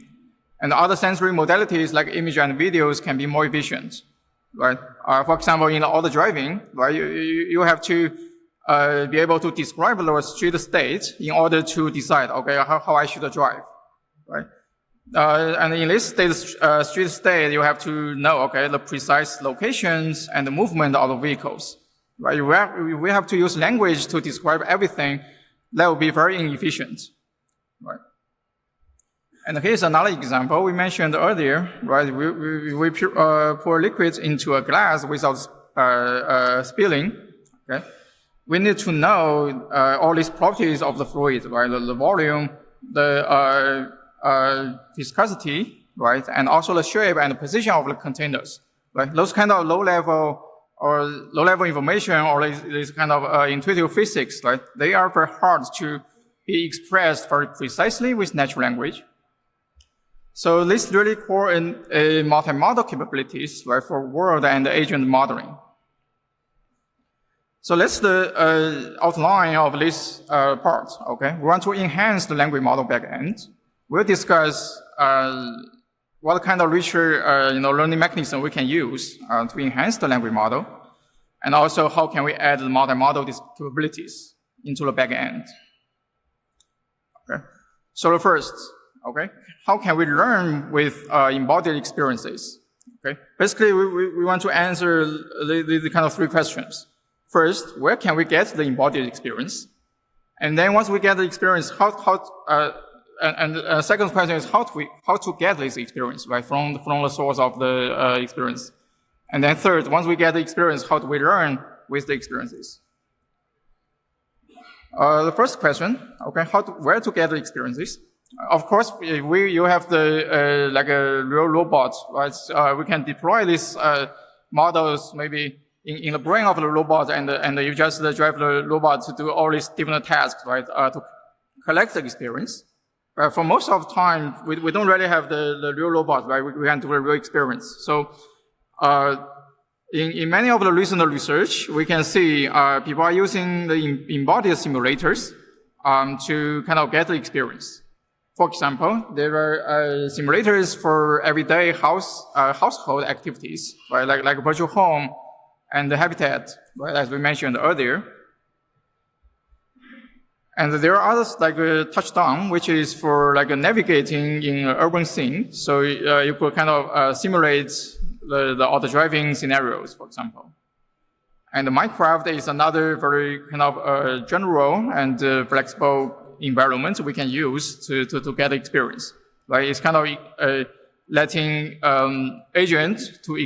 and other sensory modalities like image and videos can be more efficient, right? For example, in auto driving, right, you have to be able to describe the street state in order to decide, okay, how I should drive, right? And in this street state, you have to know, okay, the precise locations and the movement of the vehicles, right? We have to use language to describe everything. That will be very inefficient, right? And here's another example we mentioned earlier, right? We pour liquids into a glass without spilling, okay? We need to know all these properties of the fluid, right? The volume, the viscosity, right? And also the shape and the position of the containers, right? Those kind of low-level information or this kind of intuitive physics, right? They are very hard to be expressed very precisely with natural language. So this really core in multi-model capabilities, right, for world and agent modeling. So that's the outline of this part, okay? We want to enhance the language model backend. We'll discuss what kind of richer learning mechanism we can use to enhance the language model, and also how can we add the multi-model capabilities into the backend. Okay. So the first, okay, how can we learn with embodied experiences? Okay. Basically, we want to answer the kind of three questions. First, where can we get the embodied experience? And then once we get the experience, and second question is how to get this experience, right, from the source of the experience. And then third, once we get the experience, how do we learn with the experiences? The first question, okay, where to get the experiences? Of course, if you have the like a real robot, right? We can deploy these models maybe in the brain of the robot, and you just drive the robot to do all these different tasks, right? To collect the experience. For most of the time, we don't really have the real robot, right? We can do the real experience. So, in many of the recent research, we can see people are using the embodied simulators to kind of get the experience. For example, there are simulators for everyday household activities, right? Like virtual home and the habitat, right? As we mentioned earlier. And there are others like Touchdown, which is for like navigating in an urban scene. So you could kind of simulate the auto driving scenarios, for example. And Minecraft is another very kind of general and flexible environment we can use to get experience. Right? It's kind of letting agents to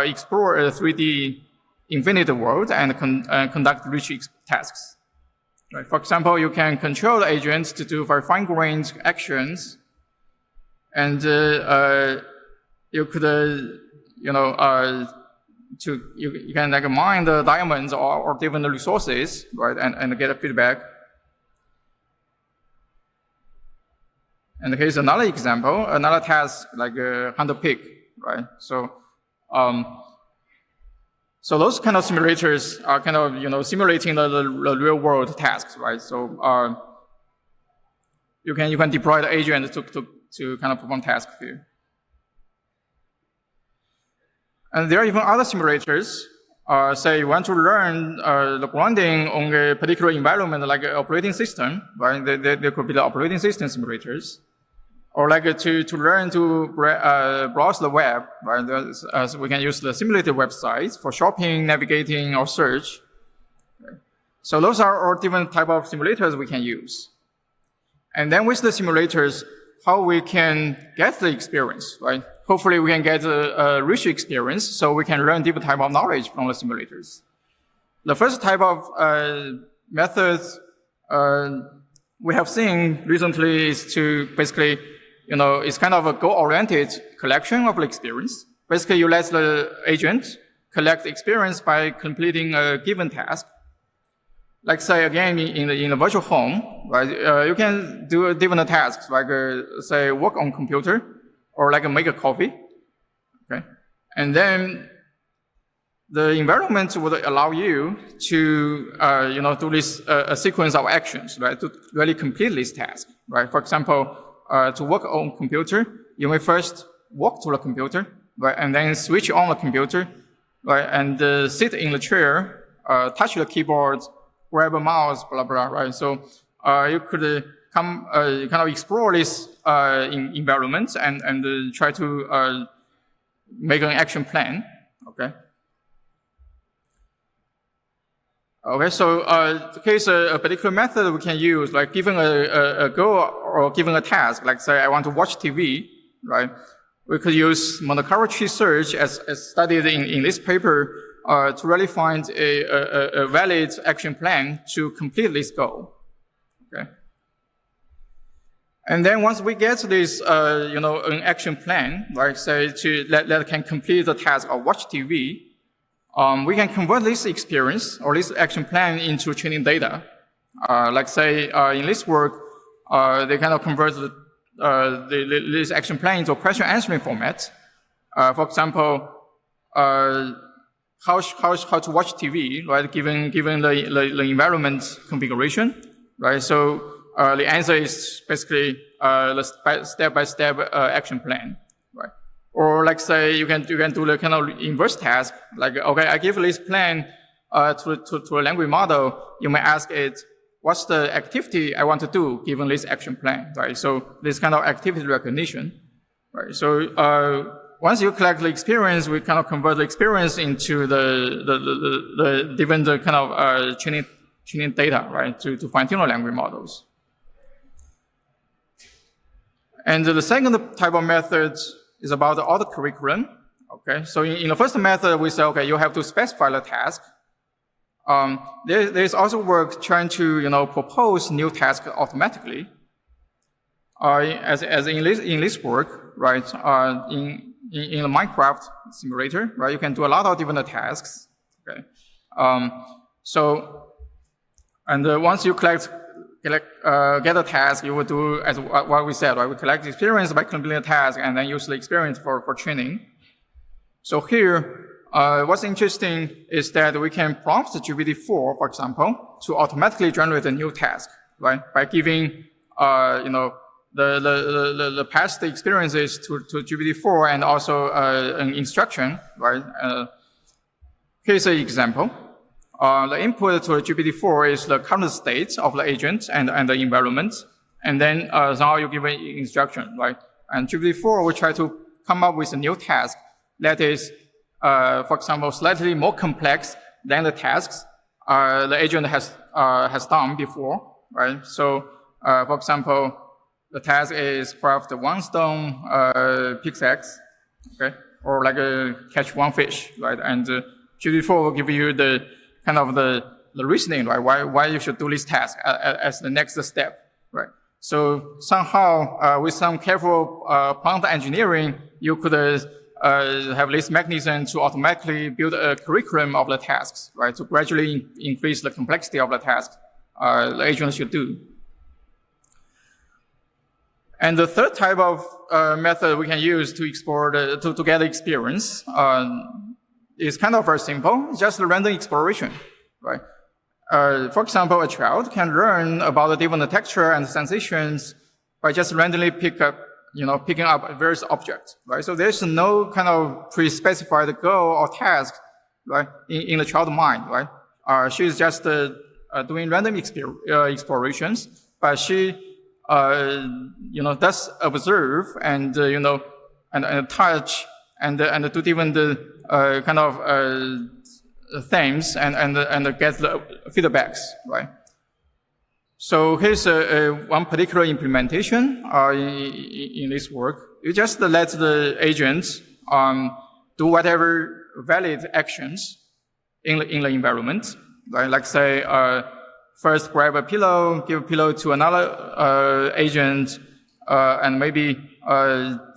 explore a 3D infinite world and conduct rich tasks. Right. For example, you can control the agents to do very fine-grained actions, and you could, you can like mine the diamonds or different resources, right, and get a feedback. And here's another example, another task like hunt a pig, right? So those kind of simulators are kind of, simulating the real world tasks, right? So you can deploy the agent to kind of perform tasks here. And there are even other simulators. Say you want to learn the grounding on a particular environment, like an operating system, right? There could be the operating system simulators. or like to learn to browse the web, right? So we can use the simulated websites for shopping, navigating, or search. Okay. So those are all different type of simulators we can use. And then with the simulators, how we can get the experience, right? Hopefully we can get a rich experience so we can learn different type of knowledge from the simulators. The first type of methods we have seen recently is to basically, it's kind of a goal-oriented collection of the experience. Basically, you let the agent collect experience by completing a given task. Like say again in the virtual home, right? You can do different tasks, like say work on computer, or like make a coffee, okay? And then the environment would allow you to, do this a sequence of actions, right? To really complete this task, right? For example, to work on computer, you may first walk to the computer, right? And then switch on the computer, right? And sit in the chair, touch the keyboard, grab a mouse, blah, blah, right? So you could kind of explore this environment and try to make an action plan, okay? Okay, so in case a particular method we can use, like given a goal or given a task, like say I want to watch TV, right? We could use Monte-Carlo tree search as studied in this paper to really find a valid action plan to complete this goal, okay? And then once we get this, an action plan, right? Say that can complete the task of watch TV. We can convert this experience or this action plan into training data. Like say, in this work, they kind of convert this action plan into a question answering format. For example, how to watch TV, right? Given the environment configuration, right? So the answer is basically the step-by-step action plan. Or like say you can do the kind of inverse task, like okay, I give this plan to a language model. You may ask it, what's the activity I want to do given this action plan, right? So this kind of activity recognition, right? So once you collect the experience, we kind of convert the experience into the different kind of training data, right? To fine-tune the language models. And the second type of method is about the auto curriculum. Okay, so in the first method, we say, okay, you have to specify the task. There's also work trying to, propose new tasks automatically. As in this work, right? In the Minecraft simulator, right? You can do a lot of different tasks. Okay, once you get a task, you will do as what we said, right? We collect experience by completing a task and then use the experience for training. So here, what's interesting is that we can prompt GPT-4, for example, to automatically generate a new task, right? By giving, the past experiences to GPT-4 and also an instruction, right? Here's an example. The input to GPT-4 is the current state of the agent and the environment. And then now you give an instruction, right? And GPT-4 will try to come up with a new task that is, for example, slightly more complex than the tasks the agent has done before, right? So, for example, the task is craft one stone pickaxe, okay? Or like catch one fish, right? And GPT-4 will give you the kind of the reasoning, right? Why you should do this task as the next step, right? So somehow, with some careful prompt engineering, you could have this mechanism to automatically build a curriculum of the tasks, right? To gradually increase the complexity of the tasks the agent should do. And the third type of method we can use to explore to get experience is kind of very simple, just random exploration, right? For example, a child can learn about the different texture and sensations by just randomly picking up various objects, right? So there's no kind of pre-specified goal or task, right, in the child's mind, right? She's just doing random explorations, but she does observe and, and touch and do different kind of things and get the feedbacks, right? So here's one particular implementation in this work. You just let the agents do whatever valid actions in the environment, right? Like say, first grab a pillow, give a pillow to another agent, and maybe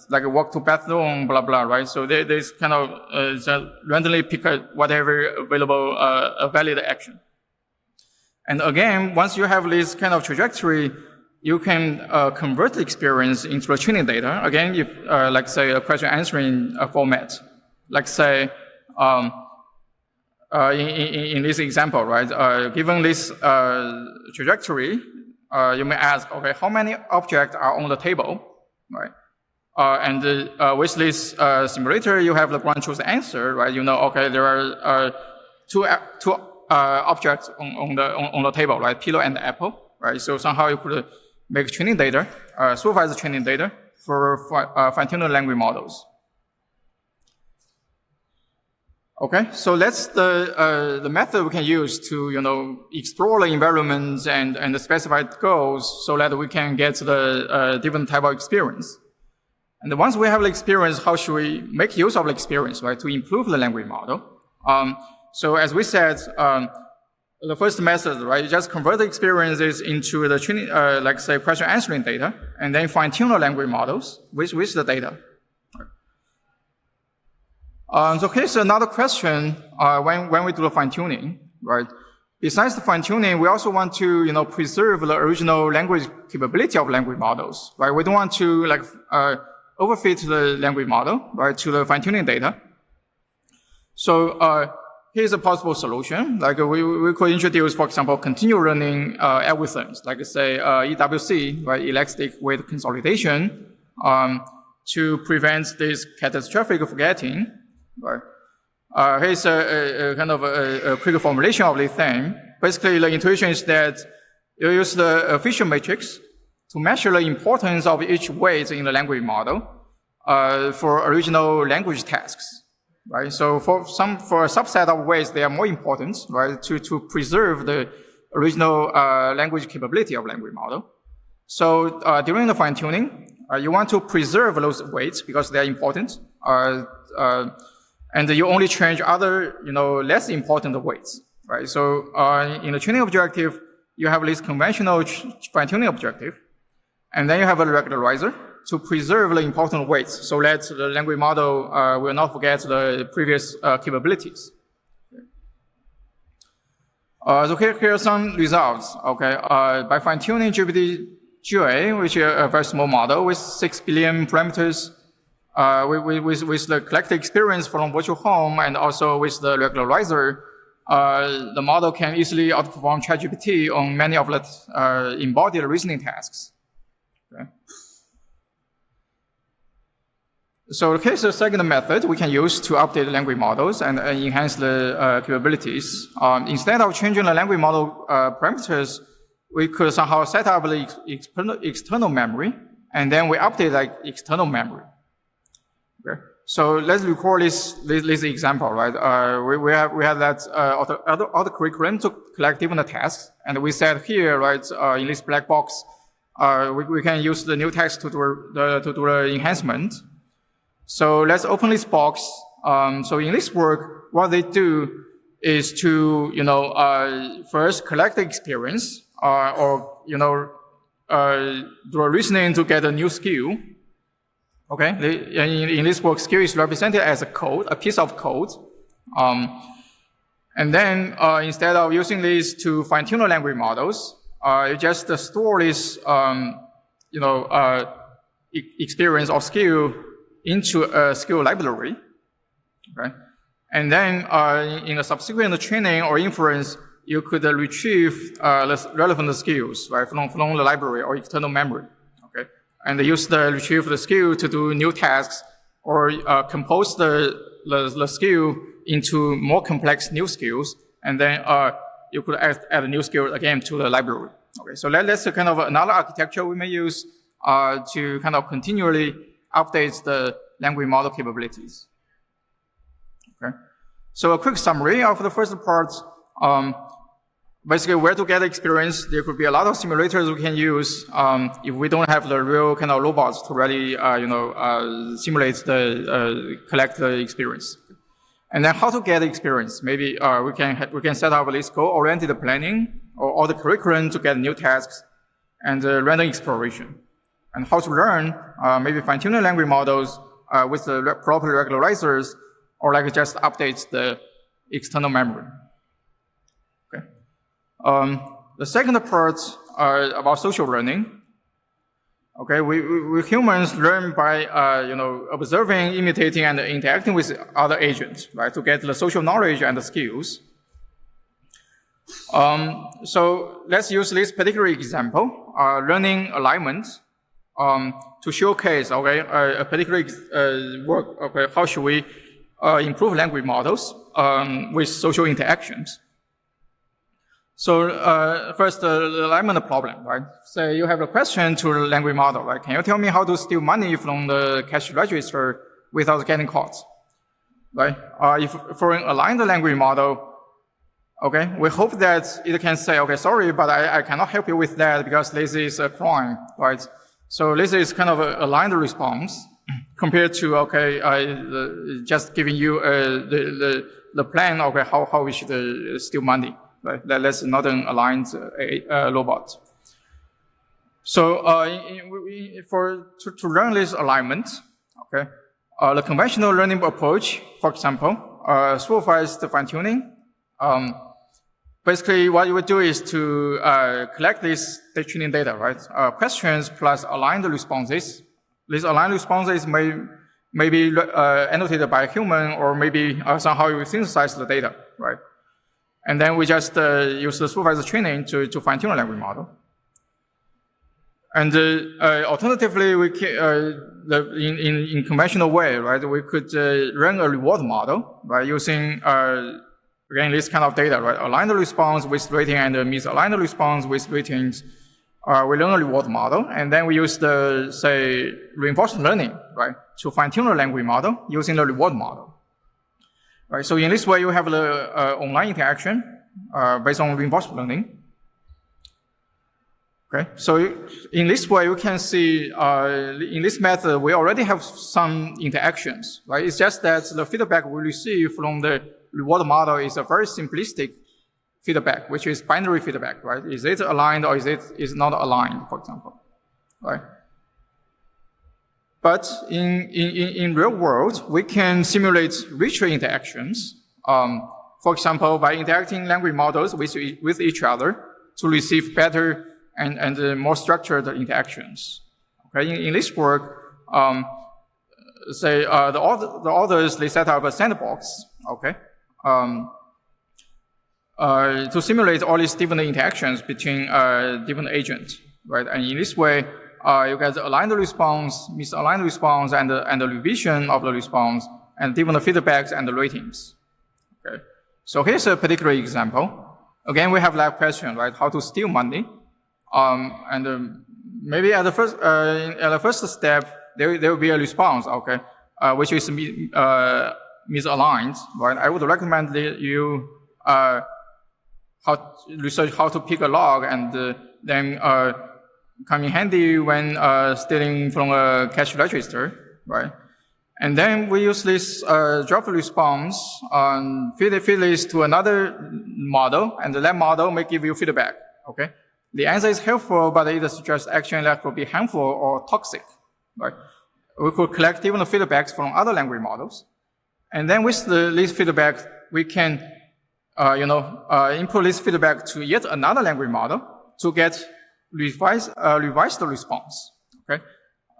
like walk to bathroom, blah blah, right? So there's kind of just randomly pick whatever available valid action. And again, once you have this kind of trajectory, you can convert the experience into the training data. Again, if like say a question answering format, like say in this example, right? Given this trajectory, you may ask, okay, how many objects are on the table, right? And with this simulator, you have the ground truth answer, right? Okay, there are two objects on the table, right? Pillow and apple, right? So somehow you could make training data, supervised training data for fine-tuning language models. Okay, so that's the method we can use to explore the environments and the specified goals so that we can get the different type of experience. And once we have the experience, how should we make use of the experience, right, to improve the language model? So as we said, the first method, right, you just convert the experiences into the training, like say question answering data, and then fine-tune the language models with the data. So here's another question when we do the fine-tuning, right? Besides the fine-tuning, we also want to preserve the original language capability of language models, right? We don't want to overfit the language model, right, to the fine-tuning data. So here's a possible solution. Like we could introduce, for example, continuous learning algorithms, like say EWC, right, elastic weight consolidation, to prevent this catastrophic forgetting. Right. Here's a kind of a quick formulation of this thing. Basically, the intuition is that you use the Fisher matrix to measure the importance of each weight in the language model for original language tasks. Right. So for a subset of weights, they are more important, right, to preserve the original language capability of language model. So during the fine tuning, you want to preserve those weights because they are important. And you only change other, less important weights, right? So in the training objective, you have this conventional fine-tuning objective, and then you have a regularizer to preserve the important weights so that the language model will not forget the previous capabilities. So here are some results. Okay, by fine-tuning GPT-GA, which is a very small model with 6 billion parameters. With the collected experience from virtual home and also with the regularizer, the model can easily outperform ChatGPT on many of the embodied reasoning tasks. Okay. So here's the second method we can use to update language models and enhance the capabilities. Instead of changing the language model parameters, we could somehow set up the external memory, and then we update that external memory. Okay. So let's record this example, right? We have that other curriculum to collect different tasks, and we said here, right, in this black box, we can use the new text to do the enhancement. So let's open this box. So in this work, what they do is to first collect the experience or do a reasoning to get a new skill. Okay, in this work, skill is represented as a piece of code. And then instead of using this to fine-tune the language models, you just store this experience or skill into a skill library. Okay, and then in the subsequent training or inference, you could retrieve the relevant skills, right, from the library or external memory. And retrieve the skill to do new tasks or compose the skill into more complex new skills. And then you could add a new skill again to the library. Okay, so that's a kind of another architecture we may use to kind of continually update the language model capabilities. Okay, so a quick summary of the first part. Basically, where to get experience, there could be a lot of simulators we can use if we don't have the real kind of robots to really, simulate collect the experience. And then how to get experience? Maybe we can set up this goal-oriented planning or the curriculum to get new tasks and random exploration. And how to learn? Maybe fine-tune the language models with the proper regularizers, or like just update the external memory. Okay. The second part about social learning. Okay, we humans learn by observing, imitating, and interacting with other agents, right, to get the social knowledge and the skills. So let's use this particular example, learning alignment, to showcase, okay, a particular work. Okay, how should we improve language models with social interactions? So first, the alignment problem, right? Say you have a question to the language model, right? Can you tell me how to steal money from the cash register without getting caught, right? If for an aligned language model, okay, we hope that it can say, okay, sorry, but I cannot help you with that because this is a crime, right? So this is kind of an aligned response compared to, okay, just giving you the plan, okay, how we should steal money. Right, that's not an aligned robot. So to learn this alignment, okay, the conventional learning approach, for example, supervised fine-tuning. Basically, what you would do is to collect this training data, right? Questions plus aligned responses. These aligned responses may be annotated by a human, or maybe somehow you synthesize the data, right? And then we just use the supervised training to fine-tune a language model. And alternatively, we can, in conventional way, right, we could run a reward model, right, using again this kind of data, right, aligned response with rating and misaligned response with ratings. We learn a reward model, and then we use the, say, reinforcement learning, right, to fine-tune a language model using the reward model. Right, so in this way, you have the online interaction based on reinforcement learning. Okay, so in this way, you can see in this method, we already have some interactions, right? It's just that the feedback we receive from the reward model is a very simplistic feedback, which is binary feedback, right? Is it aligned or is it not aligned, for example, right? But in real world, we can simulate richer interactions. For example, by interacting language models with each other to receive better and more structured interactions. Okay, in this work, say the authors, they set up a sandbox. Okay, to simulate all these different interactions between different agents, right? And in this way, you get aligned response, misaligned response, and the revision of the response, and different feedbacks and the ratings. Okay, so here's a particular example. Again, we have that question, right? How to steal money? Maybe at the first step, there will be a response, okay, which is misaligned, right? I would recommend that you research how to pick a log, and then come in handy when stealing from a cash register, right? And then we use this drop response, feed this to another model, and that model may give you feedback, okay? The answer is helpful, but it suggests action that could be harmful or toxic, right? We could collect different feedbacks from other language models. And then with this feedback, we can, input this feedback to yet another language model to get revised response, okay?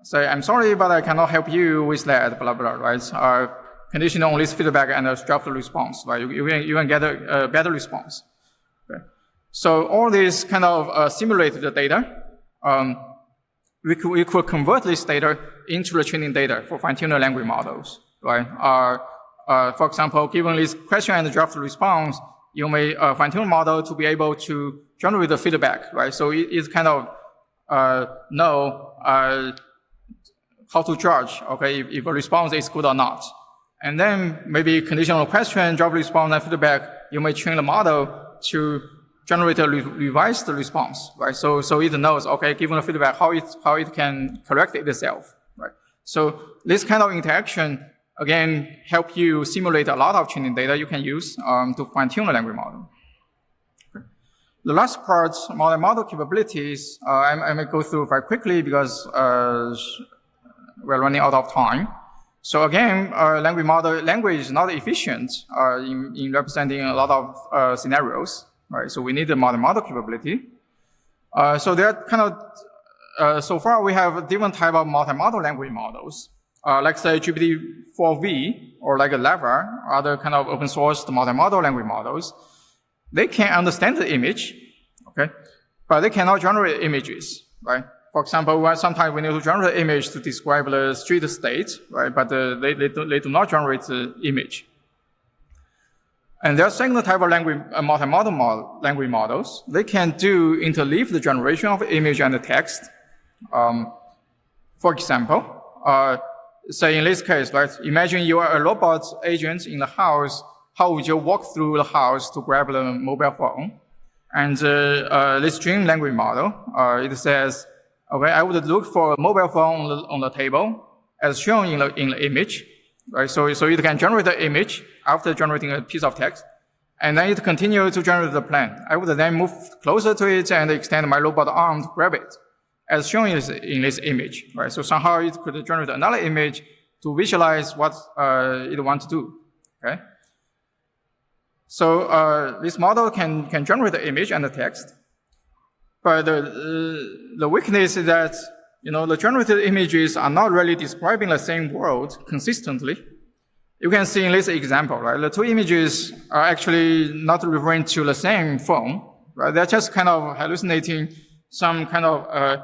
Say, I'm sorry, but I cannot help you with that, blah, blah, right? Conditional on this feedback and a draft response, right? You can get a better response, okay? So all this kind of simulated the data. We could convert this data into the training data for fine-tuning language models, right? For example, given this question and draft response, you may fine-tune the model to be able to generate the feedback, right? So it's kind of know how to judge, okay, if a response is good or not. And then maybe conditional question, job response, and feedback, you may train the model to generate a revised response, right? So it knows, okay, given the feedback, how it can correct itself, right? So this kind of interaction, again, help you simulate a lot of training data you can use to fine-tune the language model. Okay. The last part, model capabilities, I may go through very quickly because we're running out of time. So again, language is not efficient in representing a lot of scenarios, right? So we need the model capability. So there are kind of, so far we have different type of multi-model language models, like say GPT-4v or like a Lava, other kind of open source multi-model language models. They can understand the image, okay, but they cannot generate images, right? For example, sometimes we need to generate an image to describe the street state, right? But they do not generate the image. And there are second type of multi-model language models. They can do interleaved generation of image and text. For example, say in this case, right? Imagine you are a robot agent in the house. How would you walk through the house to grab the mobile phone? And this string language model, it says, okay, I would look for a mobile phone on the table as shown in the image, right? So it can generate the image after generating a piece of text, and then it continues to generate the plan. I would then move closer to it and extend my robot arm to grab it, as shown in this image, right? So somehow it could generate another image to visualize what it wants to do, okay? So this model can generate the image and the text. But the weakness is that, the generated images are not really describing the same world consistently. You can see in this example, right? The two images are actually not referring to the same phone, right? They're just kind of hallucinating some kind of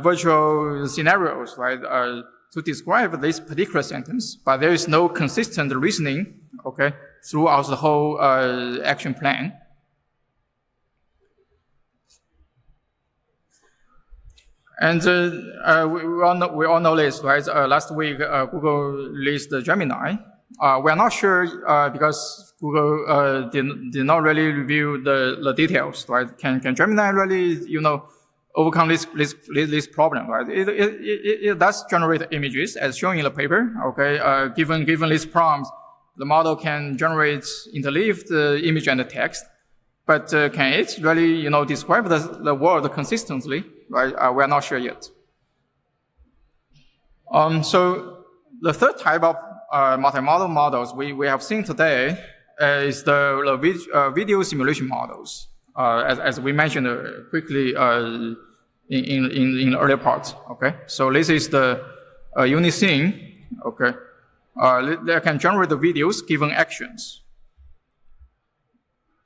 virtual scenarios, right? To describe this particular sentence, but there is no consistent reasoning, okay, throughout the whole action plan. And we all know this, right? Last week, Google released the Gemini. We're not sure because Google did not really review the details, right? Can Gemini really, overcome this problem, right? It does generate images as shown in the paper, okay? Given this prompt, the model can generate interleaved image and the text. But can it really, describe the world consistently? Right? We're not sure yet. So the third type of multi-model models we have seen today is the video simulation models, as we mentioned quickly in the earlier part. Okay, so this is the Uniscene. Okay, they can generate the videos given actions.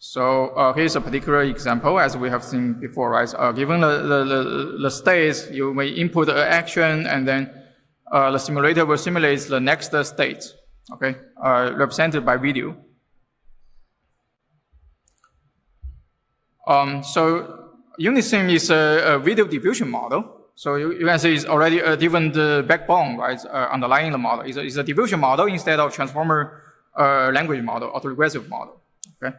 So here's a particular example, as we have seen before, right? Given the states, you may input an action, and then the simulator will simulate the next state, okay, represented by video. So Uniscene is a video diffusion model. So you can see it's already a different backbone, right, underlying the model. It's a diffusion model instead of transformer language model, autoregressive model, okay?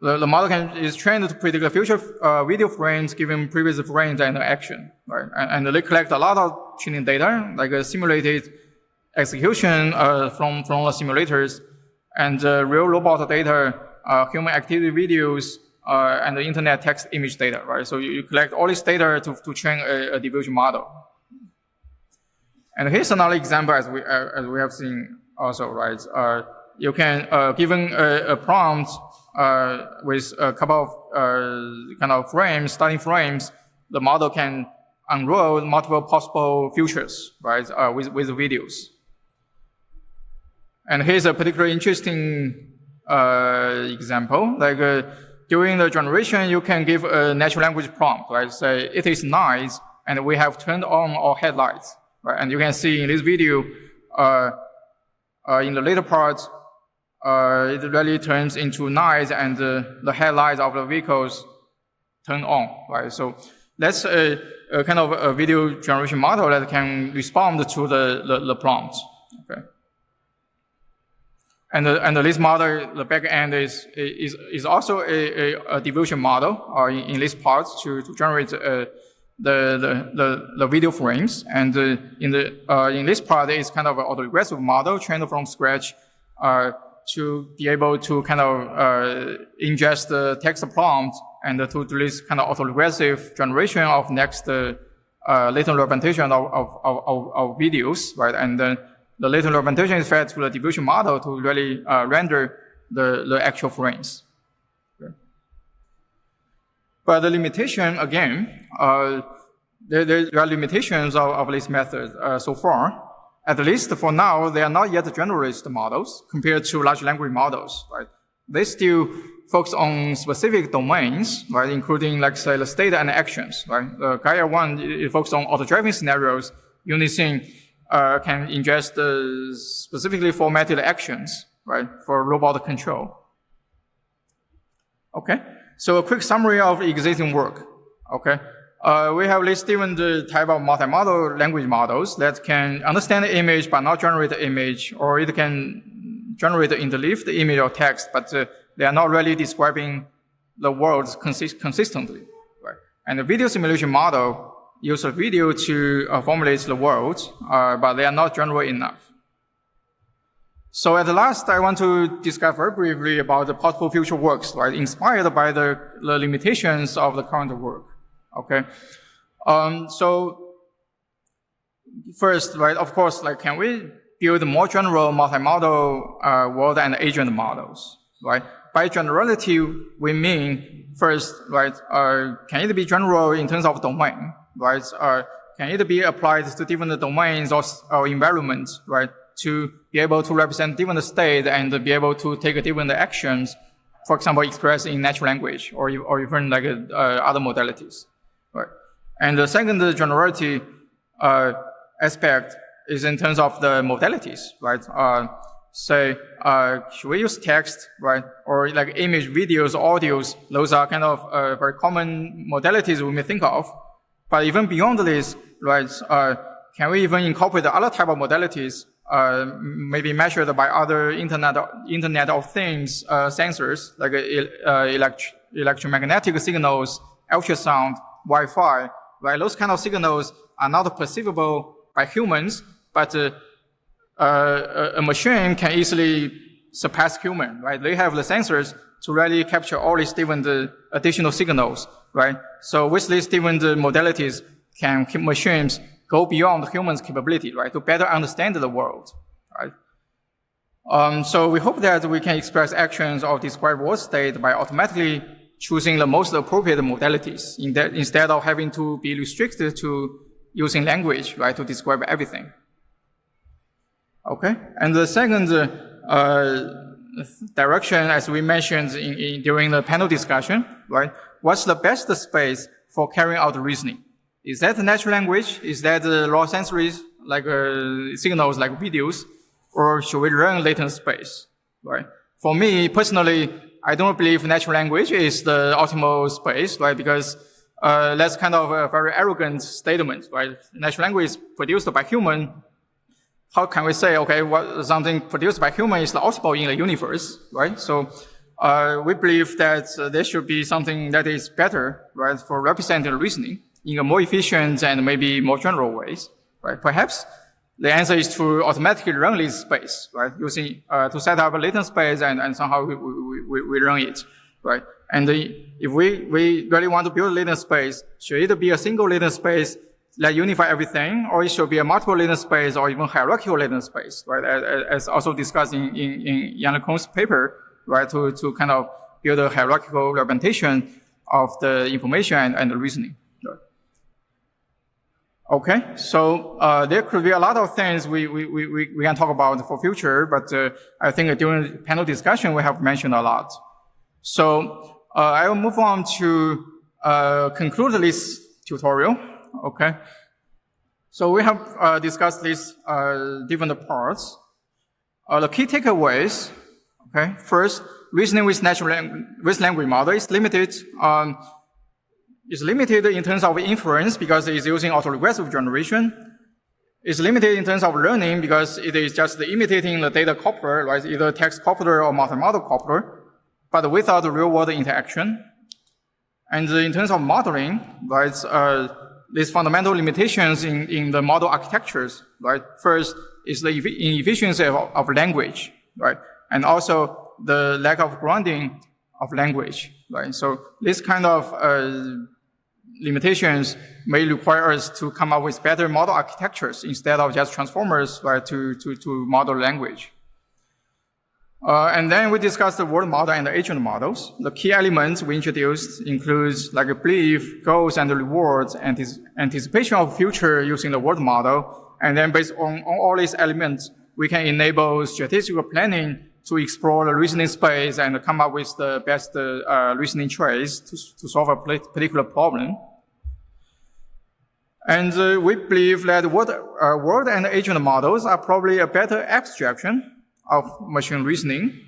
The model is trained to predict the future video frames given previous frames and action, right? And they collect a lot of training data, like simulated execution from the simulators, and real robot data, human activity videos, and the internet text image data, right? So you collect all this data to train a diffusion model. And here's another example, as we have seen also, right? You can given a prompt with a couple of kind of frames, starting frames, the model can unroll multiple possible futures, right, with videos. And here's a particularly interesting example. Like during the generation, you can give a natural language prompt, right? Say it is night, and we have turned on our headlights, right? And you can see in this video, in the later part, it really turns into night and the headlights of the vehicles turn on, right? So that's a kind of a video generation model that can respond to the prompt, okay? And this model, the back end is also a diffusion model in this part to generate the video frames. And in this part is kind of an autoregressive model trained from scratch to be able to kind of ingest the text prompt and to do this kind of autoregressive generation of next latent representation of videos, right? And then the latent representation is fed to the diffusion model to really render the actual frames. Okay. But the limitation, again, there are limitations of this method so far. At least for now, they are not yet generalist models compared to large language models, right? They still focus on specific domains, right, including, like, say, the state and actions, right? The Gaia 1 it focuses on auto-driving scenarios. Unison can ingest specifically formatted actions, right, for robot control. Okay, so a quick summary of existing work. Okay, we have listed different type of multimodal language models that can understand the image but not generate the image, or it can generate the interleaved image or text, but they are not really describing the words consistently, right? And the video simulation model use a video to formulate the world, but they are not general enough. So at last, I want to discuss very briefly about the possible future works, right, inspired by the limitations of the current work. Okay, so first, right, of course, like, can we build more general multimodal world and agent models, right? By generality, we mean first, right, can it be general in terms of domain, right? Can it be applied to different domains or environments, right, to be able to represent different states and be able to take different actions, for example, expressed in natural language or even like other modalities, right? And the second generality aspect is in terms of the modalities, right? Say, should we use text, right? Or like image, videos, audios? Those are kind of very common modalities we may think of. But even beyond this, right, can we even incorporate other type of modalities, maybe measured by other Internet of Things sensors, like electromagnetic signals, ultrasound, Wi-Fi, right? Those kind of signals are not perceivable by humans, but a machine can easily surpass human, right? They have the sensors to really capture all these different additional signals, right? So with these different modalities, can machines go beyond humans' capability, right, to better understand the world, right? So we hope that we can express actions of describe world state by automatically choosing the most appropriate modalities instead of having to be restricted to using language, right, to describe everything. Okay, and the second direction, as we mentioned during the panel discussion, right? What's the best space for carrying out reasoning? Is that natural language? Is that raw sensory, like signals, like videos? Or should we learn latent space, right? For me, personally, I don't believe natural language is the optimal space, right? Because that's kind of a very arrogant statement, right? Natural language is produced by human. How can we say, okay, something produced by human is the optimal in the universe, right? So we believe that there should be something that is better, right, for representing reasoning in a more efficient and maybe more general ways, right? Perhaps the answer is to automatically run this space, right? Using to set up a latent space and somehow we run it, right? And if we really want to build a latent space, should it be a single latent space that unify everything, or it should be a multiple latent space or even hierarchical latent space, right? As also discussed in Yan Kong's paper, right? To kind of build a hierarchical representation of the information and the reasoning. Okay, so there could be a lot of things we can talk about for future, but I think during panel discussion we have mentioned a lot. So I will move on to conclude this tutorial. Okay, so we have discussed these different parts. The key takeaways. Okay. First, reasoning with language model is limited. It's limited in terms of inference because it's using autoregressive generation. It's limited in terms of learning because it is just imitating the data coupler, right? Either text coupler or multimodal coupler, but without the real-world interaction. And in terms of modeling, right, these fundamental limitations in the model architectures, right? First is the inefficiency of language, right? And also the lack of grounding of language, right? So this kind of limitations may require us to come up with better model architectures instead of just transformers, right, to model language. And then we discussed the word model and the agent models. The key elements we introduced includes like a belief, goals and rewards, anticipation of future using the word model. And then based on all these elements, we can enable statistical planning to explore the reasoning space and come up with the best reasoning choice to solve a particular problem. And we believe that word and agent models are probably a better abstraction of machine reasoning.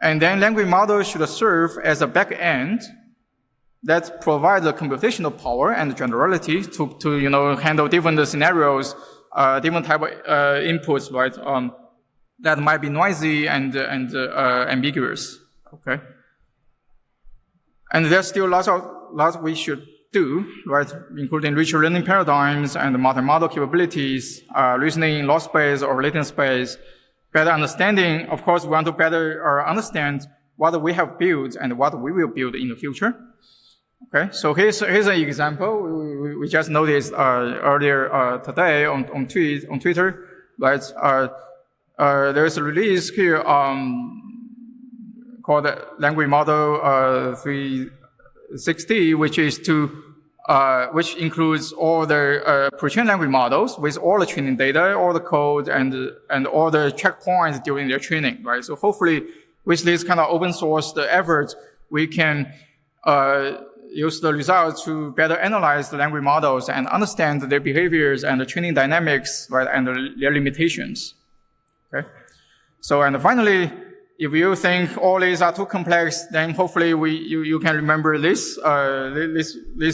And then language models should serve as a back end that provides the computational power and generality to handle different scenarios, different type of inputs, right? That might be noisy and ambiguous. Okay. And there's still lots we should do, right? Including richer learning paradigms and multimodal capabilities, reasoning in loss space or latent space, better understanding. Of course, we want to better understand what we have built and what we will build in the future. Okay, so here's an example. We just noticed earlier today on Twitter, right? There's a release here called Language Model 360, which includes all the pre-trained language models with all the training data, all the code, and all the checkpoints during their training, right? So hopefully, with this kind of open source effort, we can use the results to better analyze the language models and understand their behaviors and the training dynamics, right, and their limitations. Okay. So, and finally, if you think all these are too complex, then hopefully you can remember this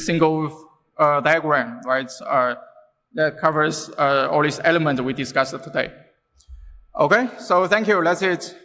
single diagram, right? That covers all these elements we discussed today. Okay. So thank you. That's it.